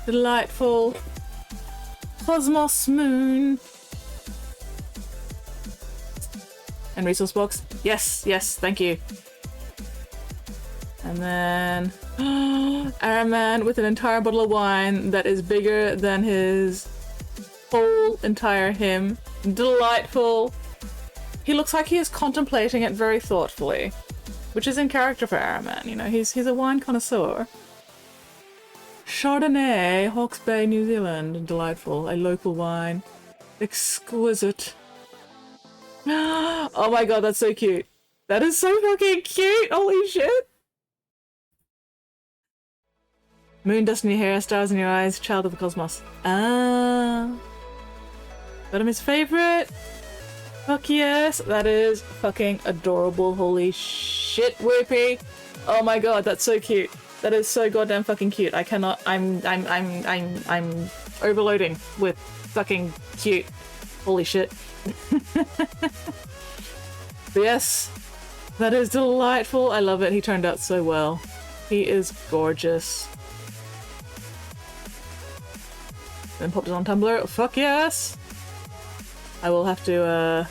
delightful Cosmos Moon. And resource box. Yes, yes, thank you. And then Iron Man with an entire bottle of wine that is bigger than his whole entire him. Delightful. He looks like he is contemplating it very thoughtfully, which is in character for Iron Man. You know, he's a wine connoisseur. Chardonnay, Hawke's Bay, New Zealand. Delightful. A local wine. Exquisite. Oh my god, that's so cute. That is so fucking cute. Holy shit. Moon dust in your hair, stars in your eyes, child of the cosmos. Ah. Got him his favorite. Fuck yes. That is fucking adorable. Holy shit, Whoopi. Oh my god, that's so cute. That is so goddamn fucking cute. I cannot. I'm overloading with fucking cute. Holy shit. But yes, that is delightful. I love it. He turned out so well. He is gorgeous. Then popped it on Tumblr. Fuck yes. I will have to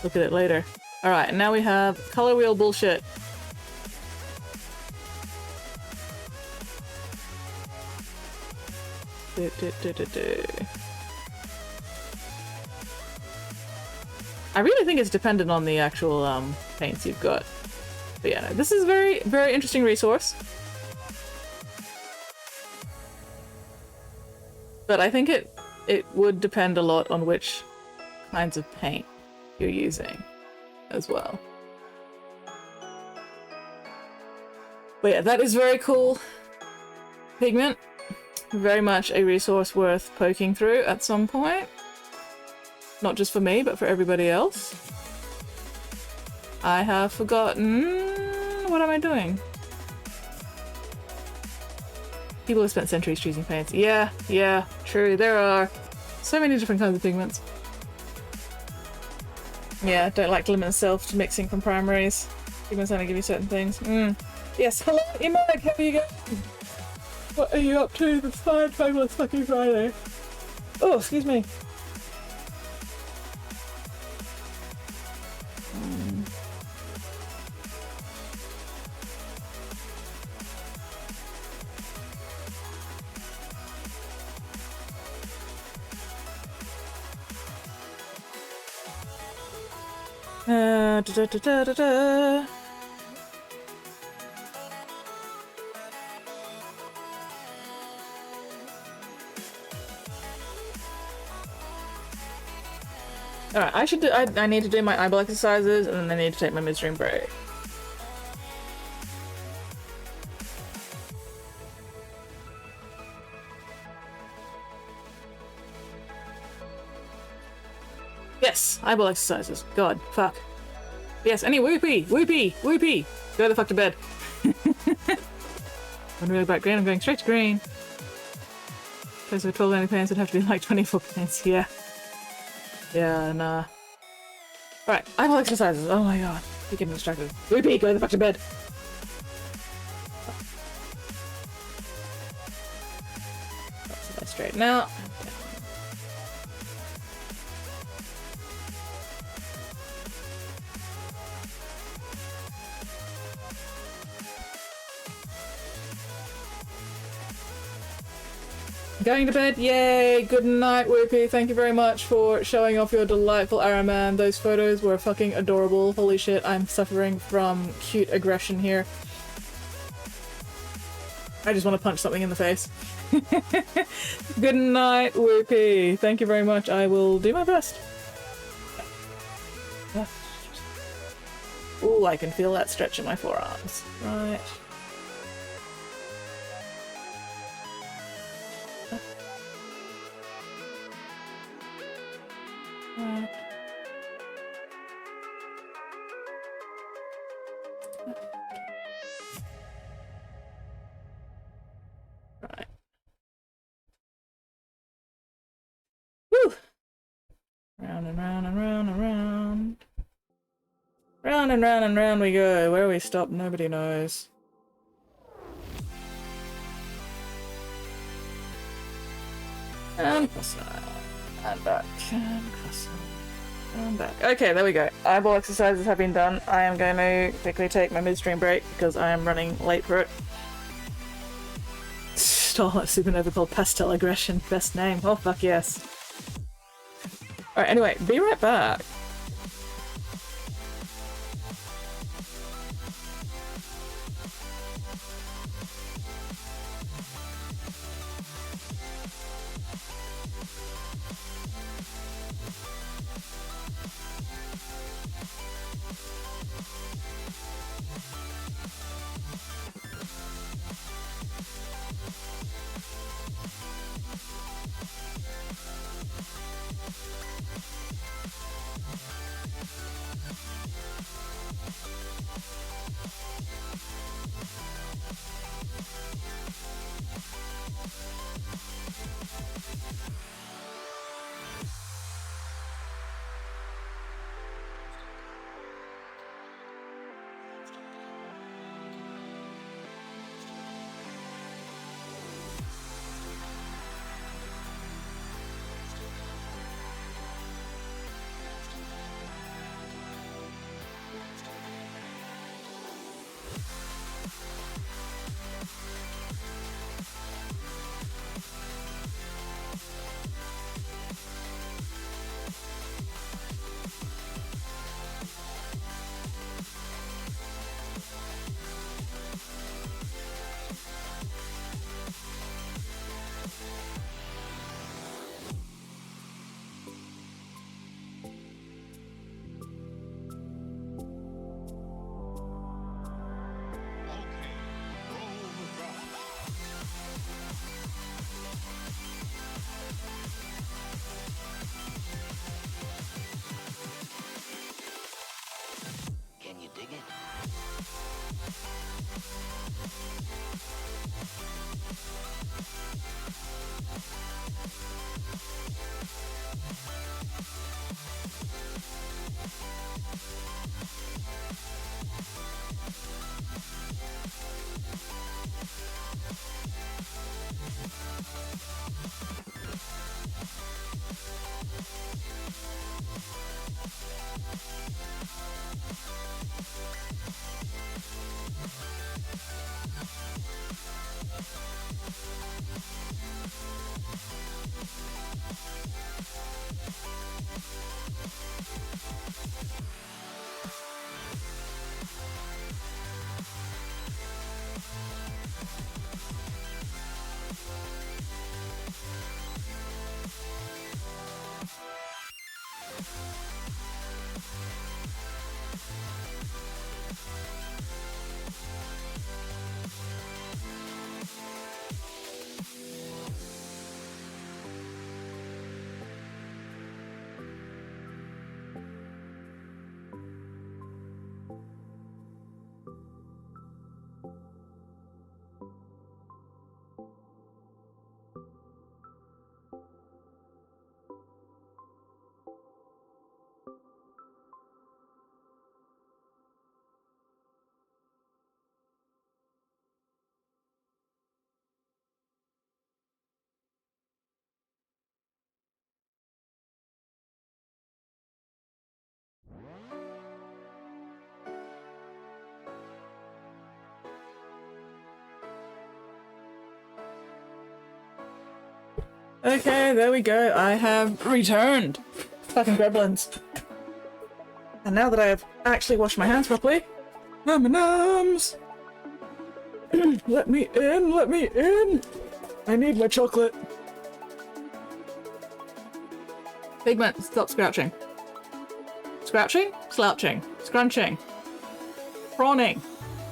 look at it later. All right, and now we have color wheel bullshit. I really think it's dependent on the actual paints you've got. But yeah, no, this is very, very interesting resource. But I think it would depend a lot on which kinds of paint you're using as well. But yeah, that is very cool pigment. Very much a resource worth poking through at some point. Not just for me, but for everybody else. I have forgotten... What am I doing? People have spent centuries choosing paints. Yeah, yeah, true. There are so many different kinds of pigments. Yeah, don't like to limit myself to mixing from primaries. Pigments only give you certain things. Yes, hello, Imag, how are you going? What are you up to this fine, fabulous fucking Friday? Oh, excuse me. Alright, I need to do my eyeball exercises and then I need to take my midstream break. Yes, eyeball exercises. God, fuck. Yes, any Whoopi! Whoopi! Whoopi! Go the fuck to bed. When we go back green, I'm going straight to green. Because with 12 only paints, it'd have to be like 24 paints, yeah. Yeah, nah. Alright, eyeball exercises. Oh my god. You're getting distracted. Whoopi, go the fuck to bed. Set that straight now. Going to bed? Yay! Good night, Whoopi. Thank you very much for showing off your delightful Araman. Those photos were fucking adorable. Holy shit, I'm suffering from cute aggression here. I just want to punch something in the face. Good night, Whoopi. Thank you very much. I will do my best. Ooh, I can feel that stretch in my forearms. Right. Right. Right. Woo! Round and round and round and round. Round and round and round we go. Where we stop, nobody knows. And cross and back, and cross and back. Okay, there we go. Eyeball exercises have been done. I am going to quickly take my midstream break because I am running late for it. Starlight Supernova called Pastel Aggression. Best name. Oh, fuck yes. Alright, anyway, be right back. Okay, there we go. I have returned. Fucking gremlins. And now that I have actually washed my hands properly, M&M's! Let me in, let me in! I need my chocolate. Pigment, stop scrouching. Scrouching? Slouching. Scrunching. Prawning.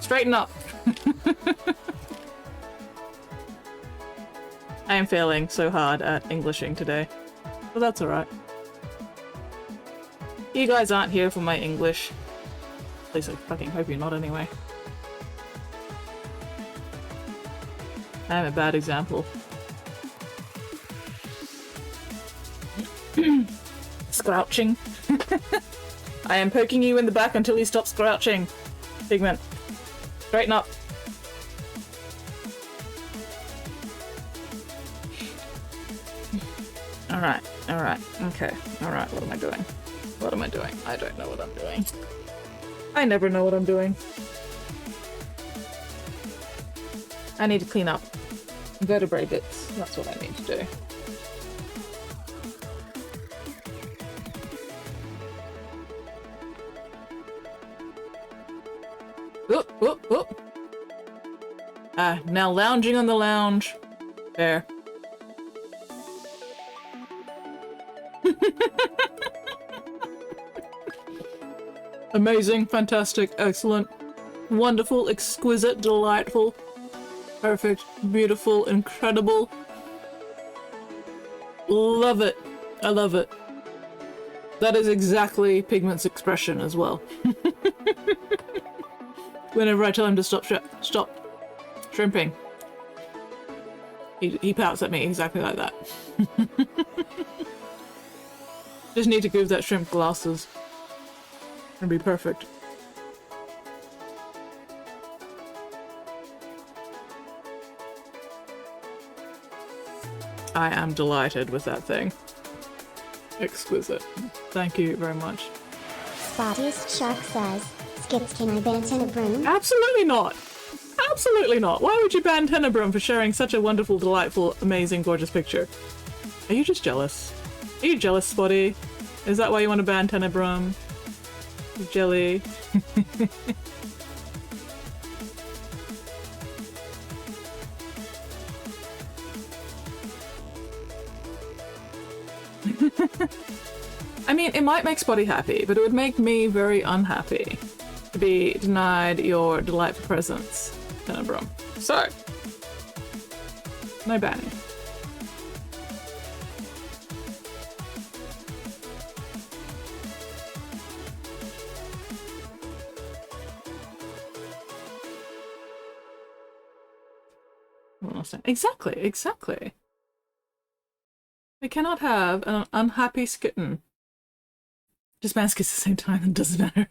Straighten up. I am failing so hard at Englishing today, but that's alright. You guys aren't here for my English. At least I fucking hope you're not anyway. I am a bad example. Scrouching. I am poking you in the back until you stop scrouching. Pigment. Straighten up. Alright, alright, okay, alright, what am I doing? What am I doing? I don't know what I'm doing. I never know what I'm doing. I need to clean up vertebrae bits. That's what I need to do. Oop, oop, oop. Ah, now lounging on the lounge. There. Amazing, fantastic, excellent, wonderful, exquisite, delightful, perfect, beautiful, incredible. Love it. I love it. That is exactly Pigment's expression as well. Whenever I tell him to stop shrimping, he pouts at me exactly like that. Just need to give that shrimp glasses. It'll be perfect. I am delighted with that thing. Exquisite. Thank you very much. Spottiest Shark says, Skits, can I ban Tenebroom? Absolutely not! Absolutely not! Why would you ban Tenebrum for sharing such a wonderful, delightful, amazing, gorgeous picture? Are you just jealous? Are you jealous, Spotty? Is that why you want to ban Tenebrum? Jelly. I mean, it might make Spotty happy, but it would make me very unhappy to be denied your delightful presence, Tenebrum. So, no banning. Exactly, exactly. We cannot have an unhappy skitten. Just ban skits at the same time, it doesn't matter.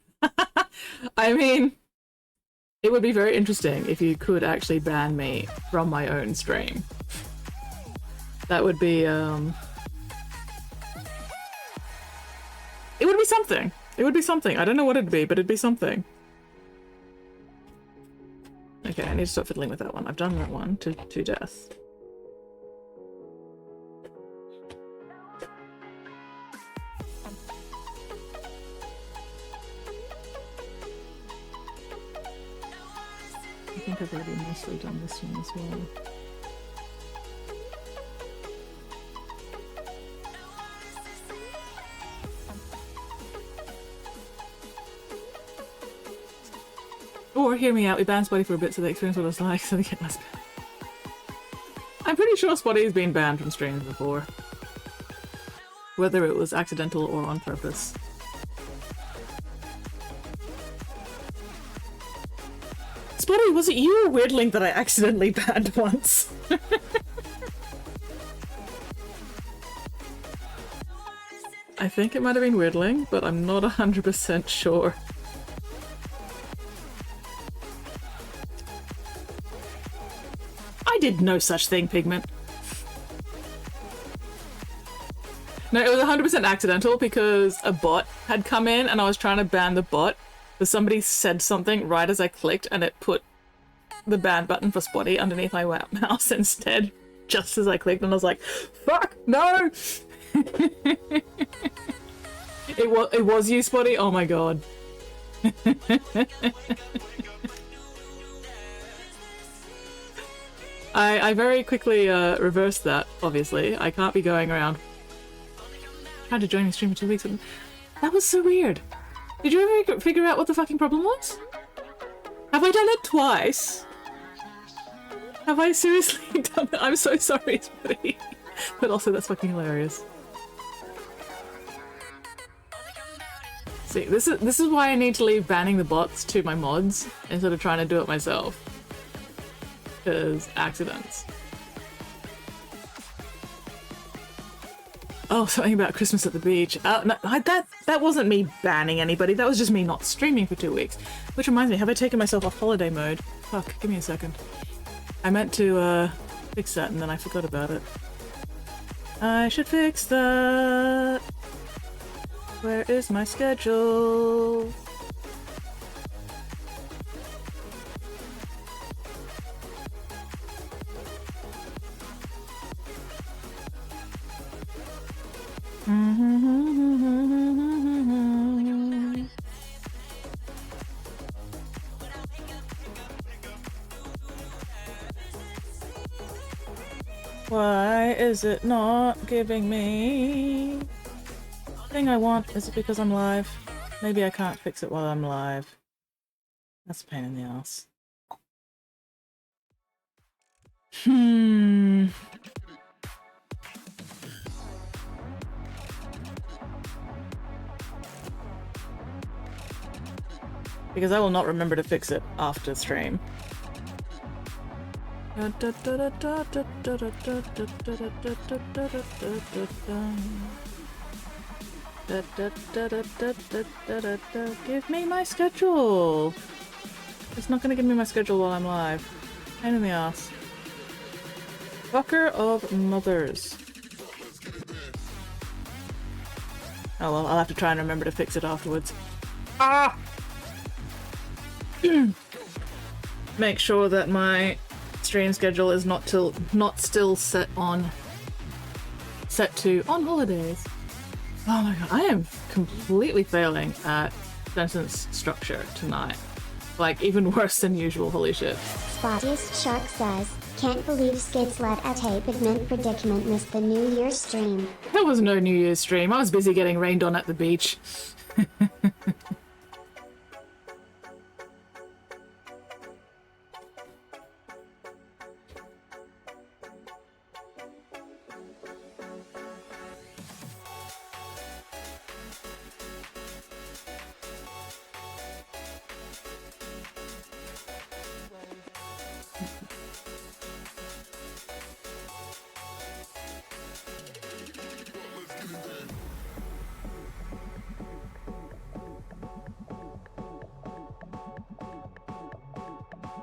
I mean, it would be very interesting if you could actually ban me from my own stream. That would be, it would be something. It would be something. I don't know what it'd be, but it'd be something. Okay, I need to stop fiddling with that one. I've done that one to death. I think I've already mostly done this one as well. Or, hear me out, we banned Spotty for a bit so they experience what it's like, so they get less banned. I'm pretty sure Spotty has been banned from streams before. Whether it was accidental or on purpose. Spotty, was it you or Weirdlink that I accidentally banned once? I think it might have been Weirdling, but I'm not 100% sure. I did no such thing, Pigment. No, it was 100% accidental because a bot had come in and I was trying to ban the bot, but somebody said something right as I clicked and it put the ban button for Spotty underneath my mouse instead. just as I clicked, and I was like, fuck, no! It was you, Spotty? Oh my god. I very quickly reversed that, obviously. I can't be going around trying to join the stream for 2 weeks. That was so weird. Did you ever figure out what the fucking problem was? Have I done it twice? Have I seriously done it? I'm so sorry, Spotty. But also, that's fucking hilarious. See, this is why I need to leave banning the bots to my mods instead of trying to do it myself. Because accidents. Oh, something about Christmas at the beach. No, that wasn't me banning anybody. That was just me not streaming for 2 weeks. Which reminds me, have I taken myself off holiday mode? Fuck, give me a second. I meant to fix that and then I forgot about it. I should fix that. Where is my schedule? Why is it not giving me the thing I want? Is it because I'm live? Maybe I can't fix it while I'm live. That's a pain in the ass. Because I will not remember to fix it after stream. Give me my schedule! It's not gonna give me my schedule while I'm live. Pain in the ass. Fucker of mothers. Oh well, I'll have to try and remember to fix it afterwards. Ah! Make sure that my stream schedule is not still set to on holidays. Oh my god, I am completely failing at sentence structure tonight. Like, even worse than usual, holy shit. Spottiest Shark says, can't believe Skits let a pigment predicament miss the New Year's stream. There was no New Year's stream. I was busy getting rained on at the beach.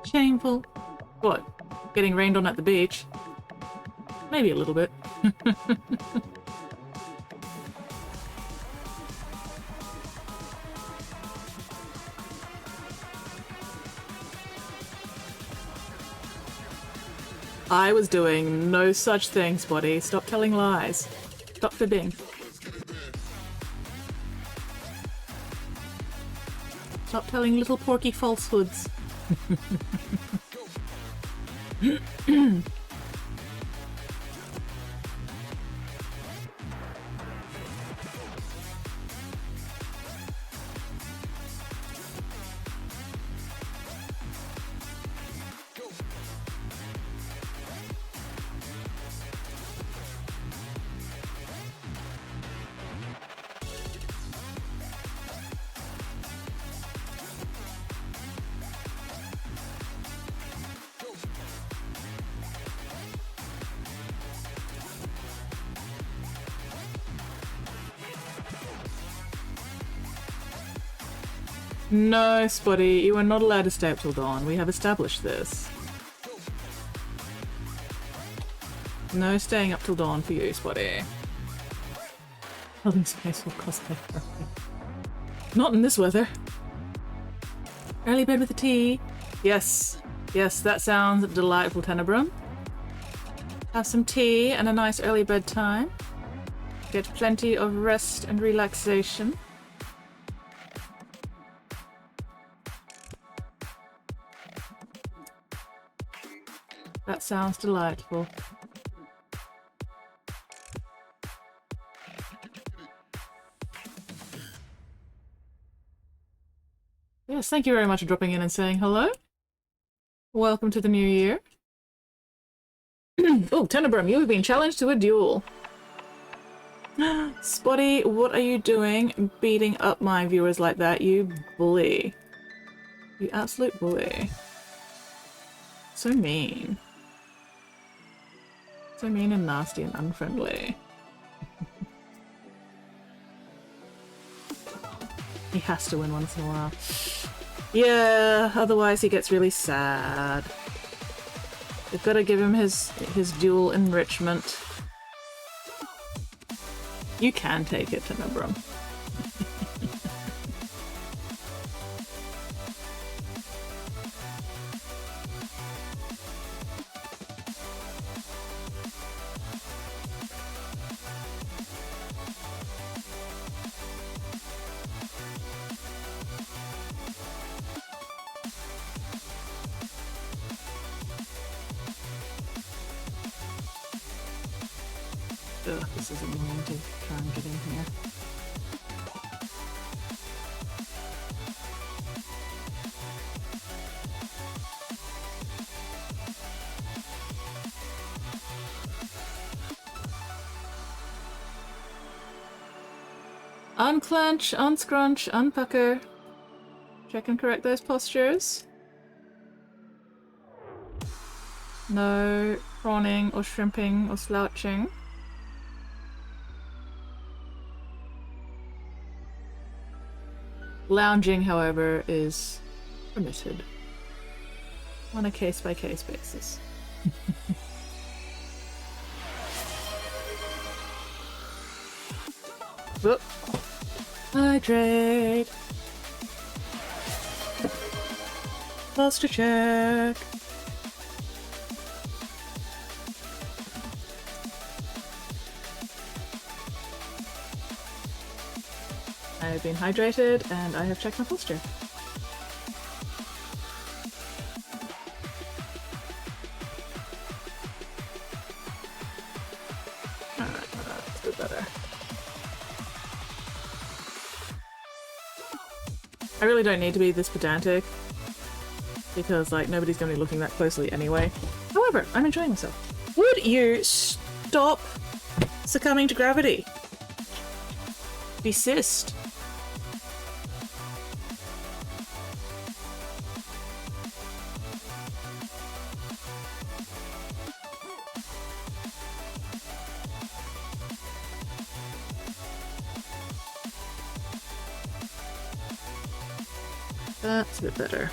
Shameful. What? Getting rained on at the beach? Maybe a little bit. I was doing no such thing, Spotty. Stop telling lies. Stop fibbing. Stop telling little porky falsehoods. No, Spotty, you are not allowed to stay up till dawn. We have established this. No staying up till dawn for you, Spotty. Holding space for cosplay. Not in this weather. Early bed with a tea. Yes. Yes, that sounds delightful, Tenebrum. Have some tea and a nice early bedtime. Get plenty of rest and relaxation. That sounds delightful. Yes, thank you very much for dropping in and saying hello. Welcome to the new year. Oh, Tenebrum, you have been challenged to a duel. Spotty, what are you doing beating up my viewers like that, you bully? You absolute bully. So mean. So mean and nasty and unfriendly. He has to win once in a while. Yeah, otherwise he gets really sad. We've got to give him his dual enrichment. You can take it, Tenebrum. Ugh, this is annoying to try and get in here. Unclench, unscrunch, unpucker. Check and correct those postures. No prawning or shrimping or slouching. Lounging, however, is permitted on a case-by-case basis. Whoop. Hydrate. Posture check. I've been hydrated and I have checked my posture. Alright, that's a bit better. I really don't need to be this pedantic because, like, nobody's going to be looking that closely anyway. However, I'm enjoying myself. Would you stop succumbing to gravity? Desist. That's a bit better.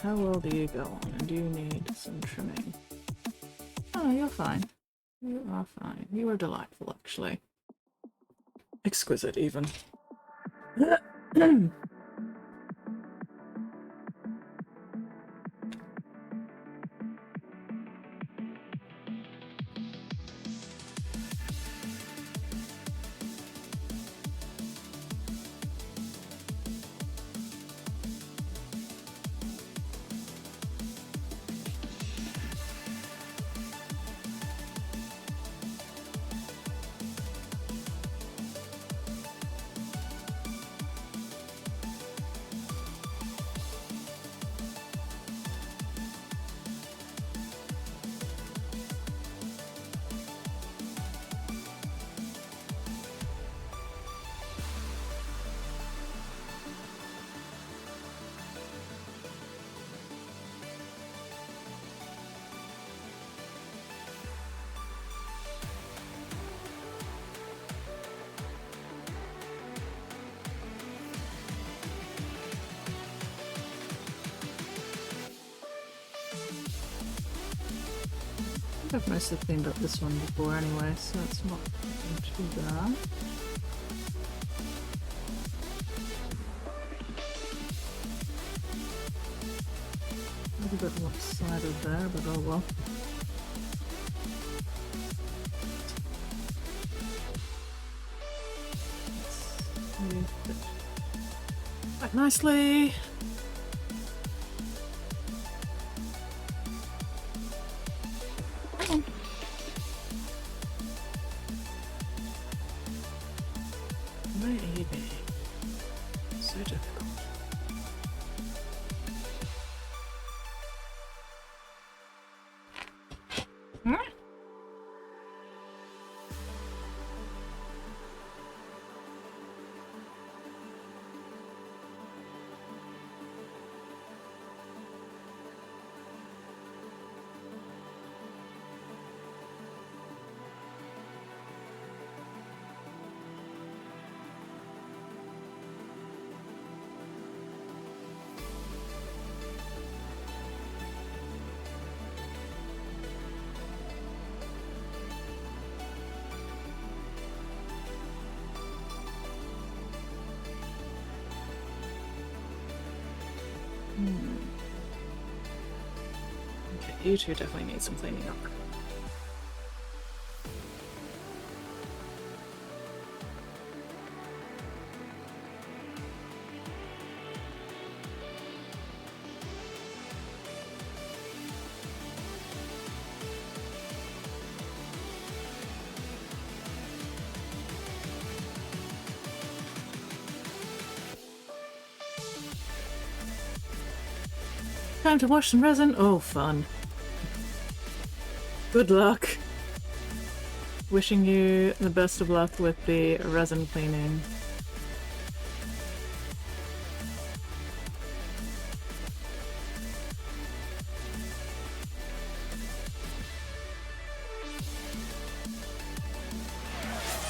How well do you go on, and do you need some trimming? Oh, you're fine. You are fine. You are delightful, actually. Exquisite, even. think I've mostly cleaned up this one before anyway, so it's not too bad. A little bit lopsided there, but oh well. Quite nicely. Come on. Maybe. So difficult. Okay, you two definitely need some cleaning up. Time to wash some resin. Oh, fun. Good luck. Wishing you the best of luck with the resin cleaning.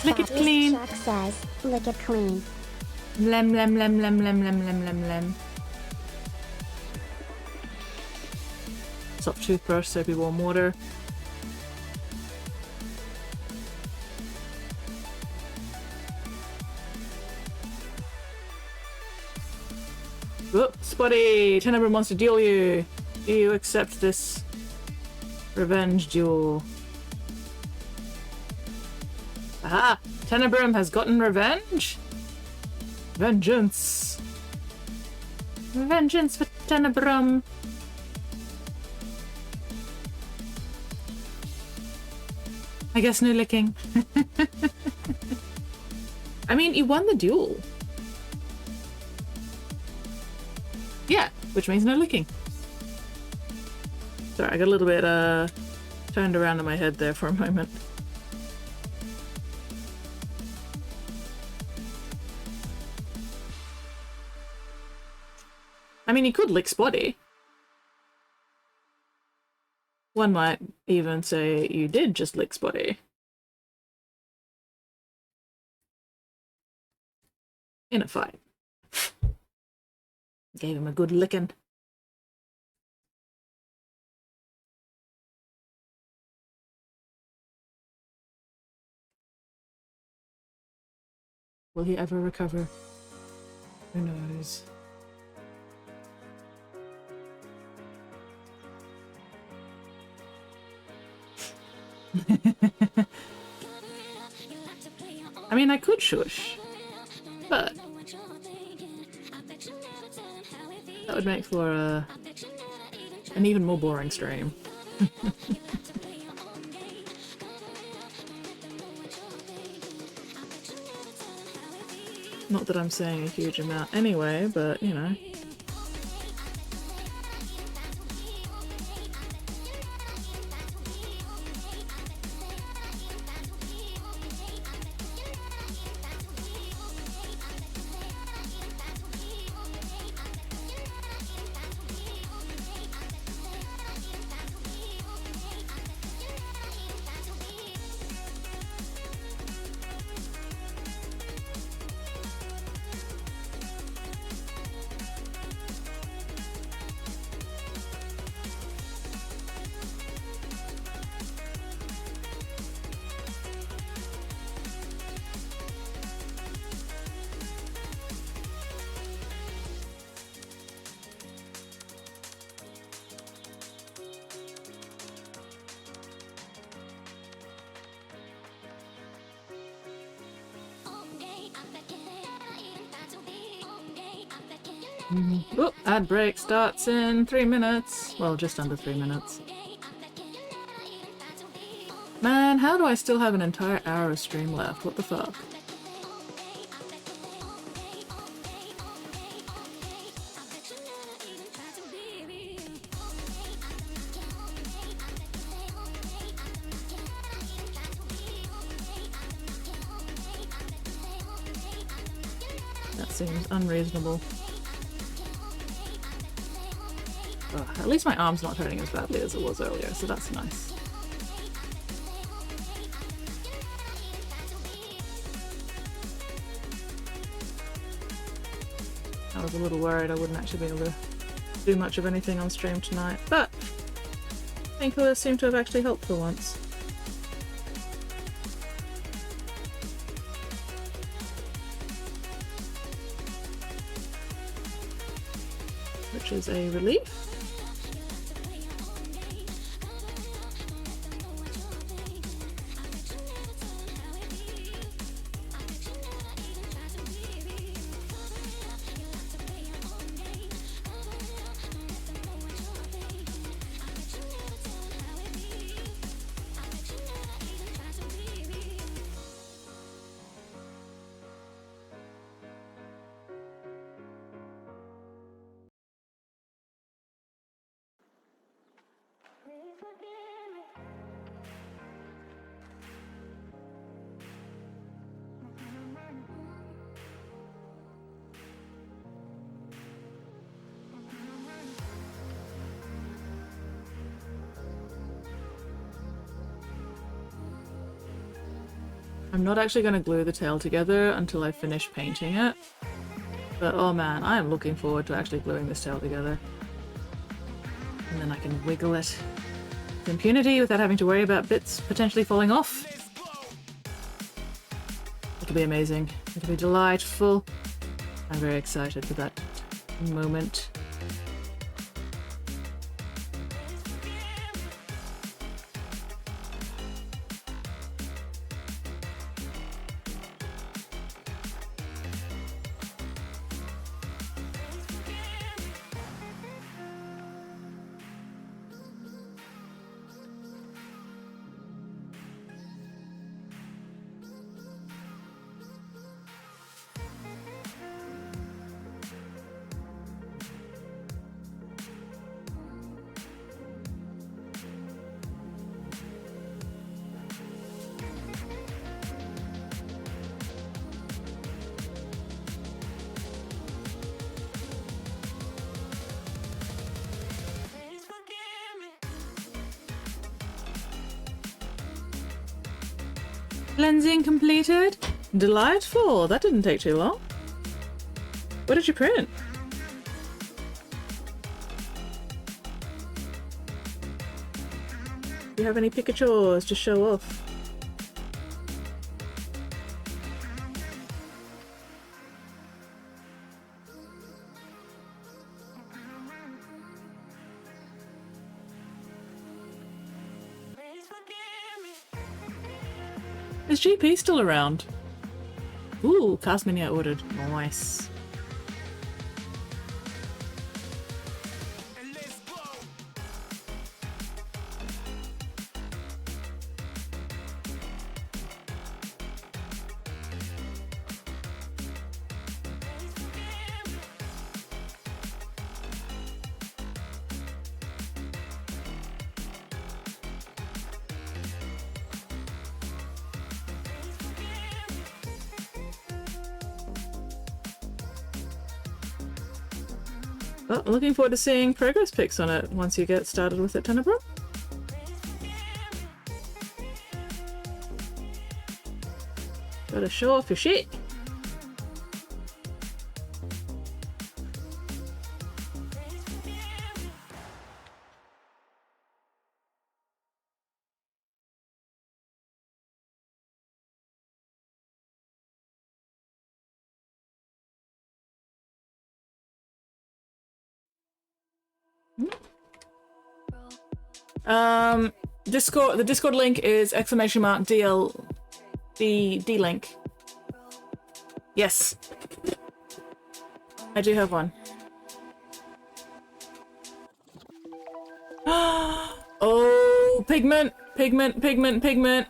Lick it clean. Chuck says, lick it clean. Lem lem lem lem lem lem lem lem lem. Soft toothbrush, soapy warm water. Oh, Spotty! Tenebrum wants to duel you. Do you accept this revenge duel? Aha! Tenebrum has gotten revenge! Vengeance! Vengeance for Tenebrum! I guess no licking. I mean, you won the duel. Yeah, which means no licking. Sorry, I got a little bit turned around in my head there for a moment. I mean, you could lick Spotty. One might even say you did just lick Spotty. In a fight. Gave him a good licking. Will he ever recover? Who knows? I mean, I could shush, but that would make for an even more boring stream. Not that I'm saying a huge amount anyway, but you know. Oh, ad break starts in 3 minutes. Well, just under 3 minutes. Man, how do I still have an entire hour of stream left? What the fuck? That seems unreasonable. Ugh, at least my arm's not hurting as badly as it was earlier, so that's nice. I was a little worried I wouldn't actually be able to do much of anything on stream tonight, but painkillers seem to have actually helped for once. Which is a relief. I'm not actually going to glue the tail together until I finish painting it. But oh man, I am looking forward to actually gluing this tail together. And then I can wiggle it with impunity without having to worry about bits potentially falling off. It'll be amazing. It'll be delightful. I'm very excited for that moment. Cleansing completed. Delightful. That didn't take too long. What did you print? Do you have any Pikachus to show off? Is GP still around? Ooh, cast mini I ordered. Nice. Well, I'm looking forward to seeing progress pics on it once you get started with it, Tenebra. Gotta show off your shit. Discord. The Discord link is !DL D link. Yes, I do have one. pigment! Pigment, pigment, pigment!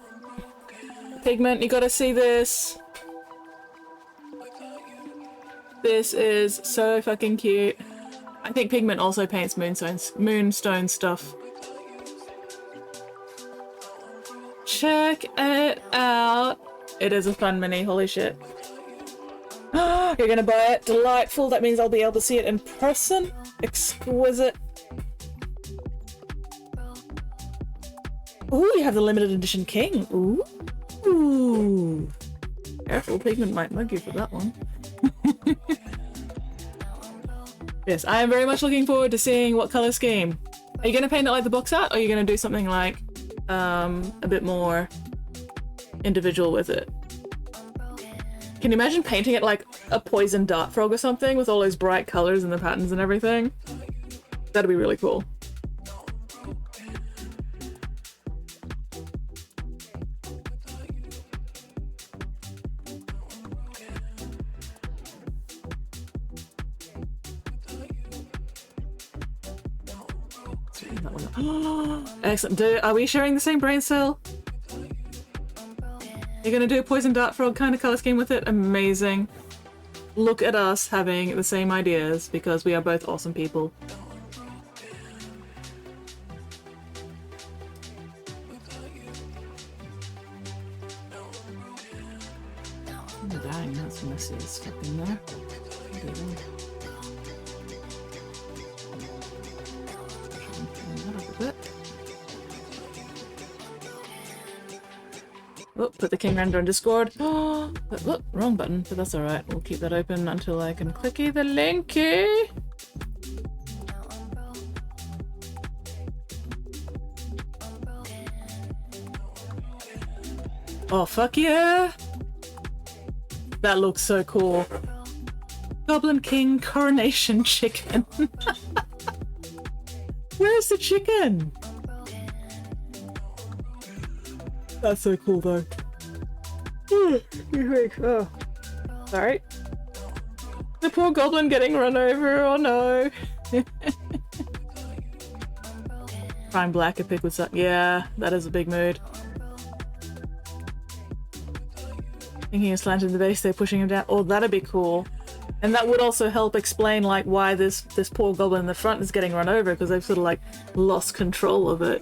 Pigment, you gotta see this. This is so fucking cute. I think Pigment also paints moonstone stuff. Check it out. It is a fun mini, holy shit. You're gonna buy it? Delightful. That means I'll be able to see it in person. Exquisite. Ooh, you have the limited edition king. Ooh. Ooh. Careful, Pigment might mug you for that one. Yes, I am very much looking forward to seeing what color scheme. Are you gonna paint it like the box art, or are you gonna do something like a bit more individual with it? Can you imagine painting it like a poison dart frog or something with all those bright colors and the patterns and everything? That'd be really cool. Excellent. Are we sharing the same brain cell? You're gonna do a poison dart frog kind of color scheme with it? Amazing. Look at us having the same ideas because we are both awesome people. Oh, dang, that's messy as stuff in there. Oh, put the king render on Discord. Oh, wrong button, but that's alright. We'll keep that open until I can clicky the linky. Oh, fuck yeah! That looks so cool. Goblin King coronation chicken. Where's the chicken? That's so cool though. Oh. Sorry. The poor goblin getting run over, oh no. Prime black epic with that. Yeah, that is a big mood. Thinking of slanting the base, they're pushing him down. Oh, that'd be cool. And that would also help explain like why this poor goblin in the front is getting run over, because they've sort of like lost control of it.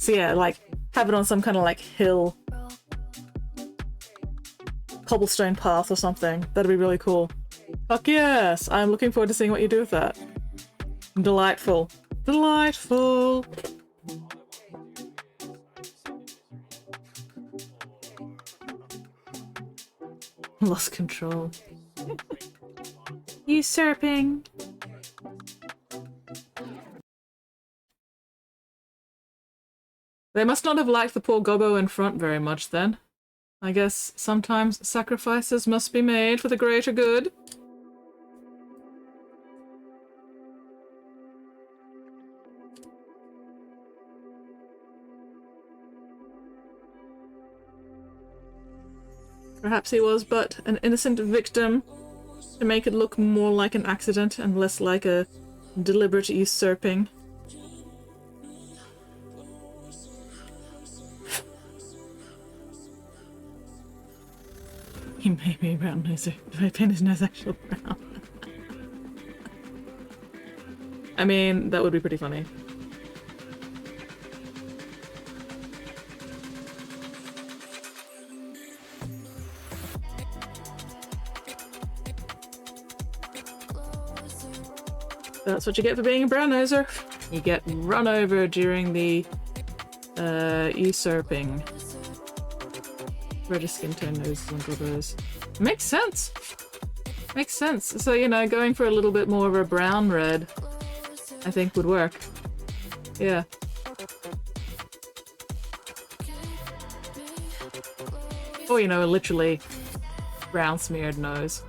So yeah, like have it on some kind of like hill, cobblestone path or something. That'd be really cool. Fuck yes! I'm looking forward to seeing what you do with that. Delightful. Delightful! Lost control. Usurping. They must not have liked the poor gobbo in front very much then. I guess sometimes sacrifices must be made for the greater good. Perhaps he was but an innocent victim to make it look more like an accident and less like a deliberate usurping. He made me a brown noser. If I paint his nose actual brown. I mean, that would be pretty funny. That's what you get for being a brown noser. You get run over during the usurping. Redder skin tone noses and gobbos. Makes sense. Makes sense. So, you know, going for a little bit more of a brown red, I think would work. Yeah. Or, you know, literally brown smeared nose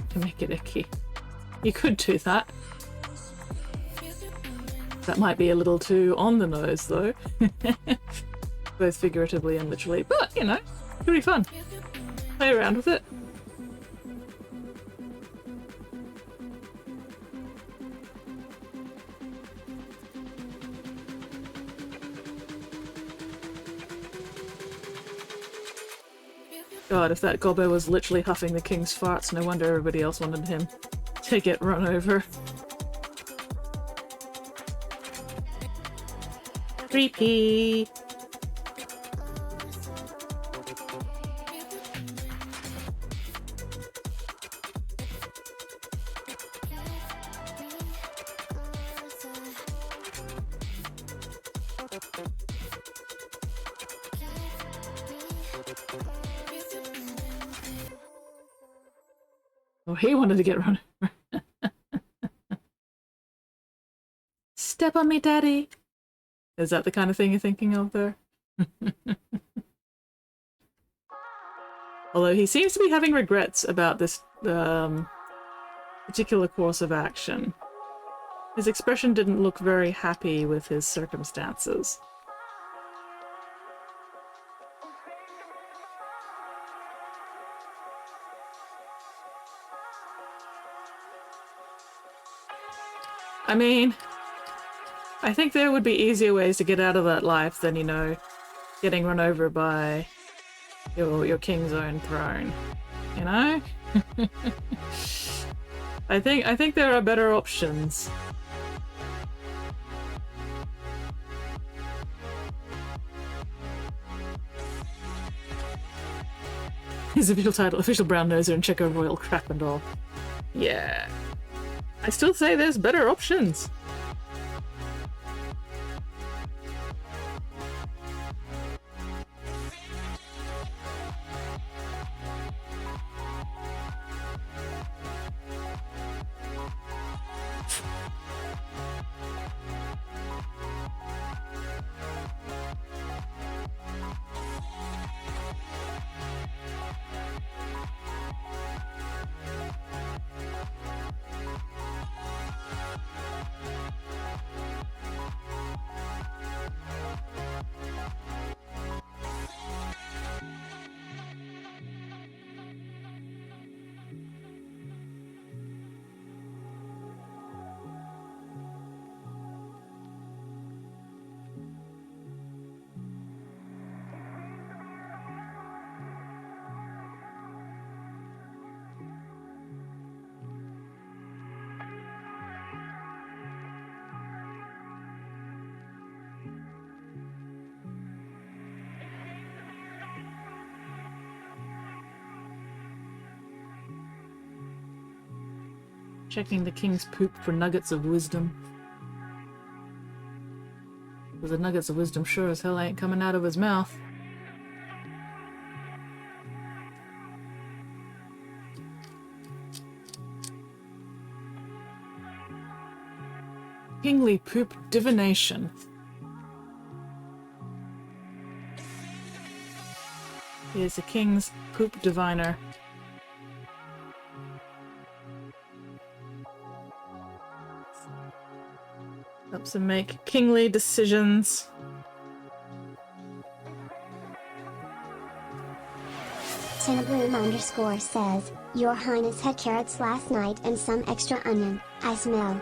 to make it icky. You could do that. That might be a little too on the nose, though. Both figuratively and literally. But, you know, it'll be fun. Play around with it. God, if that gobbo was literally huffing the king's farts, no wonder everybody else wanted him to get run over. Creepy! Oh, he wanted to get run over. Step on me, daddy! Is that the kind of thing you're thinking of there? Although he seems to be having regrets about this particular course of action. His expression didn't look very happy with his circumstances. I mean, I think there would be easier ways to get out of that life than, you know, getting run over by your king's own throne. You know? I think there are better options. His official title, official brown noser and checker royal crap and all. Yeah. I still say there's better options. Checking the king's poop for nuggets of wisdom. Because the nuggets of wisdom sure as hell ain't coming out of his mouth. Kingly poop divination. He is the king's poop diviner. Helps him make kingly decisions. Cinnabloom_ says, Your Highness had carrots last night and some extra onion. I smell.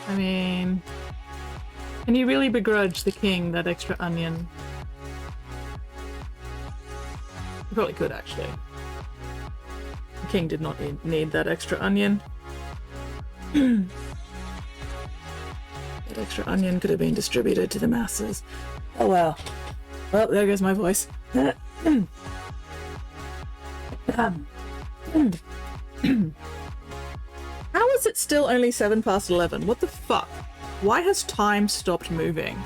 I mean, can you really begrudge the king that extra onion? You probably could, actually. The king did not need that extra onion. That extra onion could have been distributed to the masses. Oh well. Well, there goes my voice. How is it still only 11:07? What the fuck? Why has time stopped moving?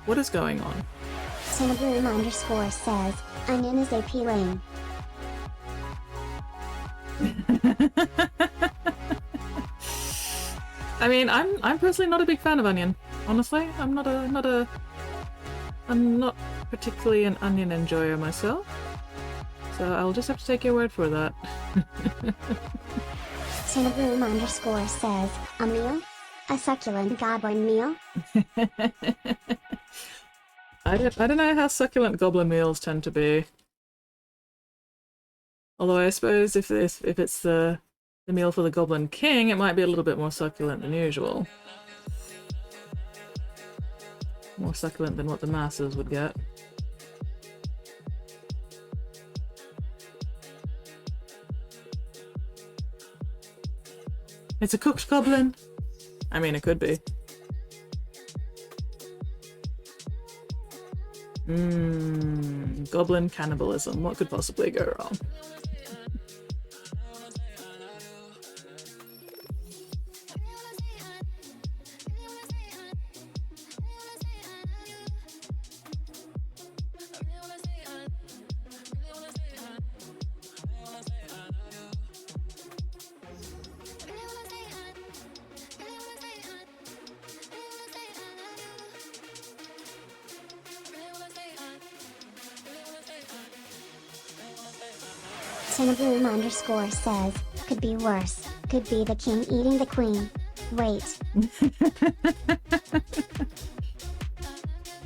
What is going on? Cinnabloom_ says, Onion is appealing. I mean, I'm personally not a big fan of onion. Honestly, I'm not particularly an onion enjoyer myself. So I'll just have to take your word for that. Cinnabloom_ says, a meal? A succulent goblin meal? I don't know how succulent goblin meals tend to be. Although I suppose if it's the meal for the Goblin King, it might be a little bit more succulent than usual. More succulent than what the masses would get. It's a cooked goblin. I mean, it could be. Goblin cannibalism. What could possibly go wrong? Cinnabloom underscore says, could be worse. Could be the king eating the queen. Wait.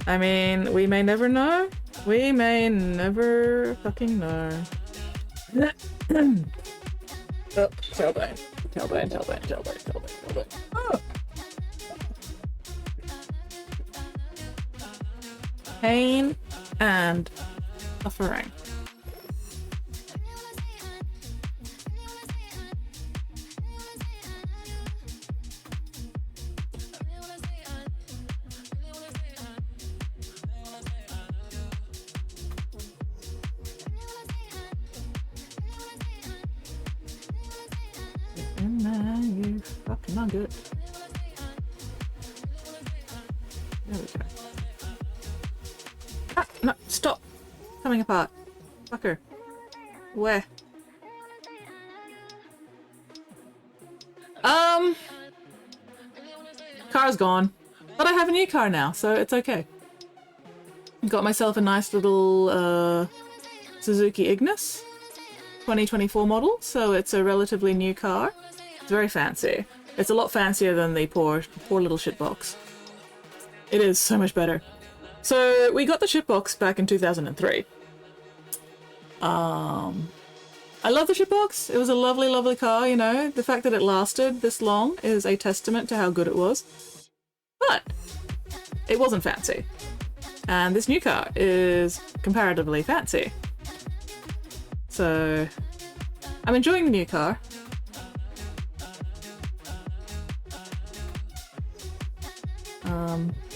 I mean, we may never know. We may never fucking know. Oh, tailbone. Tailbone, tailbone, tailbone, tailbone, tailbone. Oh. Pain and suffering. You fucking nugget. There we go. Ah, no, stop! Coming apart. Fucker. Where? Car's gone. But I have a new car now, so it's okay. Got myself a nice little, Suzuki Ignis. 2024 model, so it's a relatively new car. It's very fancy. It's a lot fancier than the poor little shitbox. It is so much better. So we got the shitbox back in 2003. I love the shitbox. It was a lovely, lovely car, you know. The fact that it lasted this long is a testament to how good it was. But it wasn't fancy. And this new car is comparatively fancy. So I'm enjoying the new car.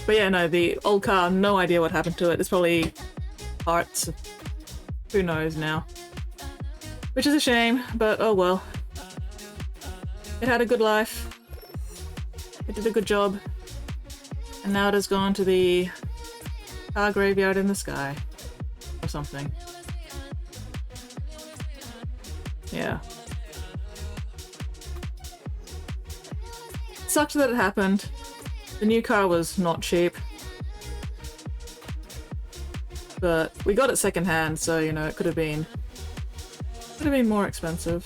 But yeah, no, the old car, no idea what happened to it. It's probably parts. Who knows now? Which is a shame, but oh well. It had a good life. It did a good job. And now it has gone to the car graveyard in the sky. Or something. Yeah. Sucked that it happened. The new car was not cheap. But we got it secondhand, so you know, it could have been more expensive.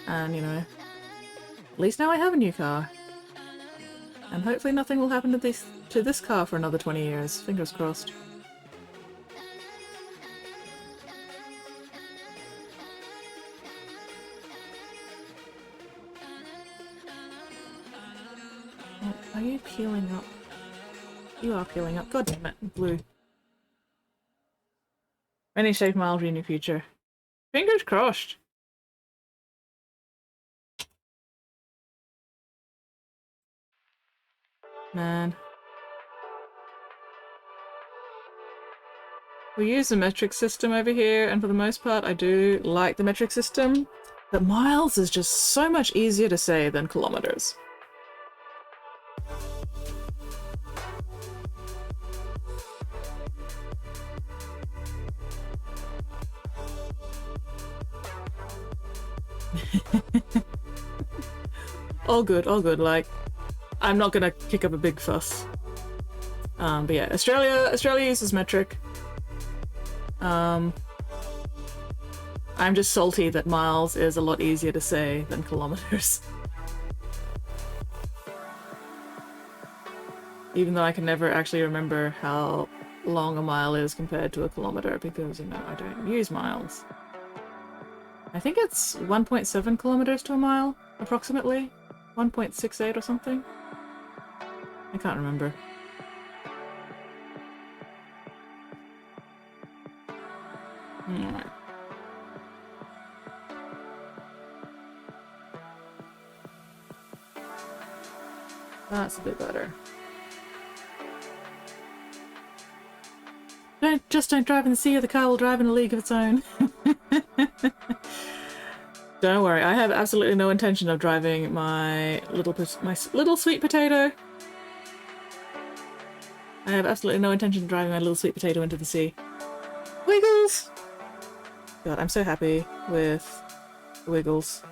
And you know, at least now I have a new car. And hopefully nothing will happen to this car for another 20 years. Fingers crossed. Oh, are you peeling up? You are peeling up. God damn it, blue. Many safe miles in your future. Fingers crossed. Man. We use the metric system over here, and for the most part I do like the metric system, but miles is just so much easier to say than kilometers. All good, like, I'm not gonna kick up a big fuss. But yeah, Australia uses metric. I'm just salty that miles is a lot easier to say than kilometers. Even though I can never actually remember how long a mile is compared to a kilometer because, you know, I don't use miles. I think it's 1.7 kilometers to a mile. approximately? 1.68 or something? I can't remember. Alright. That's a bit better. Don't drive in the sea, or the car will drive in a league of its own. Don't worry, I have absolutely no intention of driving my little sweet potato. I have absolutely no intention of driving my little sweet potato into the sea. Wiggles! God, I'm so happy with the Wiggles.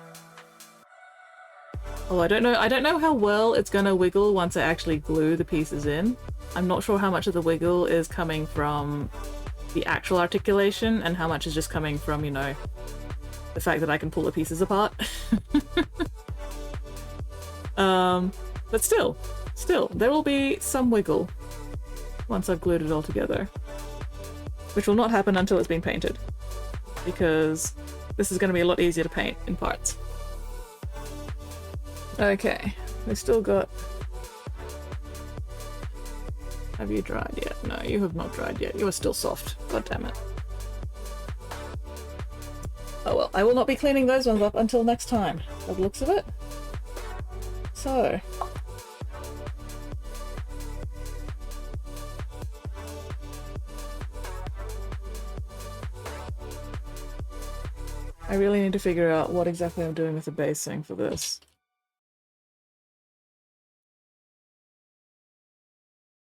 Oh, I don't know how well it's gonna wiggle once I actually glue the pieces in. I'm not sure how much of the wiggle is coming from the actual articulation and how much is just coming from, you know, the fact that I can pull the pieces apart. But still, there will be some wiggle once I've glued it all together. Which will not happen until it's been painted. Because this is going to be a lot easier to paint in parts. Okay, we still got... Have you dried yet? No, you have not dried yet. You are still soft. God damn it. Oh well, I will not be cleaning those ones up until next time, by the looks of it. So... I really need to figure out what exactly I'm doing with the basing for this.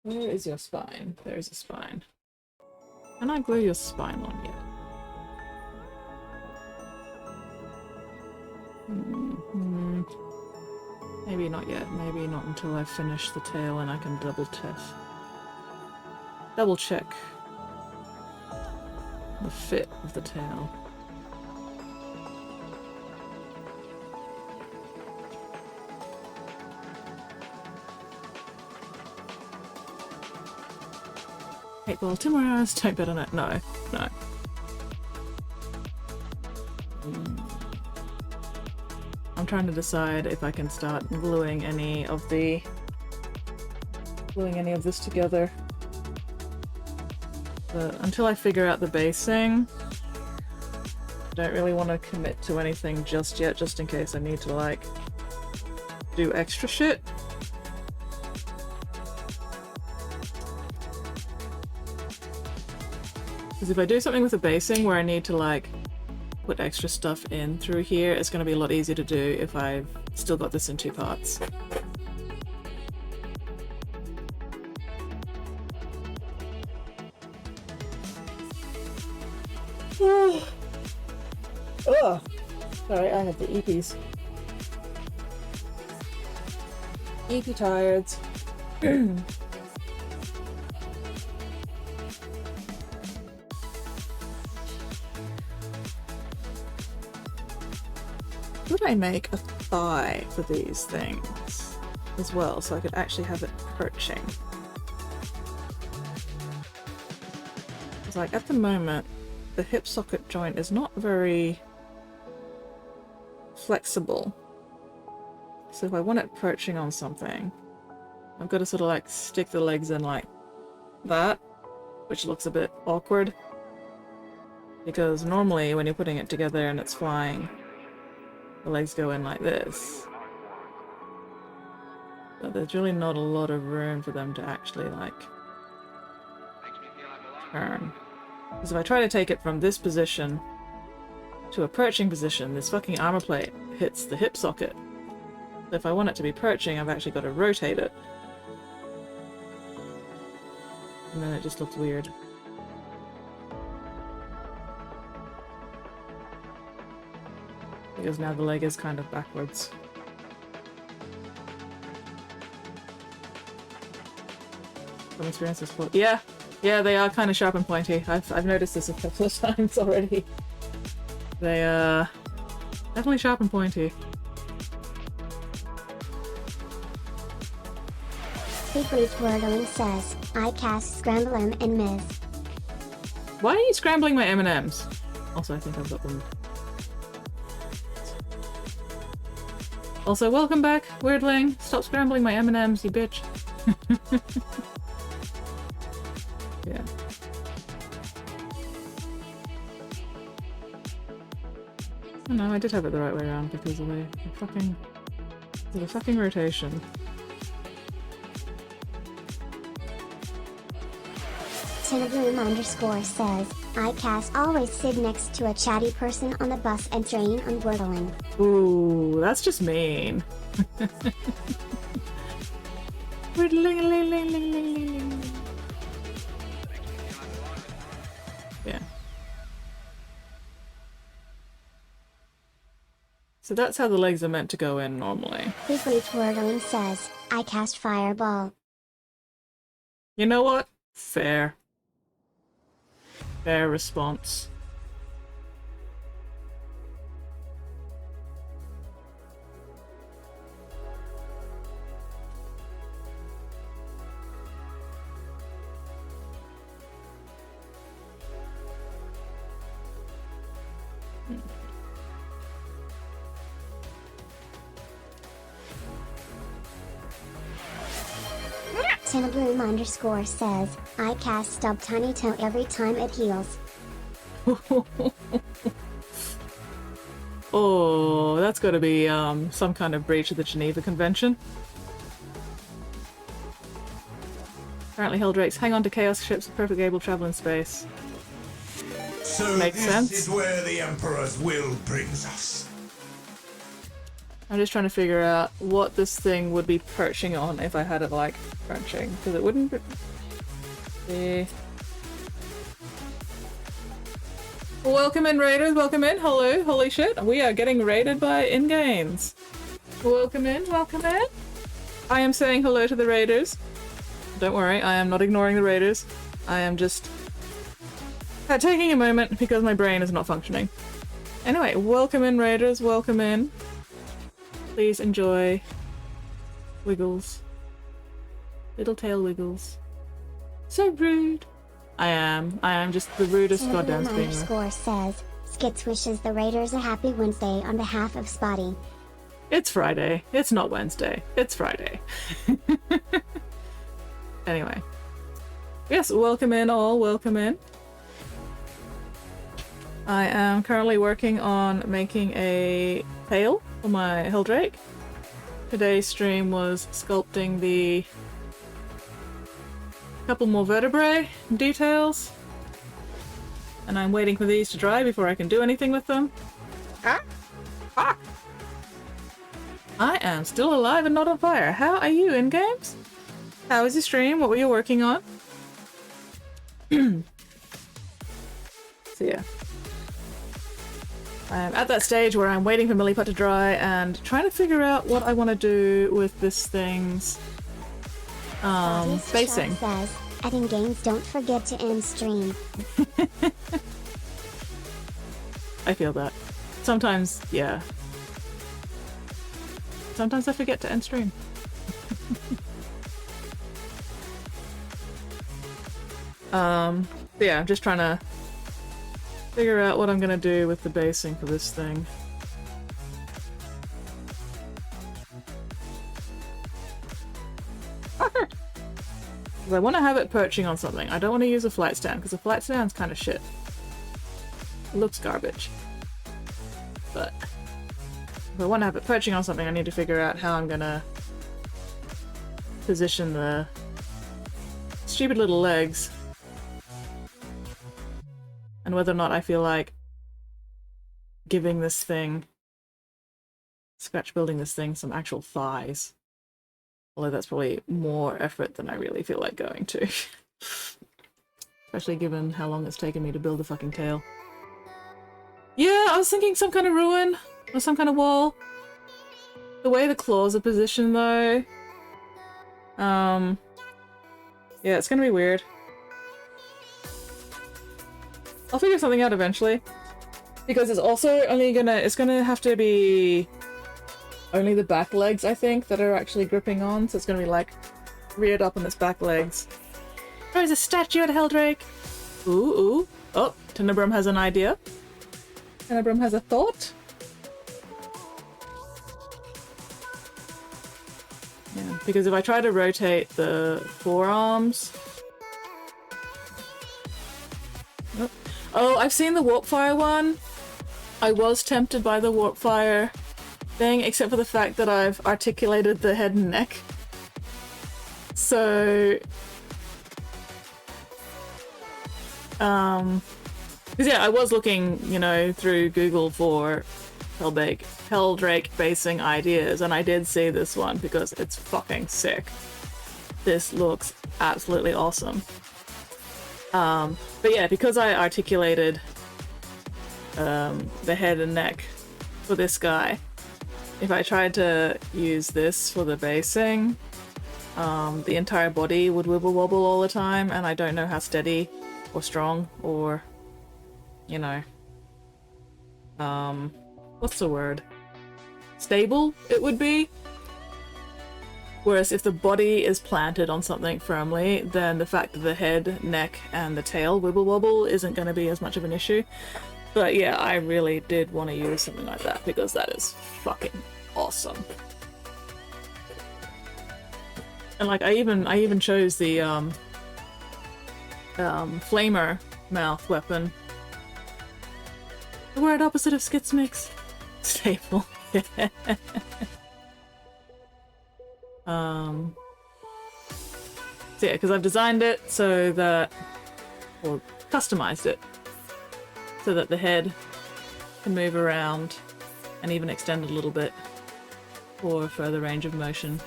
Where is your spine? There's a spine. Can I glue your spine on yet? Maybe not yet. Maybe not until I finish the tail and I can double check the fit of the tail. Hey, well, tomorrow's don't bet on it. No. I'm trying to decide if I can start gluing any of this together. But until I figure out the basing, I don't really want to commit to anything just yet, just in case I need to, like, do extra shit. Because if I do something with the basing where I need to, like, put extra stuff in through here, it's going to be a lot easier to do if I've still got this in two parts. Oh. Sorry, I have the EPs. EP tireds. Could I make a thigh for these things as well, so I could actually have it perching? It's like, at the moment, the hip socket joint is not very flexible. So if I want it perching on something, I've got to sort of like stick the legs in like that, which looks a bit awkward. Because normally when you're putting it together and it's flying, the legs go in like this. But there's really not a lot of room for them to actually, like, turn. Because if I try to take it from this position to a perching position, this fucking armor plate hits the hip socket. So if I want it to be perching, I've actually got to rotate it. And then it just looks weird. Because now the leg is kind of backwards. Some experiences for yeah, they are kind of sharp and pointy. I've noticed this a couple of times already. They are definitely sharp and pointy. Secret Wordling says, I cast Scramble M and Miss. Why are you scrambling my M&Ms? Also, I think I've got them. Also, welcome back, Weirdling. Stop scrambling my M&Ms, you bitch. Yeah. Oh no, I did have it the right way around because of the fucking rotation. Tinabloom_ says, iCast always sit next to a chatty person on the bus and train on Wordling. Ooh, that's just mean. Yeah. So that's how the legs are meant to go in normally. Frequent Wordling says, iCast Fireball. You know what? Fair. Fair response. Tinabloom_ says, iCast stub tiny toe every time it heals. Oh, that's gotta be some kind of breach of the Geneva Convention. Apparently Heldrake's hang on to chaos ships are perfectly able to travel in space. So Makes this sense. is where the Emperor's will brings us. I'm just trying to figure out what this thing would be perching on if I had it like crunching, because it wouldn't be... Welcome in, raiders, welcome in, hello, holy shit, we are getting raided by in-games. Welcome in, welcome in. I am saying hello to the raiders. Don't worry, I am not ignoring the raiders. I am just taking a moment because my brain is not functioning. Anyway, welcome in, raiders, welcome in. Please enjoy Wiggles. Little tail Wiggles. So rude. I am just the rudest goddamn Tinabloom_ screamer. says, Skits wishes the Raiders a happy Wednesday on behalf of Spotty. It's Friday. It's not Wednesday. It's Friday. Anyway. Yes, welcome in all, welcome in. I am currently working on making a tail for my Heldrake. Today's stream was sculpting the couple more vertebrae details. And I'm waiting for these to dry before I can do anything with them. Ah! Fuck! I am still alive and not on fire. How are you in games? How was your stream? What were you working on? So yeah. I'm at that stage where I'm waiting for Milliput to dry and trying to figure out what I want to do with this thing's spacing. Says, at in-games don't forget to end stream. I feel that. Sometimes, yeah. Sometimes I forget to end stream. But yeah, I'm just trying to figure out what I'm gonna do with the basing for this thing. Because I want to have it perching on something. I don't want to use a flight stand, because a flight stand's kind of shit. It looks garbage. But if I want to have it perching on something, I need to figure out how I'm gonna position the stupid little legs. And whether or not I feel like giving this thing, scratch building this thing, some actual thighs. Although that's probably more effort than I really feel like going to. Especially given how long it's taken me to build a fucking tail. Yeah, I was thinking some kind of ruin or some kind of wall. The way the claws are positioned though. Yeah, it's gonna be weird. I'll figure something out eventually. Because it's also only it's gonna have to be only the back legs, I think, that are actually gripping on. So it's gonna be like reared up on its back legs. There's a statue at Heldrake! Ooh, ooh. Oh, Tenebrum has an idea. Tenebrum has a thought. Yeah, because if I try to rotate the forearms... Oh, I've seen the warp fire one. I was tempted by the warp fire thing, except for the fact that I've articulated the head and neck. So... because yeah, I was looking, you know, through Google for Heldrake basing ideas, and I did see this one because it's fucking sick. This looks absolutely awesome. But yeah, because I articulated the head and neck for this guy, if I tried to use this for the basing, the entire body would wibble wobble all the time, and I don't know how steady or strong or, you know, what's the word? Stable it would be. Whereas if the body is planted on something firmly, then the fact that the head, neck, and the tail wibble wobble isn't going to be as much of an issue. But yeah, I really did want to use something like that because that is fucking awesome. And like, I even chose the flamer mouth weapon. The word opposite of skits mix. Stable. So yeah, because I've designed it so that, or customized it, so that the head can move around and even extend a little bit for further range of motion.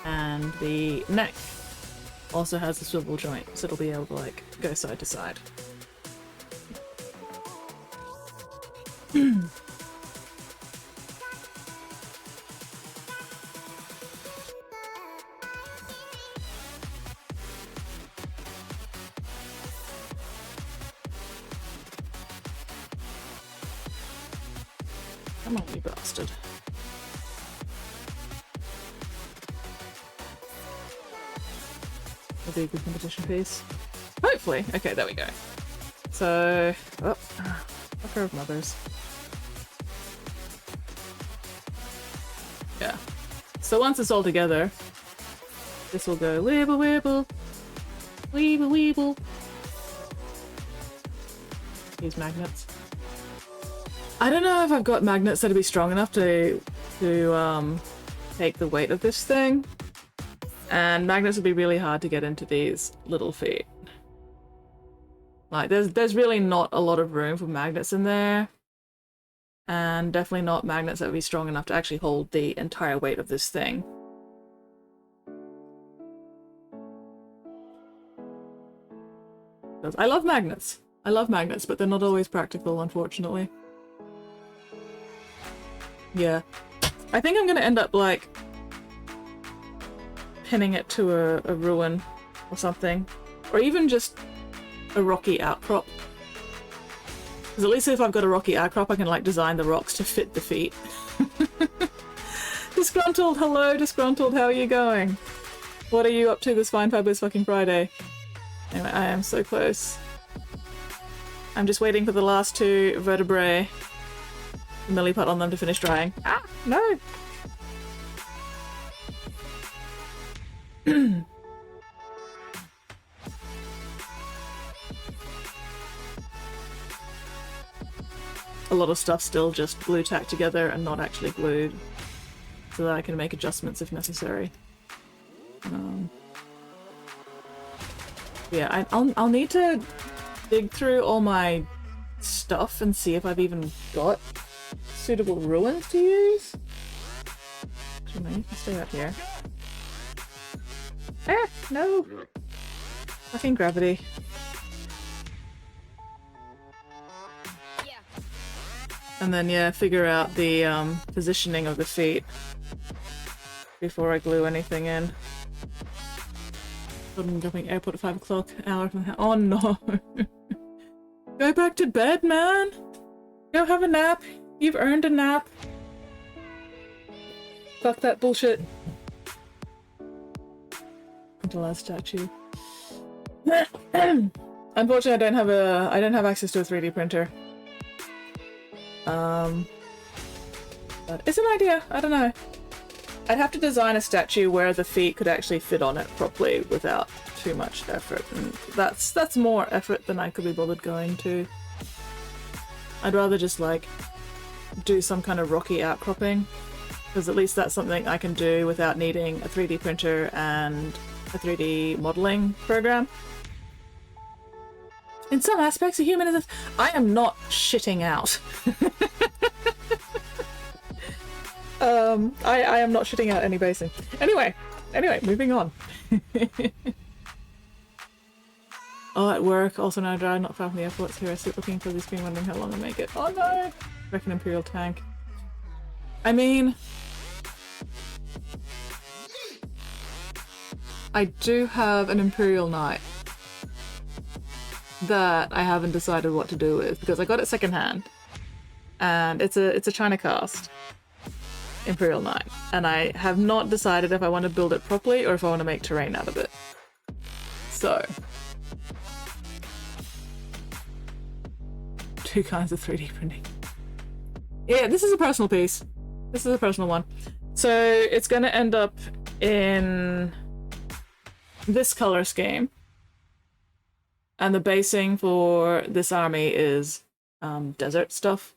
And the neck also has a swivel joint, so it'll be able to like go side to side. Come on, you bastard. Will be a good competition piece. Hopefully. Okay, there we go. So, fucker of mothers. Yeah. So once it's all together, this will go weeble weeble, weeble weeble. Use magnets. I don't know if I've got magnets that'll be strong enough to take the weight of this thing. And magnets would be really hard to get into these little feet. Like, there's really not a lot of room for magnets in there. And definitely not magnets that would be strong enough to actually hold the entire weight of this thing. Because I love magnets. I love magnets, but they're not always practical, unfortunately. Yeah. I think I'm gonna end up, like, pinning it to a ruin or something. Or even just a rocky outcrop. Because at least if I've got a rocky outcrop, I can, like, design the rocks to fit the feet. Disgruntled, hello, Disgruntled, how are you going? What are you up to this fine fabulous fucking Friday? Anyway, I am so close. I'm just waiting for the last two vertebrae, the milliput on them, to finish drying. Ah, no! A lot of stuff still just glue tacked together and not actually glued, so that I can make adjustments if necessary. Yeah, I'll need to dig through all my stuff and see if I've even got suitable ruins to use. Actually, no, you can stay up here. Ah, no! Fucking gravity. And then, yeah, figure out the positioning of the feet before I glue anything in. I'm dropping airport at 5 o'clock, hour from oh no! Go back to bed, man! Go have a nap! You've earned a nap! Fuck that bullshit. Until last statue. Unfortunately, I don't have access to a 3D printer. But it's an idea, I don't know. I'd have to design a statue where the feet could actually fit on it properly without too much effort, and that's more effort than I could be bothered going to. I'd rather just like do some kind of rocky outcropping, because at least that's something I can do without needing a 3D printer and a 3D modeling program. In some aspects, a human is I am not shitting out. I am not shitting out any basing. Anyway, moving on. Oh, at work, also now drive not far from the airports. Here I sit looking for the screen, wondering how long I'll make it. Oh no! Wreck an Imperial tank. I mean, I do have an Imperial Knight that I haven't decided what to do with, because I got it secondhand, and it's a China cast Imperial Knight, and I have not decided if I want to build it properly or if I want to make terrain out of it. So, two kinds of 3D printing. Yeah, this is a personal piece. This is a personal one. So it's going to end up in this color scheme. And the basing for this army is desert stuff.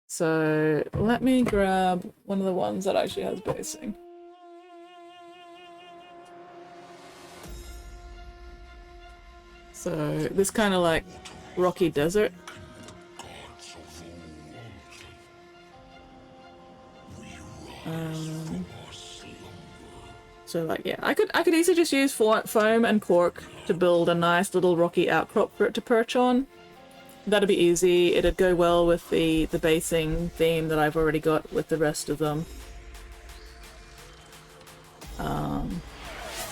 So let me grab one of the ones that actually has basing. So this kind of like rocky desert. So like, yeah, I could easily just use foam and cork to build a nice little rocky outcrop for it to perch on. That'd be easy. It'd go well with the basing theme that I've already got with the rest of them.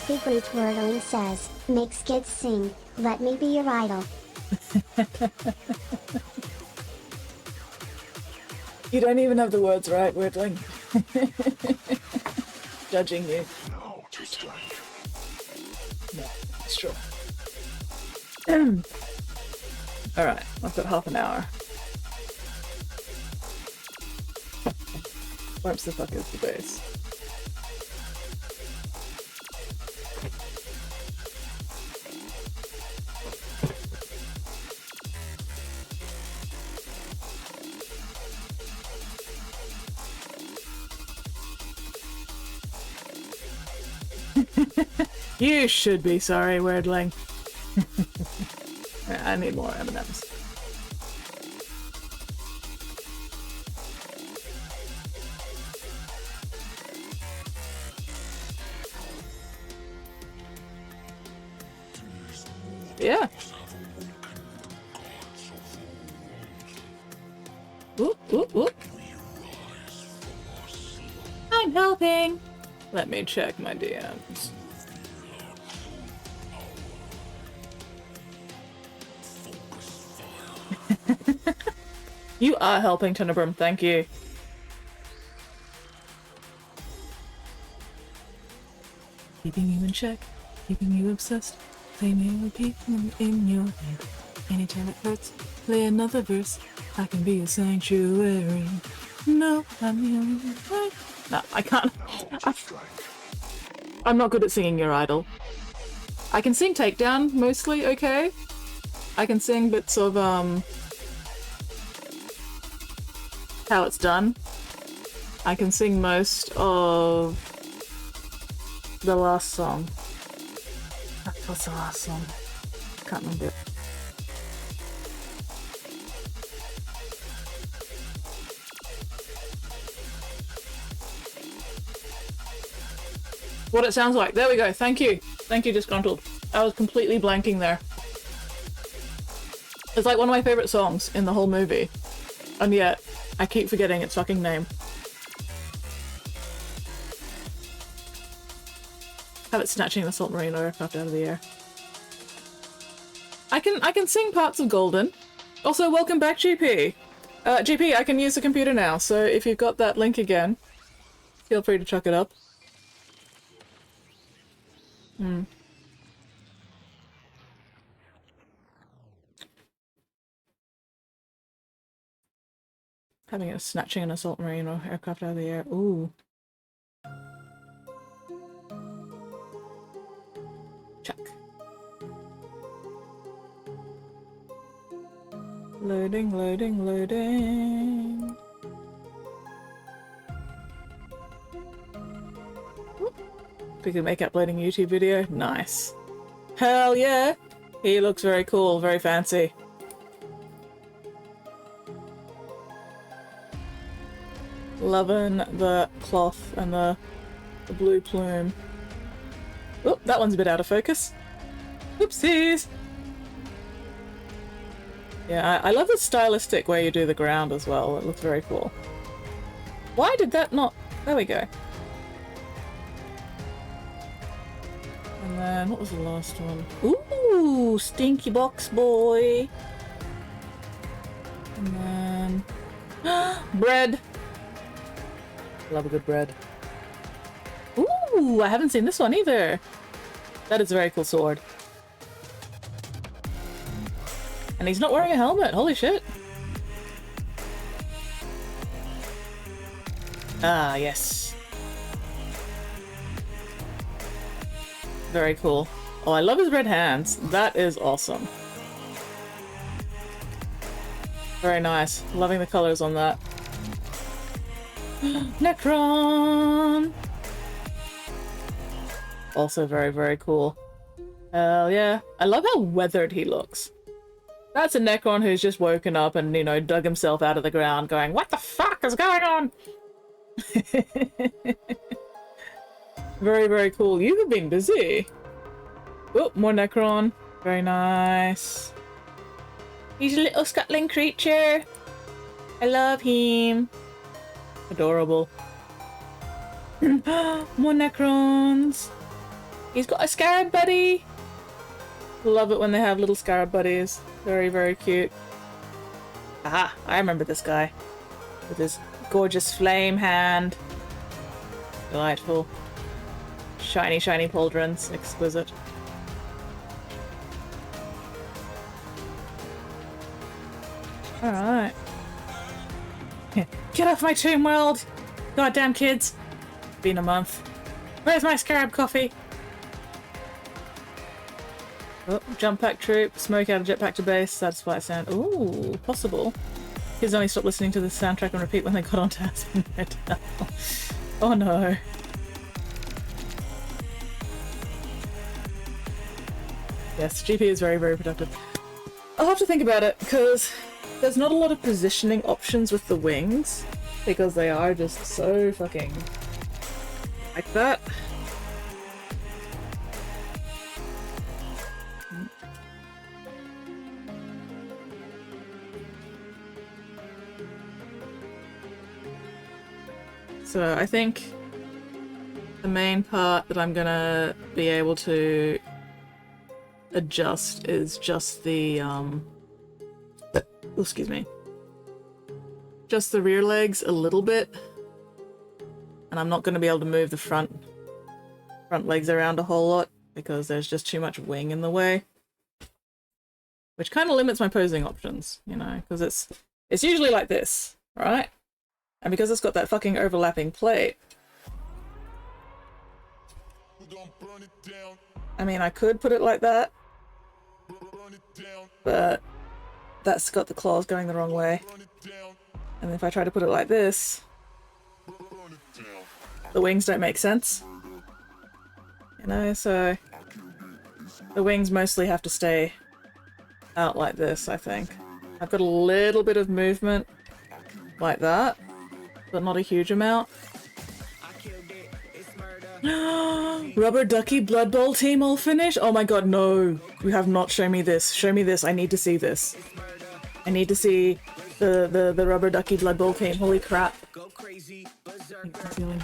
Secret Twirling says, make Skits sing, let me be your idol. You don't even have the words right, Weirdling. Judging you. No, too strange. No, it's true. Alright, I've got half an hour. Whoops, the fuck is the base? You should be sorry, Weirdling. I need more M&Ms. Yeah. Whoop, whoop, whoop. I'm helping. Let me check my DMs. You are helping, Tenebrum, thank you. Keeping you in check, keeping you obsessed. Play me a repeat in your head. Anytime it hurts, play another verse. I can be a sanctuary. No, I'm the only one. No, I can't. I'm not good at singing Your Idol. I can sing Takedown, mostly okay. I can sing bits of, How It's Done. I can sing most of the last song. What's the last song? Can't remember it. What it sounds like. There we go. Thank you. Thank you, Disgruntled. I was completely blanking there. It's like one of my favorite songs in the whole movie. And yet, I keep forgetting its fucking name. Have it snatching the Salt Marine aircraft out of the air. I can sing parts of Golden. Also, welcome back, GP. GP, I can use the computer now, so if you've got that link again, feel free to chuck it up. Having a snatching an assault marine or aircraft out of the air. Ooh. Chuck. Loading, loading, loading. We can make uploading a YouTube video. Nice. Hell yeah! He looks very cool, very fancy. Loving the cloth and the blue plume. Oh, that one's a bit out of focus. Oopsies! Yeah, I love the stylistic way you do the ground as well. It looks very cool. Why did that not... There we go. And then, what was the last one? Ooh, stinky box boy! And then... bread! Love a good bread. Ooh, I haven't seen this one either! That is a very cool sword. And he's not wearing a helmet, holy shit! Ah, yes. Very cool. Oh, I love his red hands. That is awesome. Very nice. Loving the colors on that. Necron! Also very, very cool. Hell yeah. I love how weathered he looks. That's a Necron who's just woken up and, you know, dug himself out of the ground going, what the fuck is going on? Very, very cool. You have been busy. Oh, more Necron. Very nice. He's a little scuttling creature. I love him. Adorable. More Necrons. He's got a scarab buddy. Love it when they have little scarab buddies. Very, very cute. Aha, I remember this guy. With his gorgeous flame hand. Delightful. Shiny, shiny pauldrons. Exquisite. Alright. Get off my tomb world! Goddamn kids! Been a month. Where's my scarab coffee? Oh, jump pack troop, smoke out of jetpack to base, satisfy sound. Ooh, possible. Kids only stopped listening to the soundtrack and repeat when they got on task. Oh no. Yes, GP is very, very productive. I'll have to think about it, because there's not a lot of positioning options with the wings, because they are just so fucking like that. So I think the main part that I'm gonna be able to adjust is just the excuse me, just the rear legs a little bit, and I'm not going to be able to move the front legs around a whole lot because there's just too much wing in the way, which kind of limits my posing options, you know, because it's usually like this, right? And because it's got that fucking overlapping plate, I mean, I could put it like that, but that's got the claws going the wrong way. And if I try to put it like this, the wings don't make sense. You know, so the wings mostly have to stay out like this, I think. I've got a little bit of movement like that, but not a huge amount. Rubber Ducky Blood Bowl team all finished? Oh my god, no! You have not shown me this. Show me this. I need to see this. I need to see the Rubber Ducky Blood Bowl team. Holy crap.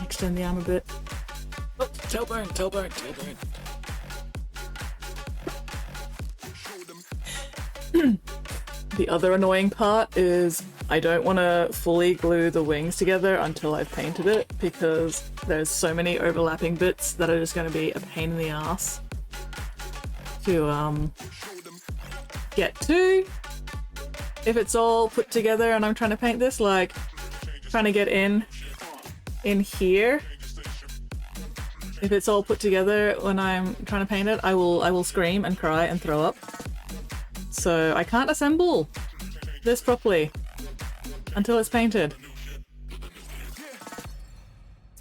Extend the arm a bit. Oh, tail burn, tail burn, tail burn. The other annoying part is I don't want to fully glue the wings together until I've painted it, because there's so many overlapping bits that are just going to be a pain in the ass to get to if it's all put together and I'm trying to paint this, like trying to get in here if it's all put together when I'm trying to paint it, I will scream and cry and throw up. So I can't assemble this properly until it's painted.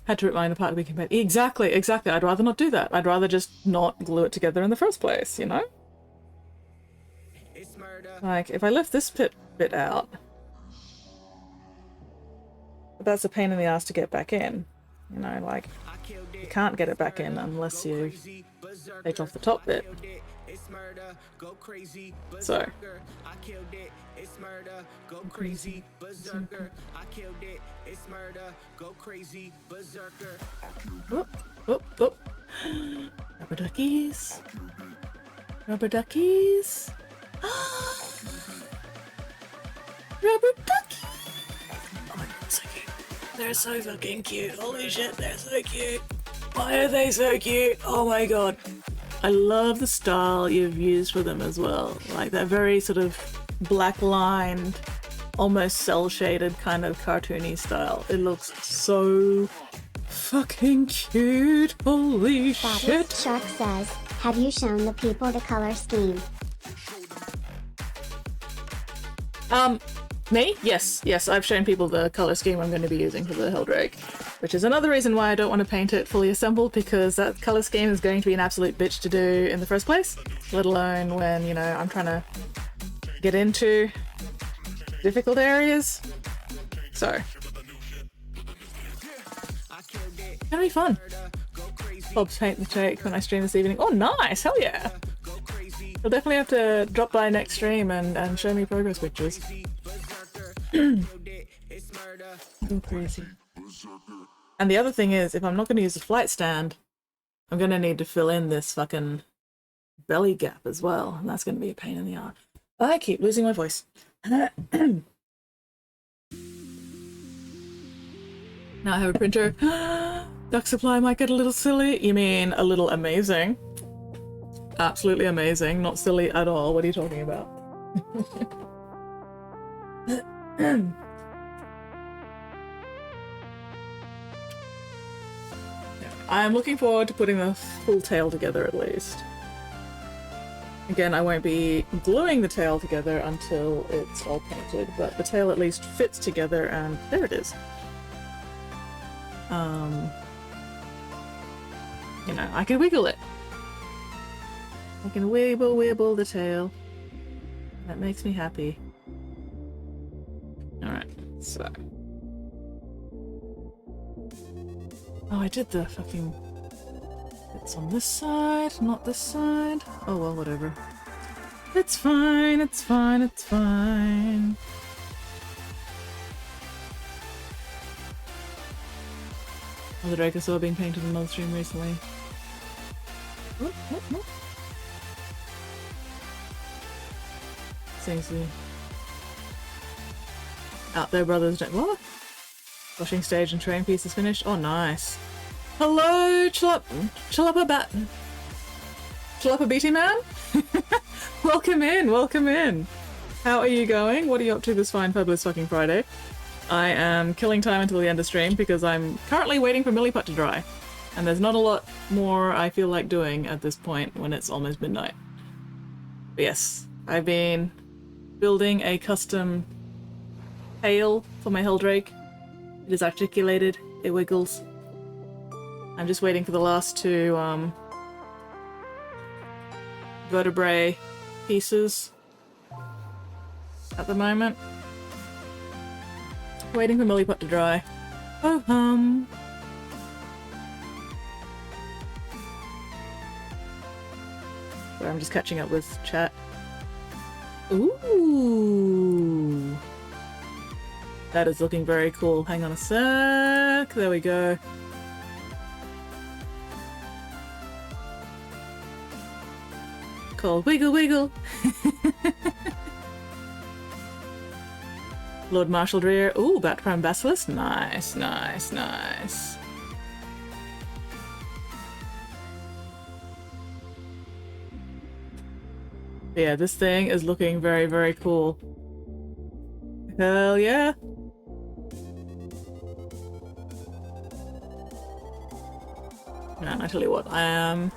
Had to rip mine apart to be compared. Exactly, exactly. I'd rather not do that. I'd rather just not glue it together in the first place, you know? Like, if I left this bit out, that's a pain in the ass to get back in. You know, like, you can't get it back in unless you take off the top bit. So. Whoop, whoop, whoop. Rubber duckies. Rubber duckies. Rubber duckies. Oh my god, so cute. They're so fucking cute. Holy shit, they're so cute. Why are they so cute? Oh my god. I love the style you've used for them as well. Like that very sort of black lined, almost cell shaded kind of cartoony style. It looks so fucking cute. Holy shit. Shark says, have you shown the people the color scheme? Me? Yes, I've shown people the color scheme I'm going to be using for the Heldrake, which is another reason why I don't want to paint it fully assembled, because that color scheme is going to be an absolute bitch to do in the first place, let alone when, you know, I'm trying to get into difficult areas. So, it's gonna be fun. Bob's paint the cake when I stream this evening. Oh, nice! Hell yeah! You'll definitely have to drop by next stream and show me progress pictures. Go crazy. And the other thing is, if I'm not going to use the flight stand, I'm going to need to fill in this fucking belly gap as well, and that's going to be a pain in the arse. I keep losing my voice. Now I have a printer. Duck supply might get a little silly. You mean a little amazing? Absolutely amazing, not silly at all. What are you talking about? I'm looking forward to putting the full tail together at least. Again, I won't be gluing the tail together until it's all painted, but the tail at least fits together, and there it is. You know, I can wiggle it. I can wibble the tail. That makes me happy. Alright, so. Oh, I did the fucking... It's on this side, not this side. Oh well, whatever. It's fine, it's fine, it's fine. Oh, the Drake I saw being painted in another stream recently. Whoop, whoop, whoop. Seems to be out there, brothers. What? Washing stage and train piece is finished. Oh, nice. Hello, Chalapa Beatty Man. Welcome in, welcome in. How are you going? What are you up to this fine fabulous fucking Friday? I am killing time until the end of stream because I'm currently waiting for Milliput to dry, and there's not a lot more I feel like doing at this point when it's almost midnight. But yes, I've been building a custom tail for my Heldrake. It is articulated, it wiggles. I'm just waiting for the last two vertebrae pieces at the moment. Waiting for Milliput to dry. Oh hum. So I'm just catching up with chat. Ooh. That is looking very cool. Hang on a sec. There we go. Called Wiggle Wiggle. Lord Marshal Dreer. Ooh, Bat Prime Basilisk. Nice, nice, nice. Yeah, this thing is looking very, very cool. Hell yeah. Man, I tell you what, I am...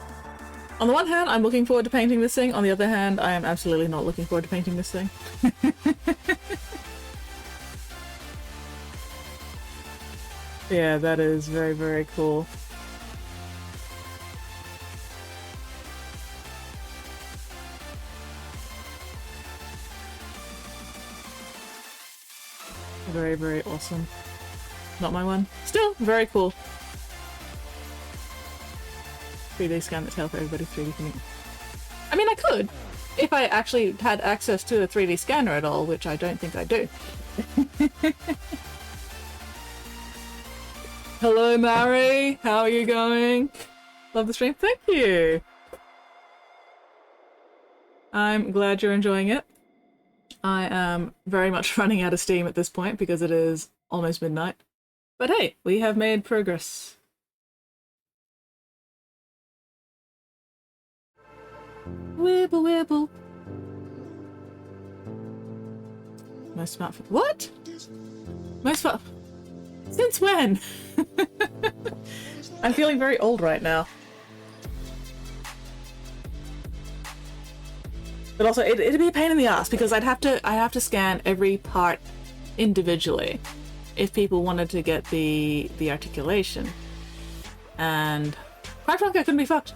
On the one hand, I'm looking forward to painting this thing. On the other hand, I am absolutely not looking forward to painting this thing. Yeah, that is very, very cool. Very, very awesome. Not my one. Still, very cool. 3D scan the tail for everybody 3D printing. I mean, I could, if I actually had access to a 3D scanner at all, which I don't think I do. Hello, Mary. How are you going? Love the stream. Thank you. I'm glad you're enjoying it. I am very much running out of steam at this point because it is almost midnight. But hey, we have made progress. Wibble wibble. My smartphone. What? My smartphone. Since when? I'm feeling very old right now. But also, it'd be a pain in the ass because I have to scan every part individually if people wanted to get the articulation. And quite frankly, I couldn't be fucked.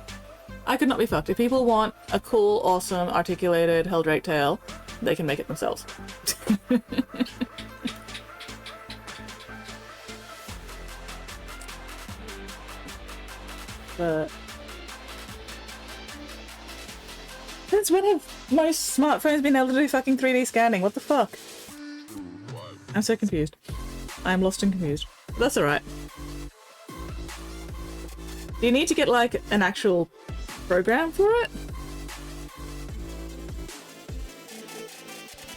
I could not be fucked. If people want a cool, awesome, articulated Heldrake tail, they can make it themselves. But since when have most smartphones been able to do fucking 3D scanning? What the fuck? I'm so confused. I'm lost and confused. But that's alright. Do you need to get like an actual program for it?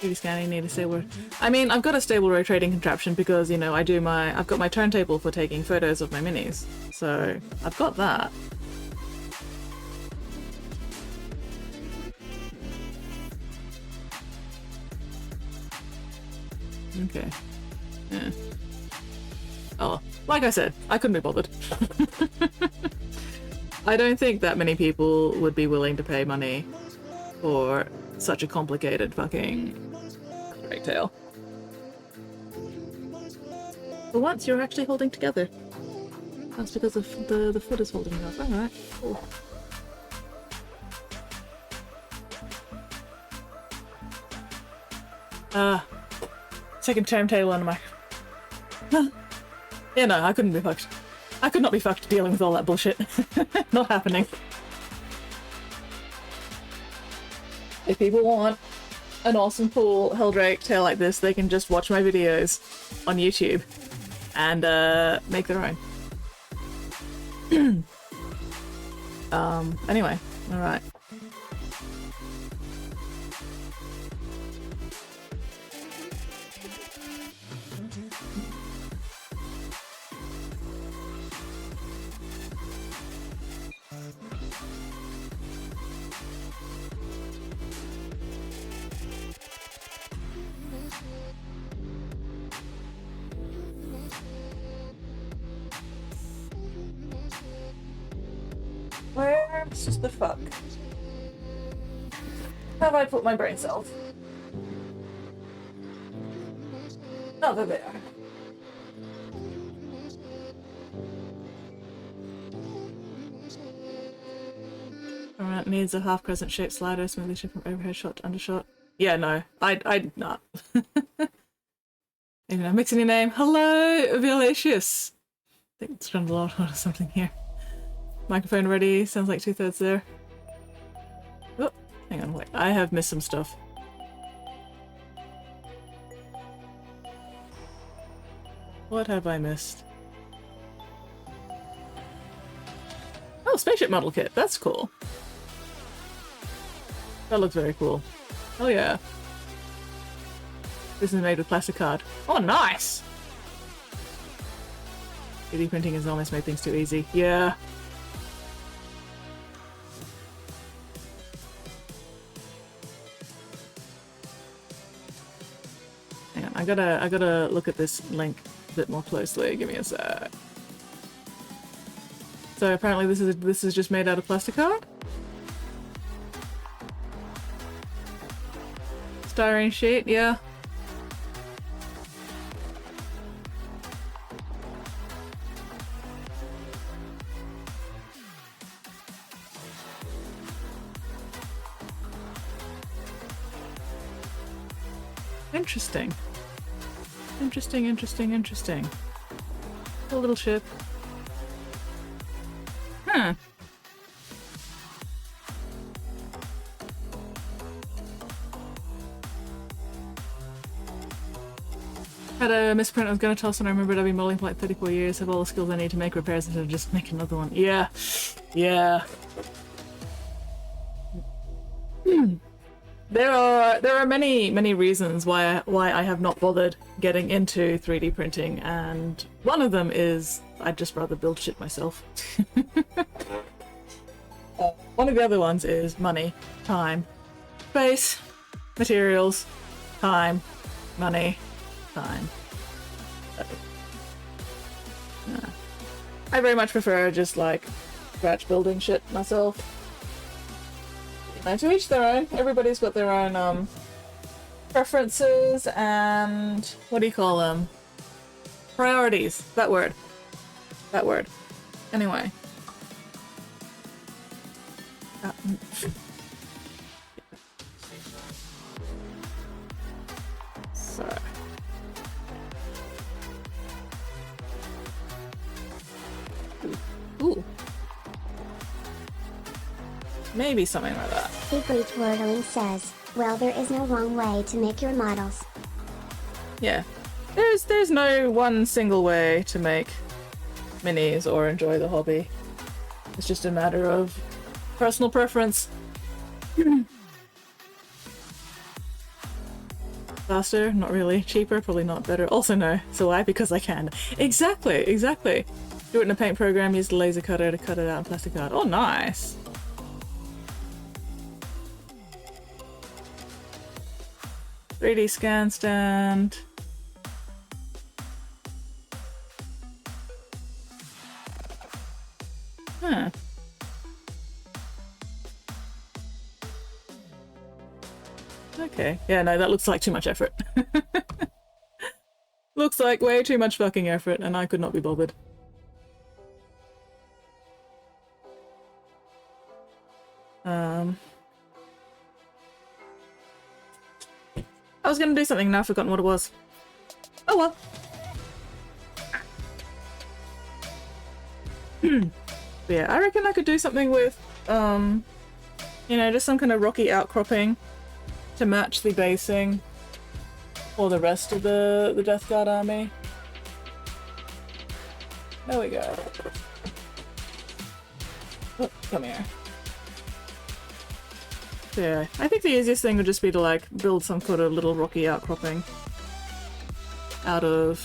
3D scanning, need a stable... I mean, I've got a stable rotating contraption because, you know, I've got my turntable for taking photos of my minis. So, I've got that. Okay. Yeah. Oh, like I said, I couldn't be bothered. I don't think that many people would be willing to pay money for such a complicated fucking great tail. For once, you're actually holding together. That's because the foot is holding you up. Alright, cool. Second turntable on my... Yeah, no, I couldn't be fucked. I could not be fucked dealing with all that bullshit. Not happening. If people want an awesome, cool Heldrake tail like this, they can just watch my videos on YouTube and make their own. Anyway, alright. Where the fuck have I put my brain cells? Oh, there they are. Alright, needs a half crescent shaped slider, smoothly shift from overhead shot to undershot. Yeah, no, I'd not. Maybe I'm mixing your name. Hello, Violacious. I think it's done a lot or something here. Microphone ready, sounds like 2/3 there. Oh, hang on, wait, I have missed some stuff. What have I missed? Oh, spaceship model kit, that's cool. That looks very cool. Oh yeah. This is made with plastic card. Oh, nice! 3D printing has almost made things too easy. Yeah. Hang on, I gotta look at this link a bit more closely. Give me a sec. So apparently this is just made out of plastic card. Styrene sheet, yeah. Interesting. Interesting. A little ship. Huh. Had a misprint I was going to toss and I remembered I've been modeling for like 34 years, have all the skills I need to make repairs instead of just make another one. Yeah. Yeah. There are many reasons why I have not bothered getting into 3D printing, and one of them is I'd just rather build shit myself. One of the other ones is money, time, space, materials, time, money, time. I very much prefer just like scratch building shit myself. To each their own. Everybody's got their own preferences and what do you call them? Priorities. That word. Anyway. So. Ooh. Maybe something like that. Secret Wordling says, well, there is no wrong way to make your models. Yeah. There's no one single way to make minis or enjoy the hobby. It's just a matter of personal preference. Faster? Not really. Cheaper? Probably not. Better? Also no. So why? Because I can. Exactly. Do it in a paint program, use the laser cutter to cut it out in plastic card. Oh, nice. 3D scan stand. Huh. Okay. Yeah, no, that looks like too much effort. Looks like way too much fucking effort, and I could not be bothered. I was gonna do something and now I've forgotten what it was. Oh well. But yeah, I reckon I could do something with, you know, just some kind of rocky outcropping to match the basing for the rest of the Death Guard army. There we go. Oh, come here. Yeah, I think the easiest thing would just be to like build some sort of little rocky outcropping out of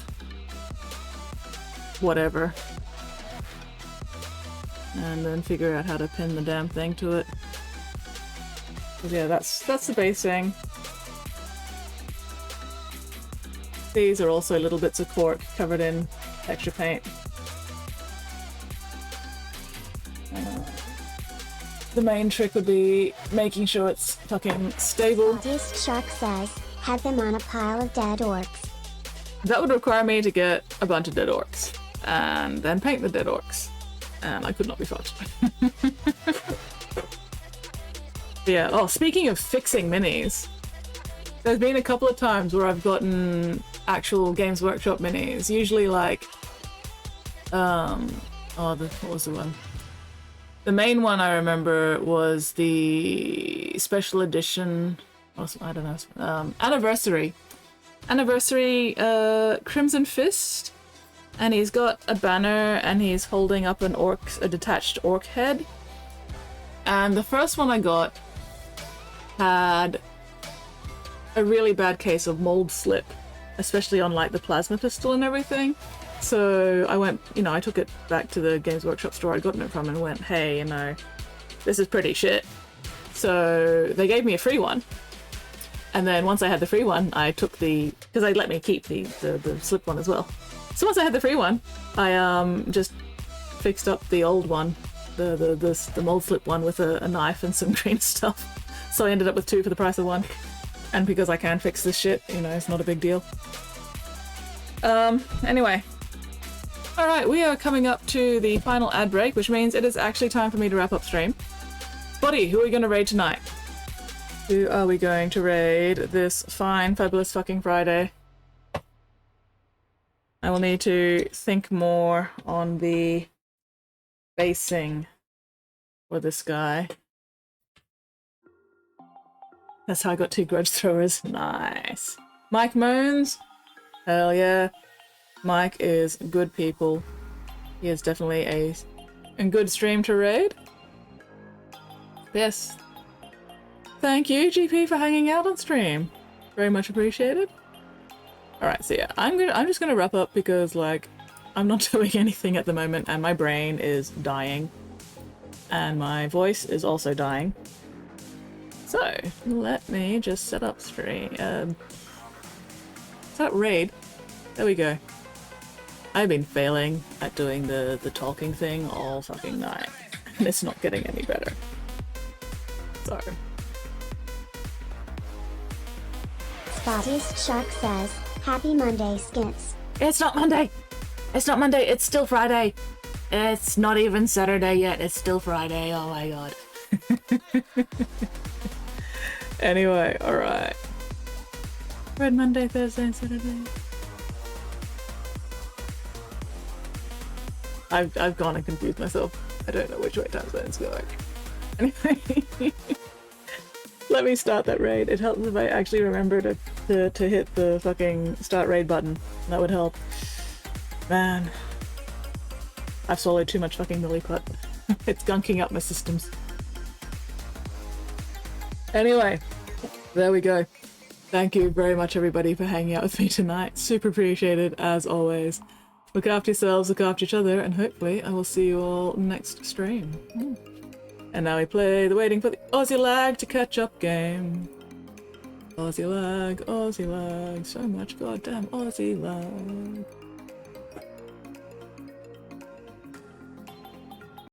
whatever. And then figure out how to pin the damn thing to it. But yeah, that's the basing. These are also little bits of cork covered in extra paint. The main trick would be making sure it's fucking stable. August Shark says, have them on a pile of dead orcs. That would require me to get a bunch of dead orcs and then paint the dead orcs. And I could not be fucked. Yeah, oh, speaking of fixing minis, there's been a couple of times where I've gotten actual Games Workshop minis, usually like, what was the one? The main one I remember was the special edition, I don't know, anniversary Crimson Fist, and he's got a banner and he's holding up a detached orc head. And the first one I got had a really bad case of mold slip, especially on like the plasma pistol and everything. So I went, you know, I took it back to the Games Workshop store I'd gotten it from and went, hey, you know, this is pretty shit. So they gave me a free one. And then once I had the free one, I took because they let me keep the slip one as well. So once I had the free one, I just fixed up the old one, the mold flip one with a knife and some green stuff. So I ended up with 2 for the price of 1. And because I can fix this shit, you know, it's not a big deal. Anyway. Alright, we are coming up to the final ad break, which means it is actually time for me to wrap up stream. Buddy, who are we going to raid tonight? Who are we going to raid this fine, fabulous fucking Friday? I will need to think more on the basing for this guy. That's how I got 2 grudge throwers. Nice. Mike Moans? Hell yeah. Mike is good people. He is definitely a good stream to raid. Yes. Thank you, GP, for hanging out on stream. Very much appreciated. Alright, so yeah, I'm just gonna wrap up because, like, I'm not doing anything at the moment and my brain is dying. And my voice is also dying. So, let me just set up stream. Set up raid. There we go. I've been failing at doing the talking thing all fucking night. And it's not getting any better. So. Spottiest Shark says, Happy Monday, Skits. It's not Monday! It's not Monday, it's still Friday! It's not even Saturday yet, it's still Friday, oh my god. Anyway, alright. Red Monday, Thursday, and Saturday. I've gone and confused myself. I don't know which way time zone's going. Anyway, let me start that raid. It helps if I actually remember to hit the fucking start raid button. That would help. Man, I've swallowed too much fucking milliput. It's gunking up my systems. Anyway, there we go. Thank you very much everybody for hanging out with me tonight. Super appreciated as always. Look after yourselves, look after each other, and hopefully I will see you all next stream. And now we play the waiting for the Aussie lag to catch up game. Aussie lag, so much goddamn Aussie lag.